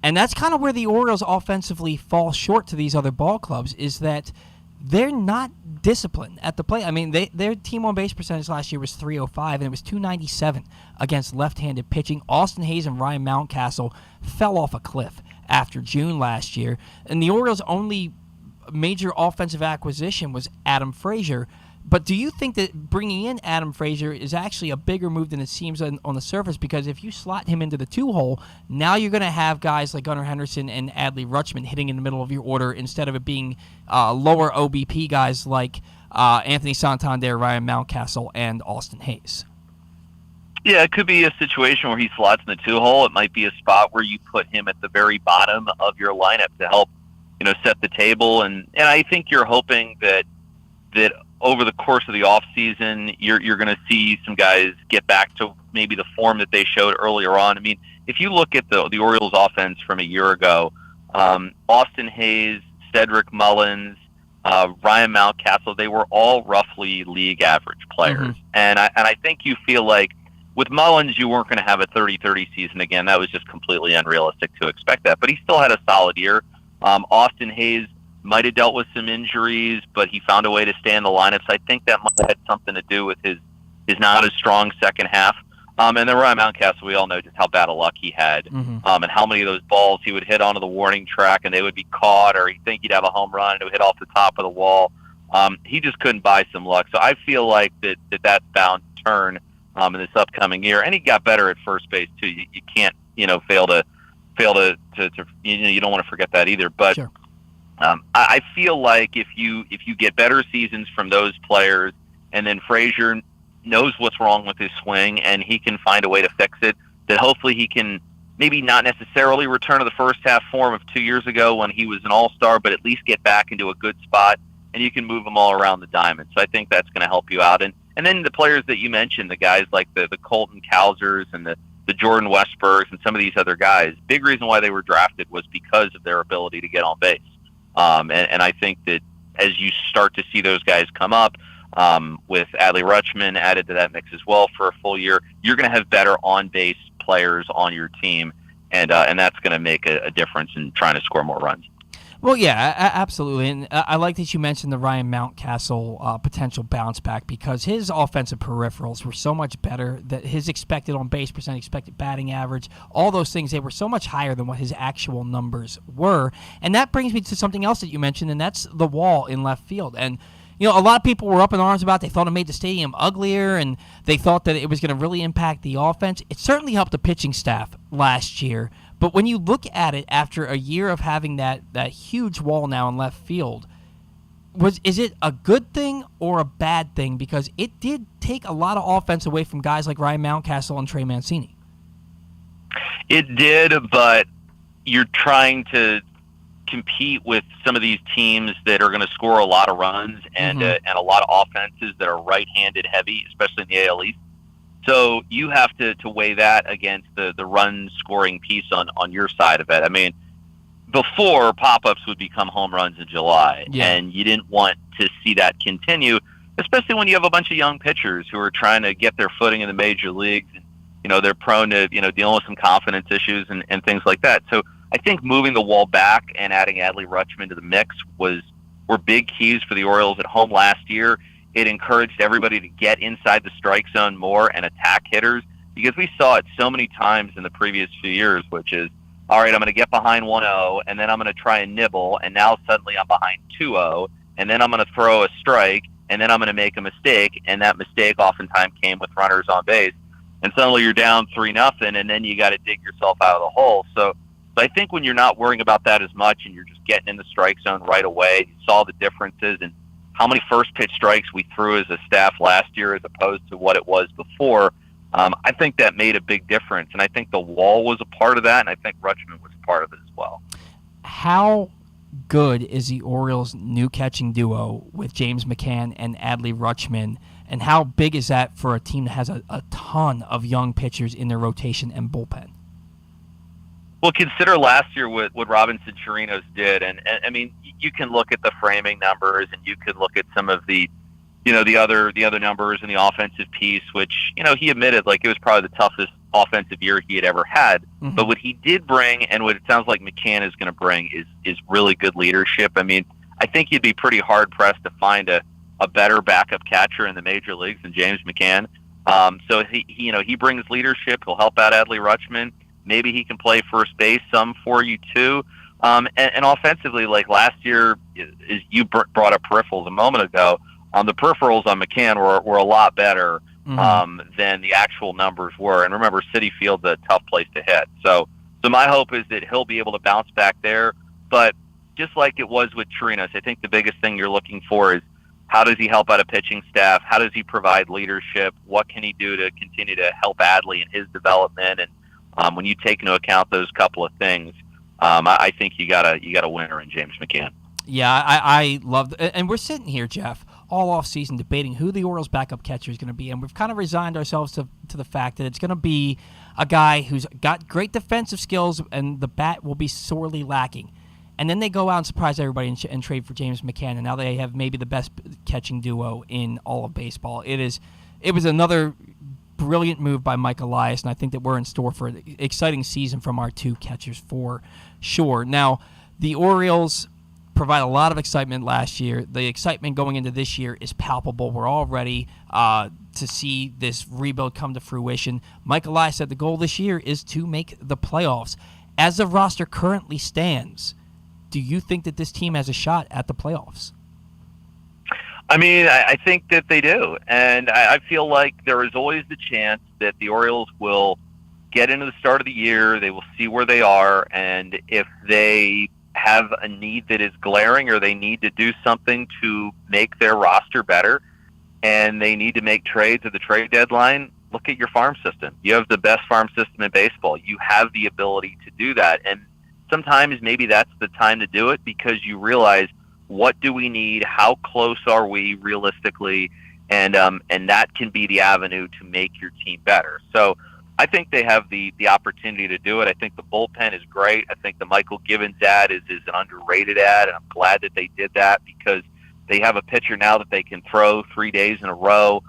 And that's kind of where the Orioles offensively fall short to these other ball clubs, is that they're not disciplined at the plate. I mean, their team on base percentage last year was .305, and it was .297 against left-handed pitching. Austin Hayes and Ryan Mountcastle fell off a cliff after June last year, and the Orioles' only major offensive acquisition was Adam Frazier. But do you think that bringing in Adam Frazier is actually a bigger move than it seems on the surface? Because if you slot him into the two-hole, now you're going to have guys like Gunnar Henderson and Adley Rutschman hitting in the middle of your order instead of it being lower OBP guys like Anthony Santander, Ryan Mountcastle, and Austin Hayes. Yeah, it could be a situation where he slots in the two-hole. It might be a spot where you put him at the very bottom of your lineup to help, set the table. And I think you're hoping that over the course of the off season, you're going to see some guys get back to maybe the form that they showed earlier on. I mean, if you look at the Orioles offense from a year ago, Austin Hayes, Cedric Mullins, Ryan Mountcastle, they were all roughly league average players. And I think you feel like with Mullins, you weren't going to have a 30-30 season again. That was just completely unrealistic to expect that. But he still had a solid year. Austin Hayes might have dealt with some injuries, but he found a way to stay in the lineups. I think that might have had something to do with his not as strong second half. And then Ryan Mountcastle, we all know just how bad a luck he had, and how many of those balls he would hit onto the warning track and they would be caught, or he'd think he'd have a home run and it would hit off the top of the wall. He just couldn't buy some luck. So I feel like that's bound to turn in this upcoming year. And he got better at first base too. You can't fail to you don't want to forget that either. But sure. I feel like if you get better seasons from those players, and then Frazier knows what's wrong with his swing and he can find a way to fix it, that hopefully he can maybe not necessarily return to the first half form of 2 years ago when he was an all-star, but at least get back into a good spot, and you can move them all around the diamond. So I think that's going to help you out. And then the players that you mentioned, the guys like the Colton Cowsers and the Jordan Westbergs and some of these other guys, big reason why they were drafted was because of their ability to get on base. And I think that as you start to see those guys come up, with Adley Rutschman added to that mix as well for a full year, you're going to have better on-base players on your team, and that's going to make a difference in trying to score more runs. Well, yeah, absolutely. And I like that you mentioned the Ryan Mountcastle potential bounce back, because his offensive peripherals were so much better, that his expected on-base percentage, expected batting average, all those things, they were so much higher than what his actual numbers were. And that brings me to something else that you mentioned, and that's the wall in left field. And a lot of people were up in arms about it. They thought it made the stadium uglier, and they thought that it was going to really impact the offense. It certainly helped the pitching staff last year. But when you look at it after a year of having that huge wall now in left field, is it a good thing or a bad thing? Because it did take a lot of offense away from guys like Ryan Mountcastle and Trey Mancini. It did, but you're trying to compete with some of these teams that are going to score a lot of runs and a lot of offenses that are right-handed heavy, especially in the AL East. So you have to weigh that against the run-scoring piece on your side of it. I mean, before, pop-ups would become home runs in July, and you didn't want to see that continue, especially when you have a bunch of young pitchers who are trying to get their footing in the major leagues. And, they're prone to, dealing with some confidence issues and things like that. So I think moving the wall back and adding Adley Rutschman to the mix were big keys for the Orioles at home last year. It encouraged everybody to get inside the strike zone more and attack hitters, because we saw it so many times in the previous few years, which is, all right, I'm going to get behind 1-0, and then I'm going to try and nibble, and now suddenly I'm behind 2-0, and then I'm going to throw a strike, and then I'm going to make a mistake, and that mistake oftentimes came with runners on base, and suddenly you're down 3-0, and then you got to dig yourself out of the hole. So I think when you're not worrying about that as much and you're just getting in the strike zone right away, you saw the differences in how many first pitch strikes we threw as a staff last year as opposed to what it was before. I think that made a big difference, and I think the wall was a part of that, and I think Rutschman was a part of it as well. How good is the Orioles' new catching duo with James McCann and Adley Rutschman, and how big is that for a team that has a ton of young pitchers in their rotation and bullpen? Well, consider last year what Robinson Chirinos did, and I mean, you can look at the framing numbers, and you can look at some of the the other numbers in the offensive piece, which, he admitted, like, it was probably the toughest offensive year he had ever had. Mm-hmm. But what he did bring, and what it sounds like McCann is going to bring, is really good leadership. I mean, I think you'd be pretty hard-pressed to find a better backup catcher in the major leagues than James McCann. So he brings leadership. He'll help out Adley Rutschman. Maybe he can play first base some for you too. And offensively, like last year, as you brought up peripherals a moment ago, the peripherals on McCann were a lot better than the actual numbers were. And remember, Citi Field's a tough place to hit. So my hope is that he'll be able to bounce back there. But just like it was with Chirinos, I think the biggest thing you're looking for is, how does he help out a pitching staff? How does he provide leadership? What can he do to continue to help Adley in his development? And when you take into account those couple of things, I think you got a winner in James McCann. Yeah, I love – and we're sitting here, Geoff, all offseason debating who the Orioles' backup catcher is going to be, and we've kind of resigned ourselves to the fact that it's going to be a guy who's got great defensive skills and the bat will be sorely lacking. And then they go out and surprise everybody and trade for James McCann, and now they have maybe the best catching duo in all of baseball. It was another brilliant move by Mike Elias, and I think that we're in store for an exciting season from our two catchers for sure. Now, the Orioles provide a lot of excitement last year. The excitement going into this year is palpable. We're all ready to see this rebuild come to fruition. Mike Elias said the goal this year is to make the playoffs. As the roster currently stands, do you think that this team has a shot at the playoffs? I mean, I think that they do. And I feel like there is always the chance that the Orioles will get into the start of the year, they will see where they are, and if they have a need that is glaring or they need to do something to make their roster better and they need to make trades at the trade deadline, look at your farm system. You have the best farm system in baseball. You have the ability to do that. And sometimes maybe that's the time to do it because you realize, what do we need? How close are we realistically? And that can be the avenue to make your team better. So I think they have the opportunity to do it. I think the bullpen is great. I think the Michael Gibbons ad is an underrated ad, and I'm glad that they did that because they have a pitcher now that they can throw 3 days in a row.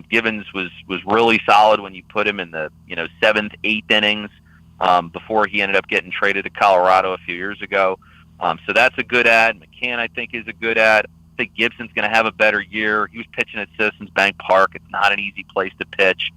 Gibbons was really solid when you put him in the 7th, 8th innings before he ended up getting traded to Colorado a few years ago. So that's a good ad. McCann, I think, is a good ad. I think Gibson's going to have a better year. He was pitching at Citizens Bank Park. It's not an easy place to pitch.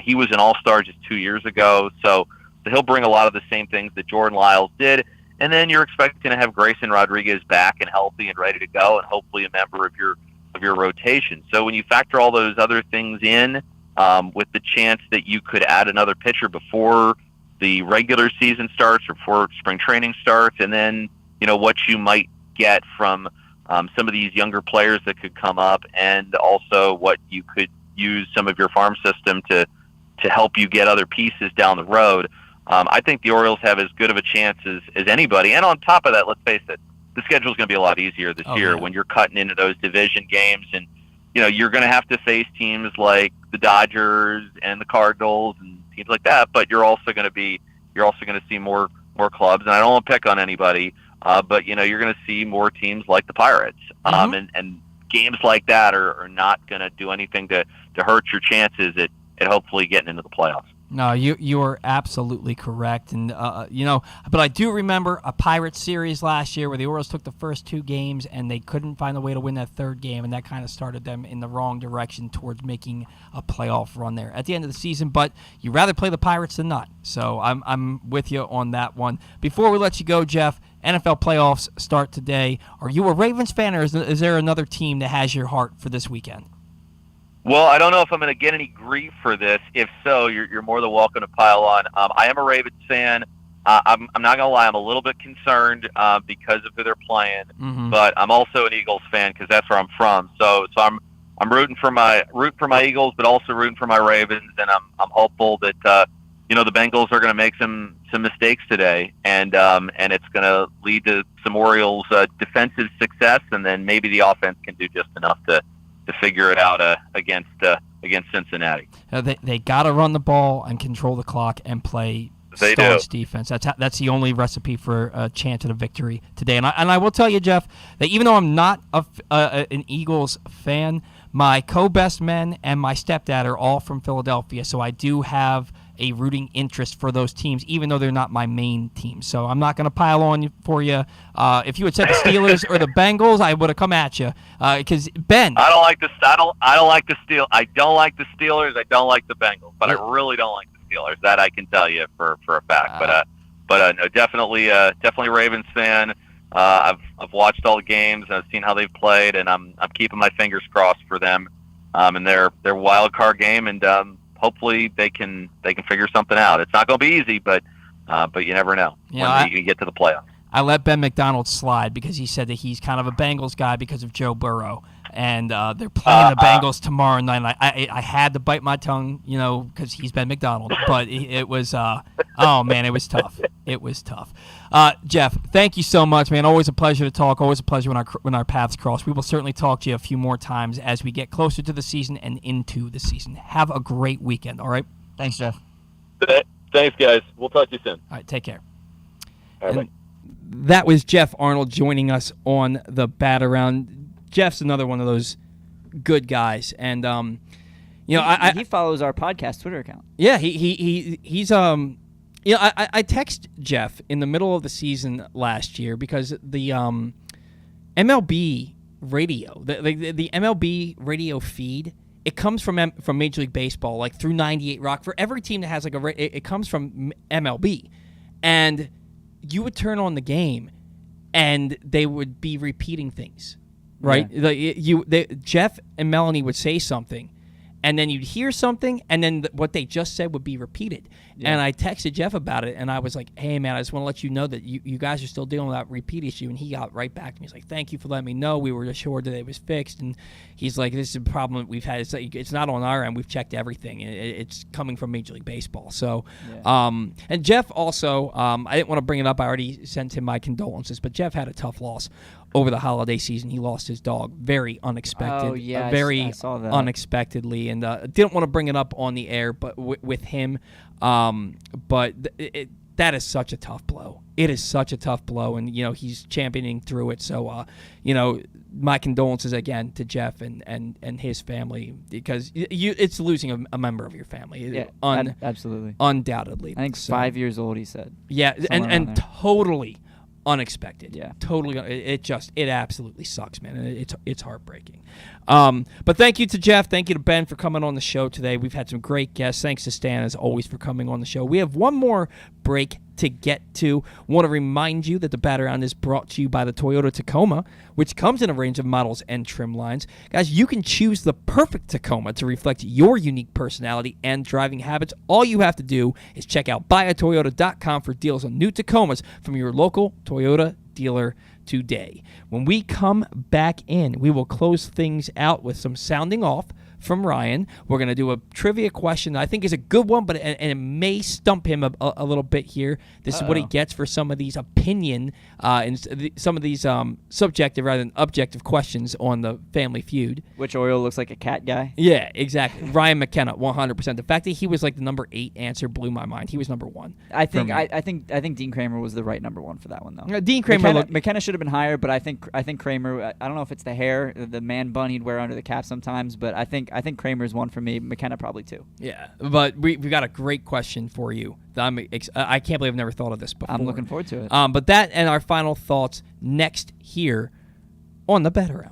He was an all-star just 2 years ago, so he'll bring a lot of the same things that Jordan Lyles did. And then you're expecting to have Grayson Rodriguez back and healthy and ready to go, and hopefully a member of your rotation. So when you factor all those other things in, with the chance that you could add another pitcher before the regular season starts or before spring training starts, and then what you might get from some of these younger players that could come up, and also what you could use some of your farm system to help you get other pieces down the road. I think the Orioles have as good of a chance as anybody. And on top of that, let's face it, the schedule is going to be a lot easier this year when you're cutting into those division games, and you're going to have to face teams like the Dodgers and the Cardinals and teams like that. But you're also going to see more clubs. And I don't want to pick on anybody, but you're going to see more teams like the Pirates. And games like that are not going to do anything to hurt your chances at hopefully getting into the playoffs. No, you are absolutely correct, and but I do remember a Pirates series last year where the Orioles took the first 2 games and they couldn't find a way to win that third game, and that kind of started them in the wrong direction towards making a playoff run there at the end of the season. But you rather play the Pirates than not, so I'm with you on that one. Before we let you go, Geoff, NFL playoffs start today. Are you a Ravens fan, or is there another team that has your heart for this weekend? Well, I don't know if I'm going to get any grief for this. If so, you're more than welcome to pile on. I am a Ravens fan. I'm not going to lie. I'm a little bit concerned because of who they're playing, but I'm also an Eagles fan because that's where I'm from. So I'm rooting for my Eagles, but also rooting for my Ravens, and I'm hopeful that the Bengals are going to make some mistakes today, and it's going to lead to some Orioles defensive success, and then maybe the offense can do just enough to figure it out against Cincinnati. They got to run the ball and control the clock and play staunch defense. That's the only recipe for a chance at a victory today. And I will tell you, Geoff, that even though I'm not an Eagles fan, my co-best men and my stepdad are all from Philadelphia, so I do have a rooting interest for those teams, even though they're not my main team. So I'm not going to pile on for you. If you had said the Steelers or the Bengals, I would have come at you. Because Ben, I don't like the Steelers. I don't like the Steelers. I don't like the Bengals, but I really don't like the Steelers. That I can tell you for a fact. But no, definitely Ravens fan. I've watched all the games. I've seen how they've played, and I'm keeping my fingers crossed for them in their wild card game, and hopefully they can figure something out. It's not going to be easy, but you never know when you get to the playoffs. I let Ben McDonald slide because he said that he's kind of a Bengals guy because of Joe Burrow, and they're playing the Bengals tomorrow night. And I had to bite my tongue, because he's Ben McDonald, but it was oh man, it was tough. It was tough. Geoff, thank you so much, man. Always a pleasure to talk. Always a pleasure when our paths cross. We will certainly talk to you a few more times as we get closer to the season and into the season. Have a great weekend. All right. Thanks, Geoff. Thanks, guys. We'll talk to you soon. All right. Take care. All right. That was Geoff Arnold joining us on the Bat Around. Jeff's another one of those good guys, and he follows our podcast Twitter account. Yeah, he's I text Geoff in the middle of the season last year because the MLB radio, the MLB radio feed, it comes from Major League Baseball, like through 98 Rock. For every team that has it comes from MLB, and you would turn on the game, and they would be repeating things, right? Yeah. Geoff and Melanie would say something, and then you'd hear something, and then what they just said would be repeated. Yeah. And I texted Geoff about it, and I was like, hey, man, I just want to let you know that you guys are still dealing with that repeat issue. And he got right back to me. He's like, thank you for letting me know. We were assured that it was fixed. And he's like, this is a problem that we've had. It's not on our end. We've checked everything. It's coming from Major League Baseball. So, and Geoff also, I didn't want to bring it up. I already sent him my condolences, but Geoff had a tough loss over the holiday season. He lost his dog very unexpected. Oh, yeah, very I saw that. Unexpectedly. And didn't want to bring it up on the air, but with him. But that is such a tough blow. It is such a tough blow, and he's championing through it. So my condolences again to Geoff and his family, because it's losing a member of your family. Yeah, absolutely, undoubtedly. I think 5 years old. He said. Yeah, and totally unexpected. Yeah, totally. It absolutely sucks, man. It's heartbreaking. But thank you to Geoff. Thank you to Ben for coming on the show today. We've had some great guests. Thanks to Stan, as always, for coming on the show. We have one more break to get to. Want to remind you that the Bat Around is brought to you by the Toyota Tacoma, which comes in a range of models and trim lines. Guys, you can choose the perfect Tacoma to reflect your unique personality and driving habits. All you have to do is check out buyatoyota.com for deals on new Tacomas from your local Toyota dealer today. When we come back in, we will close things out with some sounding off from Ryan. We're going to do a trivia question that I think is a good one, but and it may stump him a little bit here. This is what he gets for some of these opinion and some of these subjective rather than objective questions on the Family Feud. Which Oriole looks like a cat guy? Yeah, exactly. Ryan McKenna, 100%. The fact that he was like the number 8 answer blew my mind. He was number 1. I think Dean Kramer was the right number 1 for that one though. Dean Kramer McKenna should have been higher, but I think Kramer. I don't know if it's the hair, the man bun he'd wear under the cap sometimes, but I think Kramer's 1 for me. McKenna probably 2. Yeah, but we've got a great question for you. I can't believe I've never thought of this before. I'm looking forward to it. But that and our final thoughts next here on the Bet Around.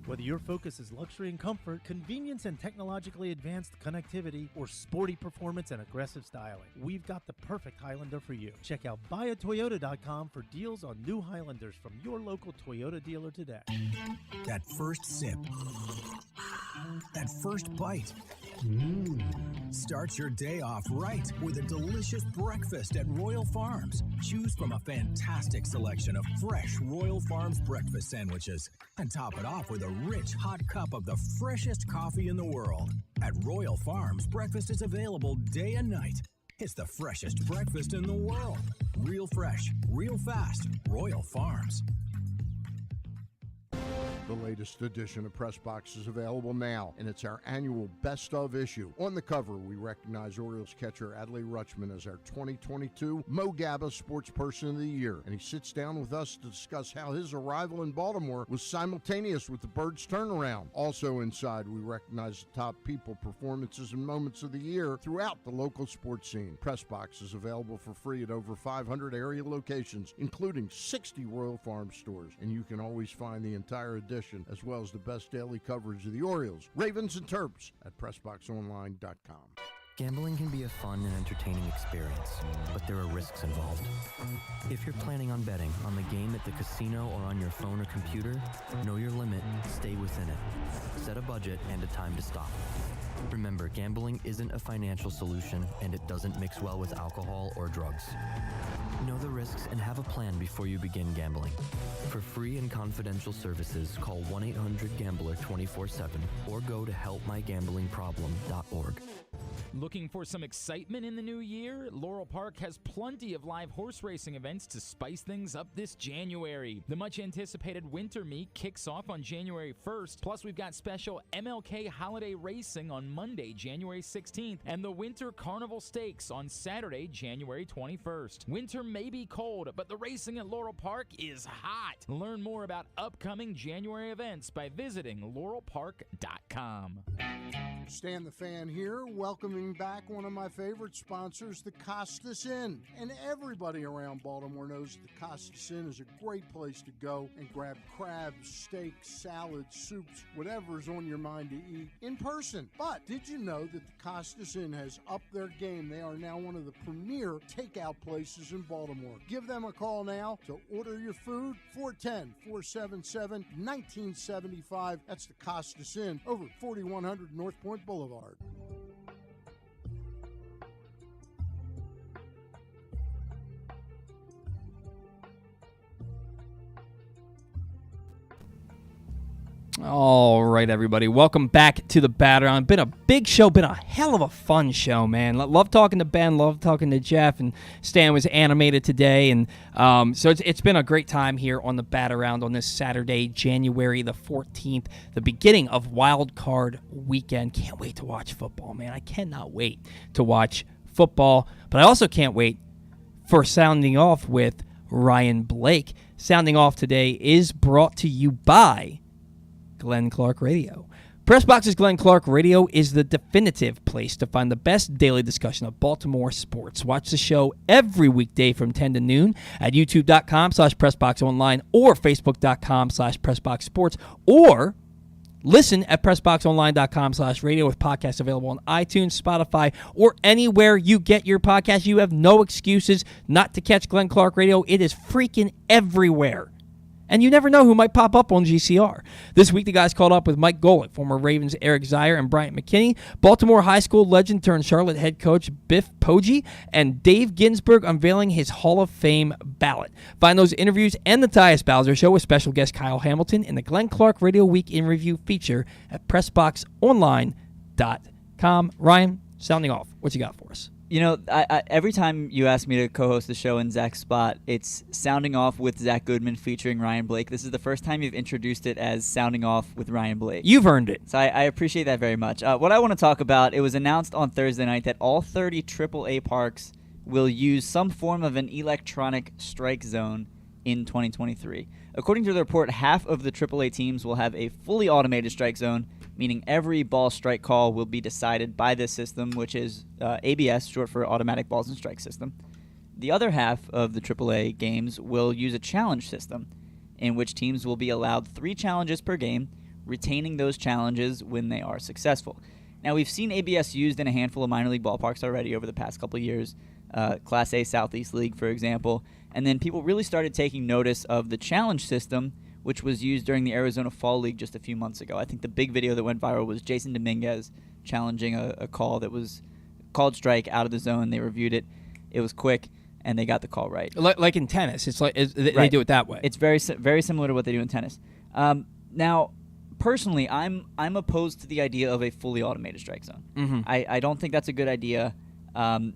Whether your focus is luxury and comfort, convenience and technologically advanced connectivity, or sporty performance and aggressive styling, we've got the perfect Highlander for you. Check out buyatoyota.com for deals on new Highlanders from your local Toyota dealer today. That first sip. That first bite. Start your day off right with a delicious breakfast at Royal Farms. Choose from a fantastic selection of fresh Royal Farms breakfast sandwiches and top it off with a rich hot cup of the freshest coffee in the world. At Royal Farms, breakfast is available day and night. It's the freshest breakfast in the world. Real fresh, real fast. Royal Farms. The latest edition of Press Box is available now, and it's our annual Best Of issue. On the cover, we recognize Orioles catcher Adley Rutschman as our 2022 Mo Gabba Sports Person of the Year, and he sits down with us to discuss how his arrival in Baltimore was simultaneous with the Birds' turnaround. Also inside, we recognize the top people, performances, and moments of the year throughout the local sports scene. Press Box is available for free at over 500 area locations, including 60 Royal Farm stores, and you can always find the entire edition as well as the best daily coverage of the Orioles, Ravens, and Terps at PressBoxOnline.com. Gambling can be a fun and entertaining experience, but there are risks involved. If you're planning on betting on the game at the casino or on your phone or computer, know your limit, stay within it. Set a budget and a time to stop. Remember, gambling isn't a financial solution, and it doesn't mix well with alcohol or drugs. Know the risks and have a plan before you begin gambling. For free and confidential services, call 1-800-GAMBLER 24/7 or go to helpmygamblingproblem.org. Looking for some excitement in the new year? Laurel Park has plenty of live horse racing events to spice things up this January. The much-anticipated Winter Meet kicks off on January 1st, plus we've got special MLK Holiday Racing on Monday, January 16th, and the Winter Carnival Stakes on Saturday, January 21st. Winter may be cold, but the racing at Laurel Park is hot. Learn more about upcoming January events by visiting laurelpark.com. Stan the Fan here, welcoming back one of my favorite sponsors, the Costas Inn. And everybody around Baltimore knows the Costas Inn is a great place to go and grab crabs, steaks, salads, soups, whatever's on your mind to eat in person. But did you know that the Costas Inn has upped their game? They are now one of the premier takeout places in Baltimore. Give them a call now to order your food, 410-477-1975. That's the Costas Inn over 4100 North Point Boulevard. All right, everybody. Welcome back to the Bet Around. Been a big show. Been a hell of a fun show, man. Love talking to Ben. Love talking to Geoff. And Stan was animated today. And so it's been a great time here on the Bet Around on this Saturday, January the 14th, the beginning of Wild Card Weekend. Can't wait to watch football, man. I cannot wait to watch football. But I also can't wait for sounding off with Ryan Blake. Sounding off today is brought to you by Glenn Clark Radio. Pressbox's Glenn Clark Radio is the definitive place to find the best daily discussion of Baltimore sports. Watch the show every weekday from 10 to noon at youtube.com/PressboxOnline or facebook.com/PressboxSports, or listen at PressboxOnline.com/radio with podcasts available on iTunes, Spotify, or anywhere you get your podcast. You have no excuses not to catch Glenn Clark Radio. It is freaking everywhere. And you never know who might pop up on GCR. This week, the guys caught up with Mike Golick, former Ravens Eric Zier and Bryant McKinney, Baltimore high school legend turned Charlotte head coach Biff Poggi, and Dave Ginsburg unveiling his Hall of Fame ballot. Find those interviews and the Tyus Bowser Show with special guest Kyle Hamilton in the Glenn Clark Radio Week in Review feature at PressBoxOnline.com. Ryan, sounding off. What you got for us? You know, I every time you ask me to co-host the show in Zach's spot, it's Sounding Off with Zack Goodman featuring Ryan Blake. This is the first time you've introduced it as Sounding Off with Ryan Blake. You've earned it. So I appreciate that very much. What I want to talk about, it was announced on Thursday night that all 30 AAA parks will use some form of an electronic strike zone in 2023. According to the report, half of the AAA teams will have a fully automated strike zone, meaning every ball strike call will be decided by this system, which is ABS, short for Automatic Balls and Strike System. The other half of the AAA games will use a challenge system, in which teams will be allowed 3 challenges per game, retaining those challenges when they are successful. Now, we've seen ABS used in a handful of minor league ballparks already over the past couple of years, Class A Southeast League, for example, and then people really started taking notice of the challenge system, which was used during the Arizona Fall League just a few months ago. I think the big video that went viral was Jason Dominguez challenging a call that was called strike out of the zone. They reviewed it. It was quick, and they got the call right. Like in tennis. It's like they Right. do it that way. It's very similar to what they do in tennis. Now, personally, I'm opposed to the idea of a fully automated strike zone. Mm-hmm. I don't think that's a good idea. And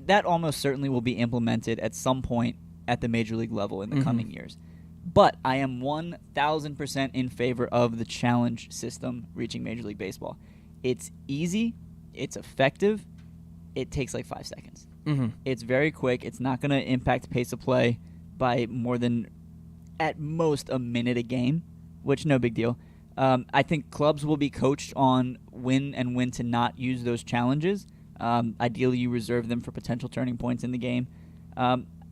that almost certainly will be implemented at some point at the major league level in the coming years. But I am 1,000% in favor of the challenge system reaching Major League Baseball. It's easy. It's effective. It takes like 5 seconds. Mm-hmm. It's very quick. It's not going to impact pace of play by more than, at most, a minute a game, which no big deal. I think clubs will be coached on when and when to not use those challenges. Ideally, you reserve them for potential turning points in the game.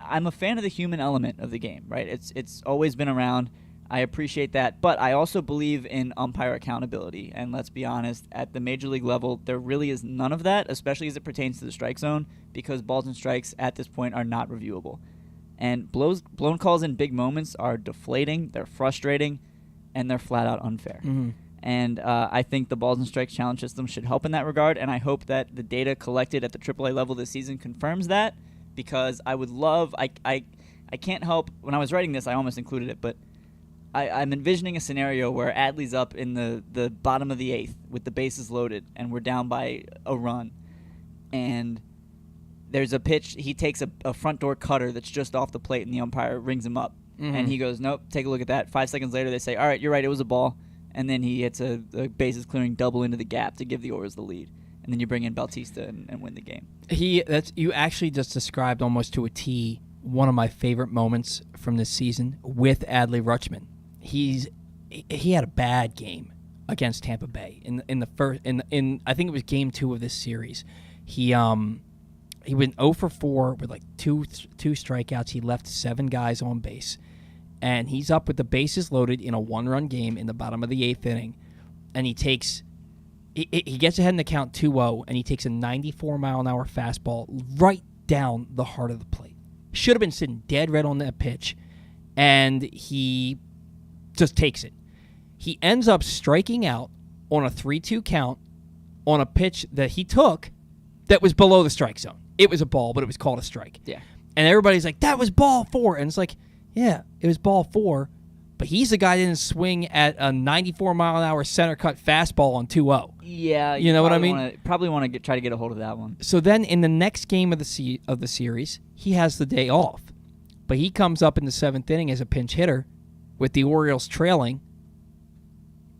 I'm a fan of the human element of the game, right? It's always been around. I appreciate that, but I also believe in umpire accountability. And let's be honest, at the major league level, there really is none of that, especially as it pertains to the strike zone, because balls and strikes at this point are not reviewable. And blown calls in big moments are deflating, they're frustrating, and they're flat out unfair. Mm-hmm. And I think the balls and strikes challenge system should help in that regard, and I hope that the data collected at the AAA level this season confirms that, because I would love, I can't help, when I was writing this, I almost included it, but I'm envisioning a scenario where Adley's up in the bottom of the 8th with the bases loaded, and we're down by a run, and there's a pitch, he takes a front door cutter that's just off the plate, and the umpire rings him up, and he goes, nope, take a look at that. 5 seconds later, they say, all right, you're right, it was a ball, and then he hits a bases clearing double into the gap to give the Orioles the lead. And then you bring in Bautista and win the game. You actually just described almost to a T one of my favorite moments from this season with Adley Rutschman. He had a bad game against Tampa Bay in the first in I think it was game 2 of this series. He went 0 for 4 with like two strikeouts. He left 7 guys on base, and he's up with the bases loaded in a 1-run game in the bottom of the 8th inning, and he gets ahead in the count 2-0, and he takes a 94-mile-an-hour fastball right down the heart of the plate. Should have been sitting dead red on that pitch, and he just takes it. He ends up striking out on a 3-2 count on a pitch that he took that was below the strike zone. It was a ball, but it was called a strike. Yeah. And everybody's like, that was ball 4. And it's like, yeah, it was ball 4, but he's the guy that didn't swing at a 94-mile-an-hour center cut fastball on 2-0. Yeah, you know what I mean. Probably want to try to get a hold of that one. So then, in the next game of the series, he has the day off, but he comes up in the 7th inning as a pinch hitter, with the Orioles trailing.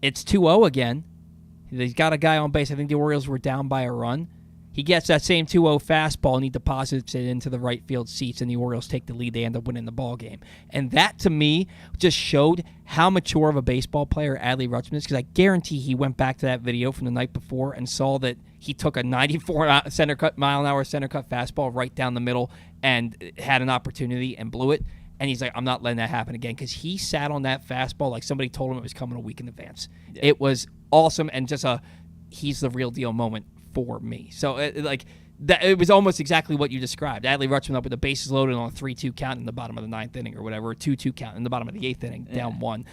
It's 2-0 again. He's got a guy on base. I think the Orioles were down by a run. He gets that same 2-0 fastball, and he deposits it into the right field seats, and the Orioles take the lead. They end up winning the ball game. And that, to me, just showed how mature of a baseball player Adley Rutschman is, because I guarantee he went back to that video from the night before and saw that he took a 94-mile-an-hour center cut fastball right down the middle and had an opportunity and blew it. And he's like, I'm not letting that happen again, because he sat on that fastball like somebody told him it was coming a week in advance. Yeah. It was awesome, and just he's the real deal moment for me. So, that it was almost exactly what you described. Adley Rutschman up with the bases loaded on a 3-2 count in the bottom of the 9th inning or whatever, a 2-2 count in the bottom of the 8th inning, down 1.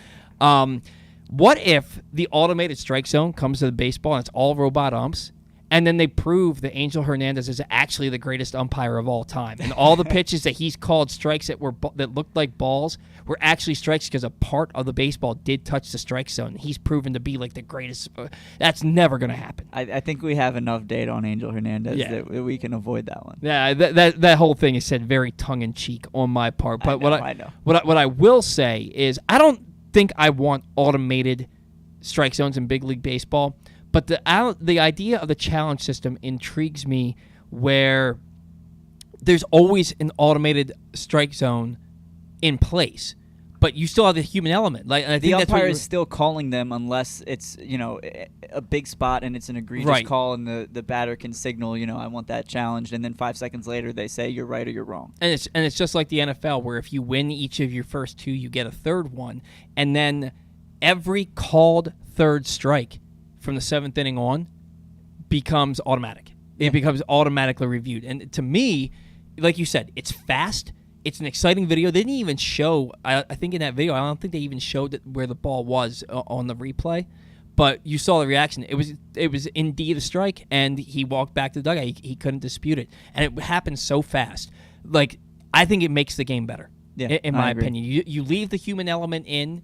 What if the automated strike zone comes to the baseball and it's all robot umps, and then they prove that Angel Hernandez is actually the greatest umpire of all time, and all the pitches that he's called strikes that looked like balls were actually strikes because a part of the baseball did touch the strike zone. He's proven to be like the greatest. That's never going to happen. I think we have enough data on Angel Hernandez that we can avoid that one. Yeah, that whole thing is said very tongue in cheek on my part. But I know. What I will say is I don't think I want automated strike zones in big league baseball. But the idea of the challenge system intrigues me, where there's always an automated strike zone in place, but you still have the human element. Like, and I think the umpire is still calling them unless it's a big spot and it's an egregious call, and the batter can signal I want that challenged, and then 5 seconds later they say you're right or you're wrong. And it's just like the NFL, where if you win each of your first 2, you get a third one, and then every called third strike from the 7th inning on becomes automatic. It becomes automatically reviewed. And to me, like you said, it's fast. It's an exciting video. They didn't even show, I think in that video, I don't think they even showed where the ball was on the replay. But you saw the reaction. It was indeed a strike, and he walked back to the dugout. He couldn't dispute it. And it happened so fast. Like, I think it makes the game better, in my opinion. You leave the human element in,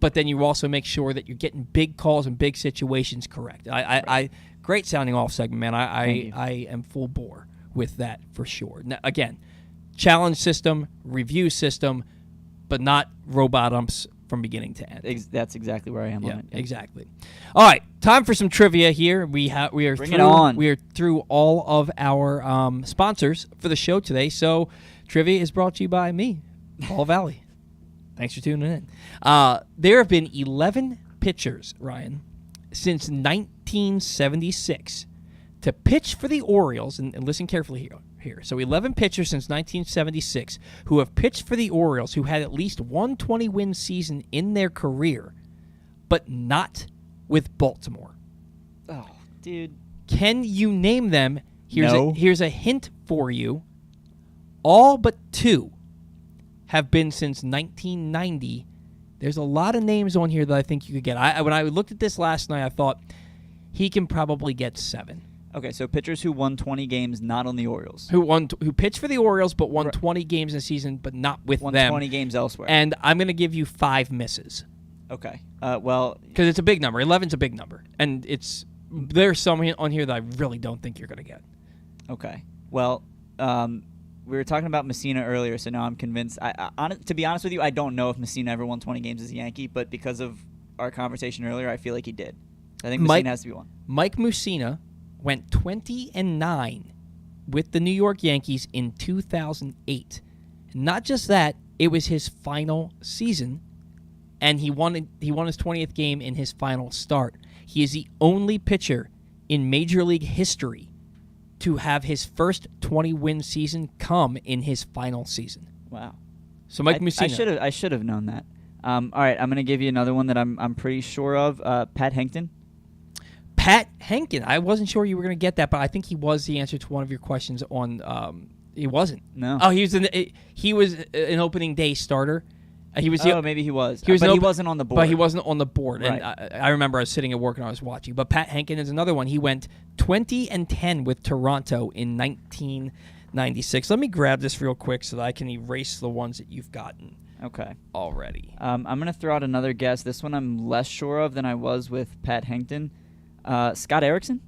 but then you also make sure that you're getting big calls and big situations correct. I great sounding off segment, man. I am full bore with that for sure. Now, again, challenge system, review system, but not robot umps from beginning to end. That's exactly where I am on it. Exactly. All right, time for some trivia here. We are Bring it on. We are through all of our sponsors for the show today. So trivia is brought to you by me, Paul Valley. Thanks for tuning in. There have been 11 pitchers, Ryan, since 1976 to pitch for the Orioles, and listen carefully here. So 11 pitchers since 1976 who have pitched for the Orioles who had at least one 20-win season in their career, but not with Baltimore. Oh, dude. Can you name them? No. Here's a hint for you. All but 2 have been since 1990. There's a lot of names on here that I think you could get. When I looked at this last night, I thought he can probably get 7. Okay, so pitchers who won 20 games not on the Orioles. Who pitched for the Orioles but won 20 games in a season but not with won them. 20 games elsewhere. And I'm going to give you 5 misses. Okay. Well, because it's a big number. 11's a big number. And there's some on here that I really don't think you're going to get. Okay. Well, we were talking about Messina earlier, so now I'm convinced. To be honest with you, I don't know if Messina ever won 20 games as a Yankee, but because of our conversation earlier, I feel like he did. I think Messina has to be one. Mike Mussina went 20-9 with the New York Yankees in 2008. Not just that, it was his final season, and he won his 20th game in his final start. He is the only pitcher in Major League history to have his first 20-win season come in his final season. Wow. So Mike Mussina. I should have known that. All right, I'm going to give you another one that I'm pretty sure of. Pat Hankton. Pat Hankton. I wasn't sure you were going to get that, but I think he was the answer to one of your questions on. He wasn't. No. Oh, he was an opening day starter. Maybe he was. He wasn't on the board. But he wasn't on the board. Right. And I remember I was sitting at work and I was watching. But Pat Hankton is another one. He went 20-10 with Toronto in 1996. Let me grab this real quick so that I can erase the ones that you've gotten. Okay. Already. I'm going to throw out another guess. This one I'm less sure of than I was with Pat Hankton. Scott Erickson?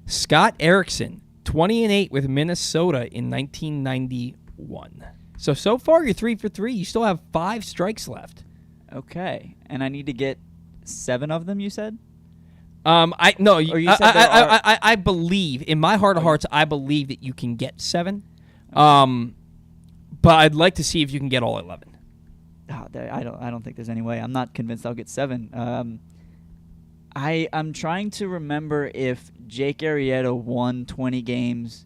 Scott Erickson, 20-8 with Minnesota in 1991. So far you're 3 for 3. You still have 5 strikes left. Okay. And I need to get 7 of them, you said? I believe, in my heart of hearts, I believe that you can get 7. But I'd like to see if you can get all 11. Oh, I don't think there's any way. I'm not convinced I'll get 7. I'm trying to remember if Jake Arrieta won 20 games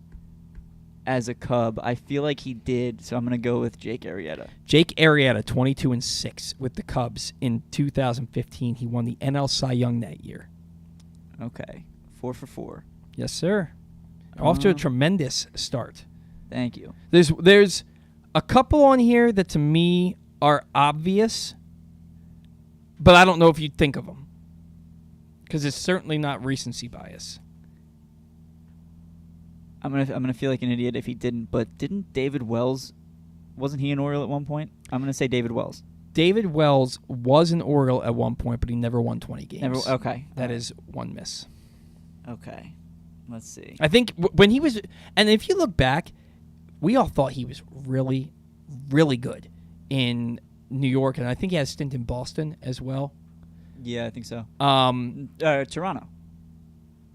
as a Cub. I feel like he did, so I'm going to go with Jake Arrieta. Jake Arrieta, 22-6 with the Cubs in 2015. He won the NL Cy Young that year. Okay, 4 for 4. Yes, sir. Off to a tremendous start. Thank you. There's a couple on here that to me are obvious, but I don't know if you'd think of them because it's certainly not recency bias. I'm gonna feel like an idiot if he didn't. But didn't David Wells? Wasn't he an Oriole at one point? I'm gonna say David Wells. David Wells was an Oriole at one point, but he never won 20 games. Okay. That is one miss. Okay. Let's see. I think when he was, and if you look back, we all thought he was really, really good in New York, and I think he had a stint in Boston as well. Yeah, I think so. Toronto.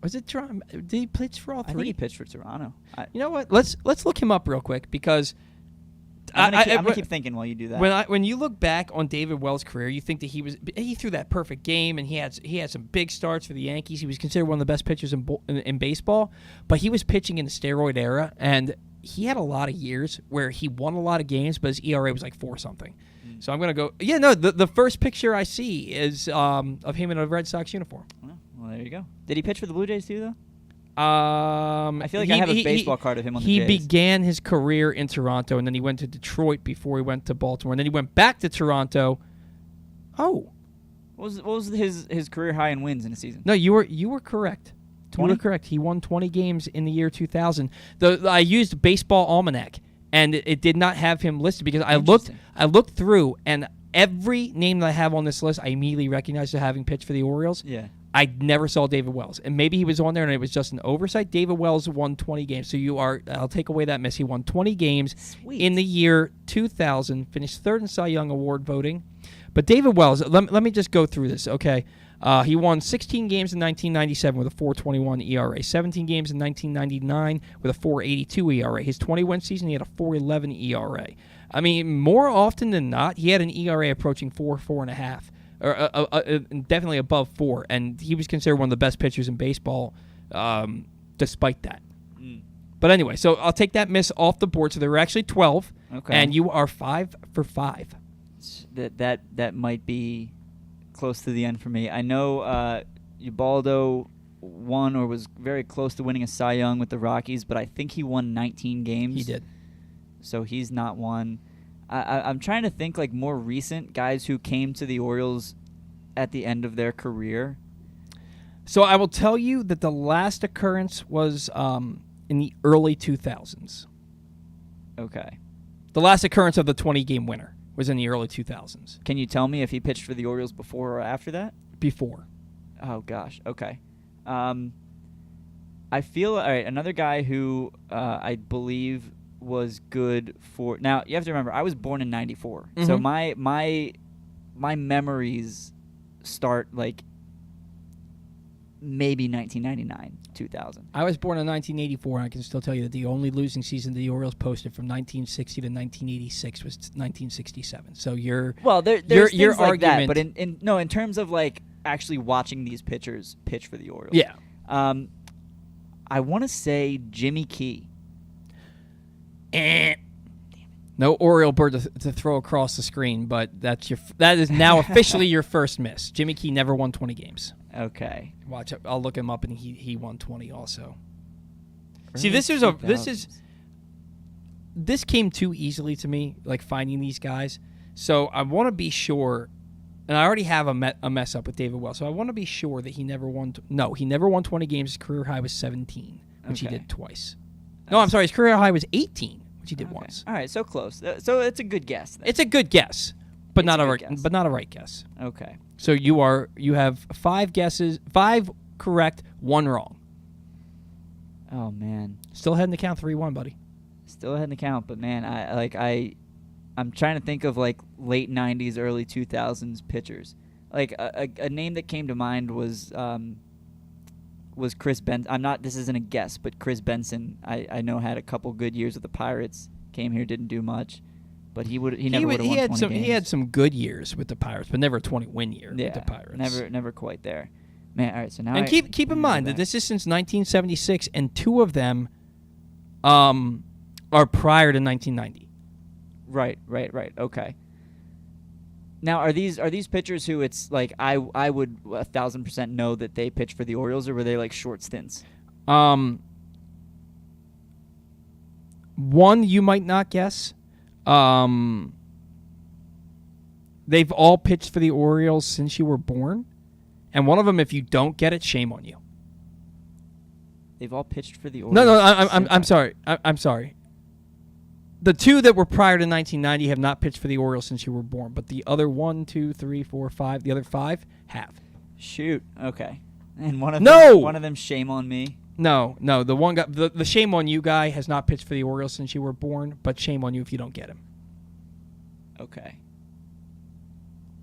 Was it Toronto? Did he pitch for all three? I think he pitched for Toronto. You know what? Let's look him up real quick because I'm gonna keep thinking while you do that. When you look back on David Wells' career, you think that he threw that perfect game and he had some big starts for the Yankees. He was considered one of the best pitchers in baseball, but he was pitching in the steroid era, and he had a lot of years where he won a lot of games, but his ERA was like 4-something. So I'm gonna go. Yeah, no. The first picture I see is of him in a Red Sox uniform. Well, there you go. Did he pitch for the Blue Jays too, though? I feel like I have a baseball card of him on the Jays. He began his career in Toronto, and then he went to Detroit before he went to Baltimore, and then he went back to Toronto. Oh, what was his career high in wins in a season? No, you were correct. 20? You were correct. He won 20 games in the year 2000. I used Baseball Almanac, and it did not have him listed because I looked through, and every name that I have on this list, I immediately recognized as having pitched for the Orioles. Yeah. I never saw David Wells, and maybe he was on there and it was just an oversight. David Wells won 20 games, so I'll take away that miss. He won 20 games in the year 2000, finished third in Cy Young Award voting. But David Wells, let me just go through this, okay? He won 16 games in 1997 with a 4.21 ERA, 17 games in 1999 with a 4.82 ERA. His 20-win season, he had a 4.11 ERA. I mean, more often than not, he had an ERA approaching 4.5. Or definitely above 4, and he was considered one of the best pitchers in baseball, despite that. But anyway, so I'll take that miss off the board. So there were actually 12, and you are 5 for 5. That might be close to the end for me. I know Ubaldo won or was very close to winning a Cy Young with the Rockies, but I think he won 19 games. He did. So he's not one. I'm trying to think like more recent guys who came to the Orioles at the end of their career. So I will tell you that the last occurrence was in the early 2000s. Okay. The last occurrence of the 20-game winner was in the early 2000s. Can you tell me if he pitched for the Orioles before or after that? Before. Oh, gosh. Okay. I feel all right, another guy who I believe was good for. Now you have to remember, I was born in '94, so my memories start like maybe 1999, 2000. I was born in 1984, and I can still tell you that the only losing season the Orioles posted from 1960 to 1986 was 1967. So there's things like argument, that, but in terms of like actually watching these pitchers pitch for the Orioles, yeah. I want to say Jimmy Key. No Oriole bird to throw across the screen, but that is now officially your first miss. Jimmy Key never won 20 games. Okay. Watch, I'll look him up, and he won 20 also. Early See, this came too easily to me, like finding these guys. So I want to be sure, and I already have a mess up with David Wells. So I want to be sure that he never won. He never won 20 games. His career high was 17, which he did twice. No, I'm sorry. His career high was 18, which he did once. All right, so close. So it's a good guess. Then. It's a good guess, but not a right guess. Okay. So you have 5 guesses, 5 correct, 1 wrong. Oh man. Still ahead in the count, 3-1, buddy. Still ahead in the count, but man, I'm trying to think of like late '90s, early 2000s pitchers. Like a name that came to mind was Chris Benson. This isn't a guess, but Chris Benson, I know had a couple good years with the Pirates. Came here, didn't do much, but he never would have won 20 games. He had some good years with the Pirates, but never a 20-win year with the Pirates. Never quite there. Man, all right. So now and keep in mind that this is since 1976, and 2 of them are prior to 1990. Right. Okay. Now, are these pitchers who it's like I would 1,000% know that they pitch for the Orioles, or were they like short stints? One you might not guess. They've all pitched for the Orioles since you were born. And one of them, if you don't get it, shame on you. They've all pitched for the Orioles. No, I'm sorry. I'm sorry. The two that were prior to 1990 have not pitched for the Orioles since you were born, but the other 1, 2, 3, 4, 5, the other 5 have. Shoot. Okay. And one of them, shame on me. No. The one guy, the shame on you guy has not pitched for the Orioles since you were born, but shame on you if you don't get him. Okay.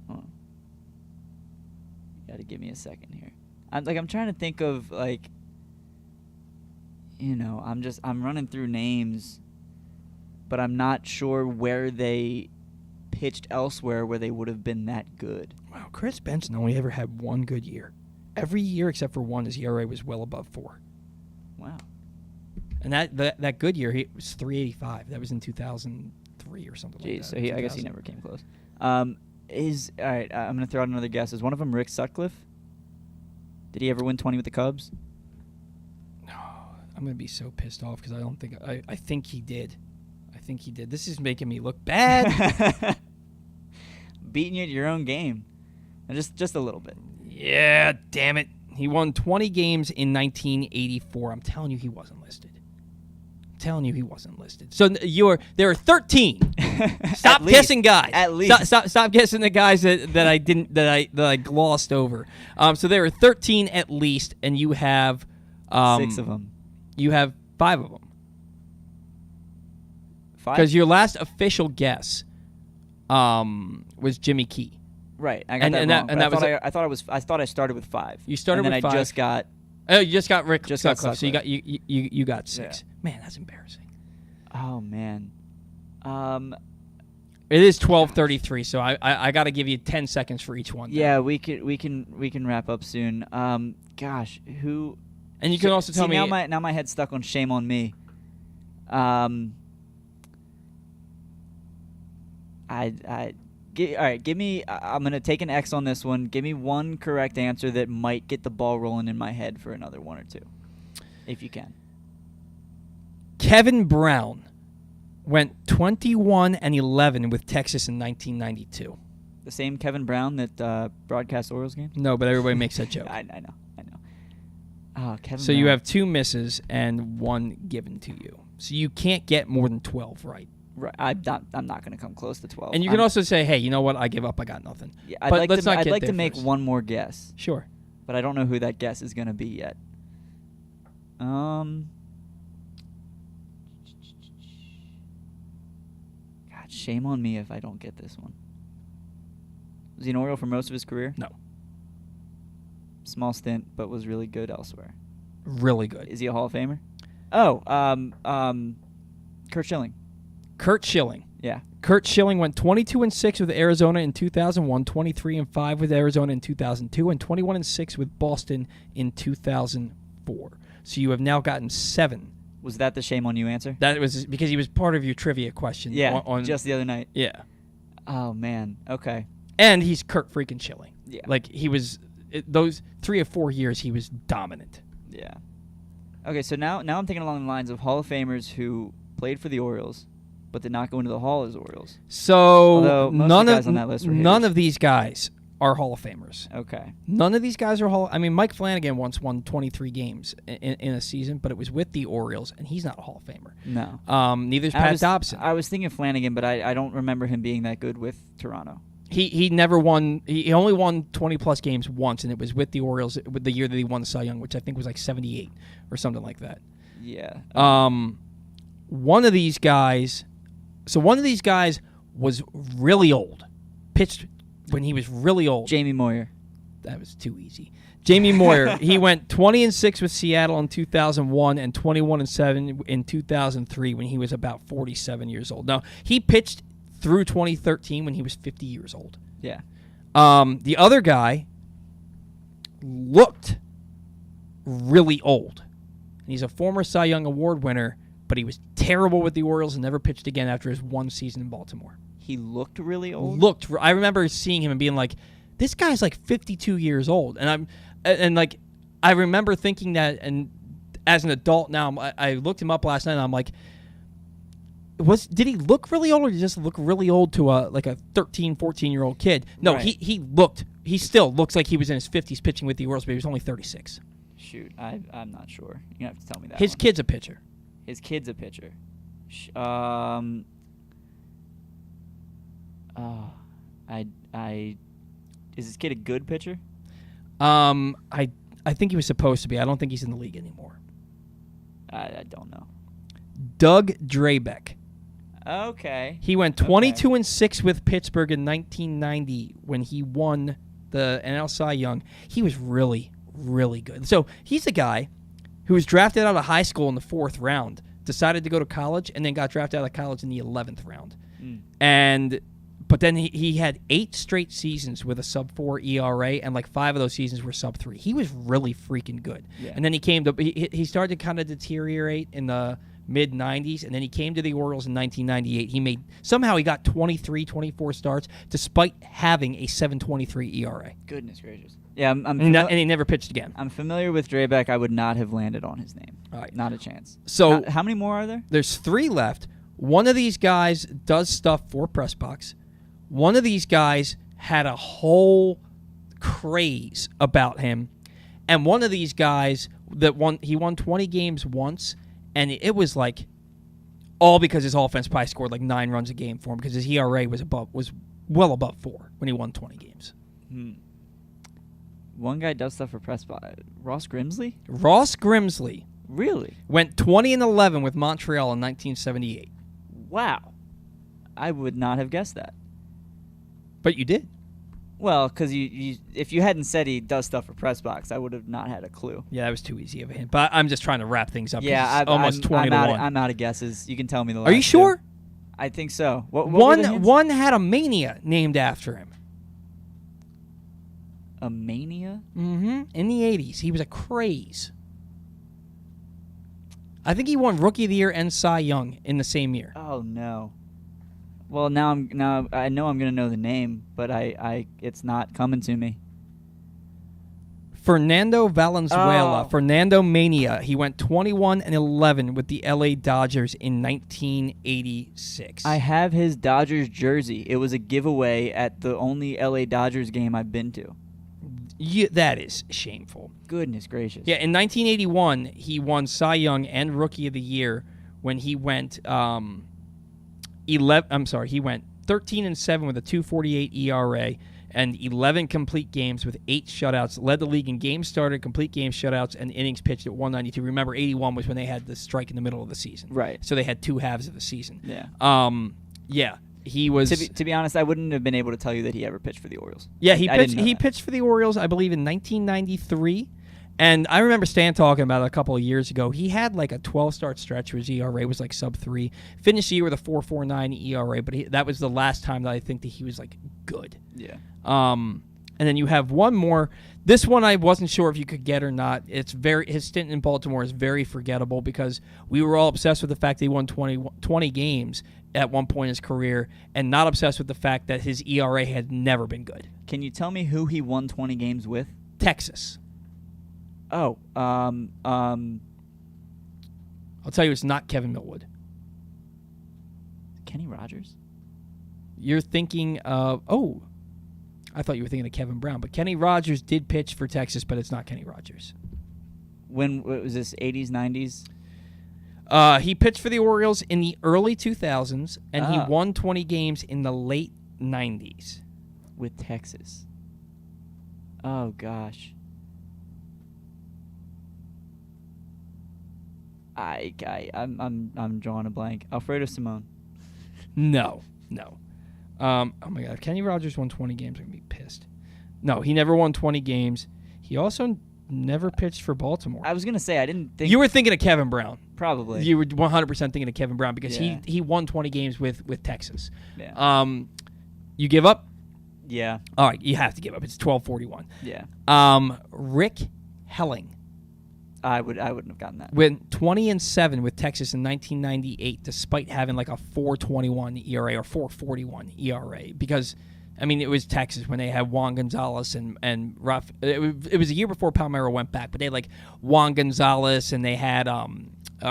Hold on. You got to give me a second here. I'm trying to think of I'm running through names, but I'm not sure where they pitched elsewhere where they would have been that good. Wow, Chris Benson only ever had one good year. Every year except for one, his ERA was well above 4. Wow. And that good year, he was 3.85. That was in 2003 or something like that. So I guess he never came close. All right, I'm going to throw out another guess. Is one of them Rick Sutcliffe? Did he ever win 20 with the Cubs? No, I'm going to be so pissed off because I think he did. I think he did. This is making me look bad. Beating you at your own game. Just a little bit. Yeah, damn it. He won 20 games in 1984. I'm telling you he wasn't listed. So there are 13. Stop guessing guys. At least. Stop guessing the guys that I glossed over. So there are 13 at least, and you have 6 of them. You have 5 of them. 5? Because your last official guess was Jimmy Key. Right, I got that wrong. I thought I started with 5. You started with 5. I just got. Oh, you just got Rick Sutcliffe. So you got 6. Yeah. Man, that's embarrassing. Oh man. It is 12:33, so I got to give you 10 seconds for each one. Yeah, we can wrap up soon. Gosh, who? And you can also tell me now my head's stuck on shame on me. All right, give me. I'm gonna take an X on this one. Give me one correct answer that might get the ball rolling in my head for another 1 or 2, if you can. Kevin Brown went 21-11 with Texas in 1992. The same Kevin Brown that broadcast Orioles games? No, but everybody makes that joke. I know. Oh, Kevin. So Brown. you have 2 misses and 1 given to you. So you can't get more than 12 right. Right, I'm not going to come close to 12. And you can also say, hey, you know what? I give up. I got nothing. Yeah, I'd like to make one more guess. Sure. But I don't know who that guess is going to be yet. God, shame on me if I don't get this one. Was he an Oriole for most of his career? No. Small stint, but was really good elsewhere. Really good. Is he a Hall of Famer? Oh, Kurt Schilling. Kurt Schilling. Yeah. Kurt Schilling went 22-6 with Arizona in 2001, 23-5 with Arizona in 2002, and 21-6 with Boston in 2004. So you have now gotten 7. Was that the shame on you answer? That was because he was part of your trivia question. Yeah, just the other night. Yeah. Oh, man. Okay. And he's Kurt freaking Schilling. Yeah. Like, he was, those 3 or 4 years, he was dominant. Yeah. Okay, so now I'm thinking along the lines of Hall of Famers who played for the Orioles, but did not go into the Hall as Orioles. So none of these guys are Hall of Famers. Okay. None of these guys are Mike Flanagan once won 23 games in a season, but it was with the Orioles, and he's not a Hall of Famer. No. Neither is Pat Dobson. I was thinking Flanagan, but I don't remember him being that good with Toronto. He never won. He only won 20-plus games once, and it was with the Orioles with the year that he won the Cy Young, which I think was like 78 or something like that. Yeah. One of these guys was really old. Pitched when he was really old. Jamie Moyer. That was too easy. Jamie Moyer. He went 20-6 with Seattle in 2001 and 21-7 in 2003 when he was about 47 years old. Now, he pitched through 2013 when he was 50 years old. Yeah. The other guy looked really old. He's a former Cy Young Award winner, but he was terrible with the Orioles and never pitched again after his 1 season in Baltimore. He looked really old? I remember seeing him and being like, this guy's like 52 years old. And I remember thinking that, and as an adult now, I looked him up last night and I'm like, did he look really old, or did he just look really old to a 13, 14-year-old kid? No, Right. he still looks like he was in his 50s pitching with the Orioles, but he was only 36. Shoot, I'm not sure. You have to tell me that. His one. kid's a pitcher. His kid's a pitcher. Is his kid a good pitcher? I think he was supposed to be. I don't think he's in the league anymore. I don't know. Doug Drabeck. Okay. He went 22-6 with Pittsburgh in 1990 when he won the NL Cy Young. He was really, really good. So he's a guy who was drafted out of high school in the 4th round, decided to go to college, and then got drafted out of college in the 11th round. But then he had 8 straight seasons with a sub-4 ERA, and like 5 of those seasons were sub-3. He was really freaking good. Yeah. And then he started to kind of deteriorate in the mid-90s, and then he came to the Orioles in 1998. Somehow he got 23, 24 starts despite having a 7.23 ERA. Goodness gracious. Yeah, And he never pitched again. I'm familiar with Drabeck. I would not have landed on his name. All right. Not a chance. So how many more are there? There's 3 left. One of these guys does stuff for Press Box. One of these guys had a whole craze about him. And one of these guys he won 20 games once, and it was like all because his offense probably scored like 9 runs a game for him because his ERA was well above 4 when he won 20 games. One guy does stuff for Press Box. Ross Grimsley? Ross Grimsley Really? went 20-11 with Montreal in 1978. Wow. I would not have guessed that. But you did. Well, because if you hadn't said he does stuff for Press Box, I would have not had a clue. Yeah, that was too easy of a hint. But I'm just trying to wrap things up. Yeah, it's almost 20 to 1. I'm out of guesses. You can tell me the last Are you sure? two. I think so. What were the hints? One had a mania named after him. A mania? Mm-hmm. In the 80s. He was a craze. I think he won Rookie of the Year and Cy Young in the same year. Oh no. Well, now I know I'm gonna know the name, but it's not coming to me. Fernando Valenzuela. Oh. Fernando Mania. He went 21-11 with the LA Dodgers in 1986. I have his Dodgers jersey. It was a giveaway at the only LA Dodgers game I've been to. That is shameful. Goodness gracious. Yeah, in 1981, he won Cy Young and Rookie of the Year when he went he went 13-7 with a 2.48 ERA and 11 complete games with 8 shutouts. Led the league in games started, complete games, shutouts, and innings pitched at 192. Remember, 81 was when they had the strike in the middle of the season. Right. So they had 2 halves of the season. Yeah. Yeah. He was to be honest, I wouldn't have been able to tell you that he ever pitched for the Orioles. Yeah, I didn't know he that. pitched for the Orioles, I believe, in 1993. And I remember Stan talking about it a couple of years ago. He had like a 12-start stretch where his ERA was like sub-3. Finished the year with a 4.49 ERA, but that was the last time that I think that he was like good. Yeah. And then you have one more. This one I wasn't sure if you could get or not. His stint in Baltimore is very forgettable because we were all obsessed with the fact that he won 20 games at one point in his career and not obsessed with the fact that his ERA had never been good. Can you tell me who he won 20 games with? Texas. Oh, I'll tell you, it's not Kevin Millwood. Kenny Rogers? You're thinking of... Oh, I thought you were thinking of Kevin Brown, but Kenny Rogers did pitch for Texas, but it's not Kenny Rogers. When was this, 80s, 90s? He pitched for the Orioles in the early 2000s, and he won 20 games in the late 90s. With Texas. Oh, gosh. I'm drawing a blank. Alfredo Simone. No. Oh my God, if Kenny Rogers won 20 games, I'm gonna be pissed. No, he never won 20 games. He also never pitched for Baltimore. I was gonna say I didn't think you were thinking of Kevin Brown. Probably. You were 100% thinking of Kevin Brown because Yeah. he won 20 games with Texas. Yeah. You give up? Yeah. All right, you have to give up. It's 12-41. Yeah. Rick Helling. I wouldn't have gotten that. Went 20-7 with Texas in 1998, despite having like a 4.21 ERA or 4.41 ERA. Because, I mean, it was Texas when they had Juan Gonzalez and Ruff. It was a year before Palmeiro went back, but they had like Juan Gonzalez and they had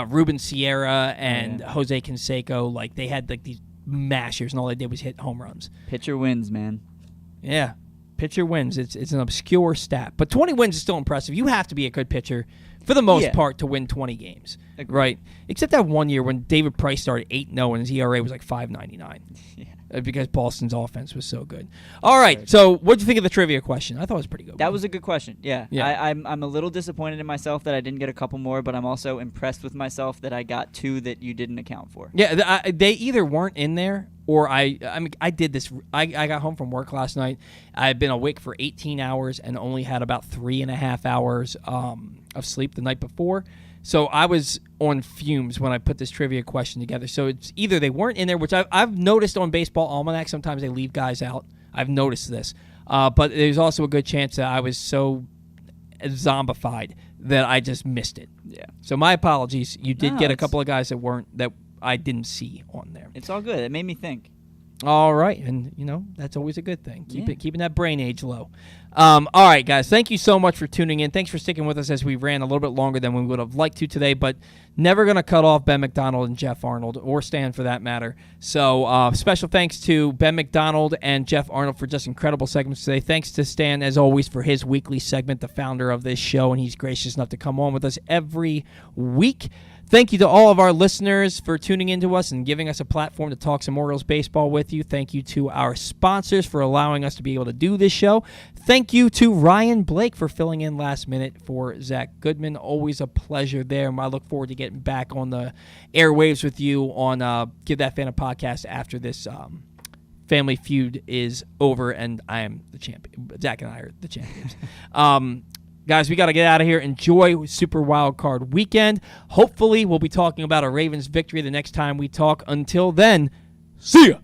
Ruben Sierra and Jose Canseco, like they had like these mashers, and all they did was hit home runs. Pitcher wins, man. Yeah, pitcher wins. It's an obscure stat, but 20 wins is still impressive. You have to be a good pitcher for the most part to win 20 games, right? Except that one year when David Price started 8-0 and his ERA was like 5.99. Because Boston's offense was so good. All right, so what did you think of the trivia question? I thought it was pretty good. That was a good question. Yeah. I'm a little disappointed in myself that I didn't get a couple more, but I'm also impressed with myself that I got 2 that you didn't account for. Yeah, they either weren't in there or I did this. I got home from work last night. I had been awake for 18 hours and only had about 3.5 hours of sleep the night before. So I was on fumes when I put this trivia question together. So it's either they weren't in there, which I've noticed on Baseball Almanac. Sometimes they leave guys out. I've noticed this. But there's also a good chance that I was so zombified that I just missed it. Yeah. So my apologies. You did get a couple of guys that I didn't see on there. It's all good. It made me think. All right, and that's always a good thing. Keeping that brain age low. All right, guys, thank you so much for tuning in. Thanks for sticking with us as we ran a little bit longer than we would have liked to today, but never going to cut off Ben McDonald and Geoff Arnold, or Stan for that matter. So special thanks to Ben McDonald and Geoff Arnold for just incredible segments today. Thanks to Stan, as always, for his weekly segment, the founder of this show, and he's gracious enough to come on with us every week. Thank you to all of our listeners for tuning into us and giving us a platform to talk some Orioles baseball with you. Thank you to our sponsors for allowing us to be able to do this show. Thank you to Ryan Blake for filling in last minute for Zack Goodman. Always a pleasure there. I look forward to getting back on the airwaves with you on Give That Fan a Podcast after this family feud is over and I am the champion. Zack and I are the champions. Guys, we got to get out of here. Enjoy Super Wild Card Weekend. Hopefully, we'll be talking about a Ravens victory the next time we talk. Until then, see ya.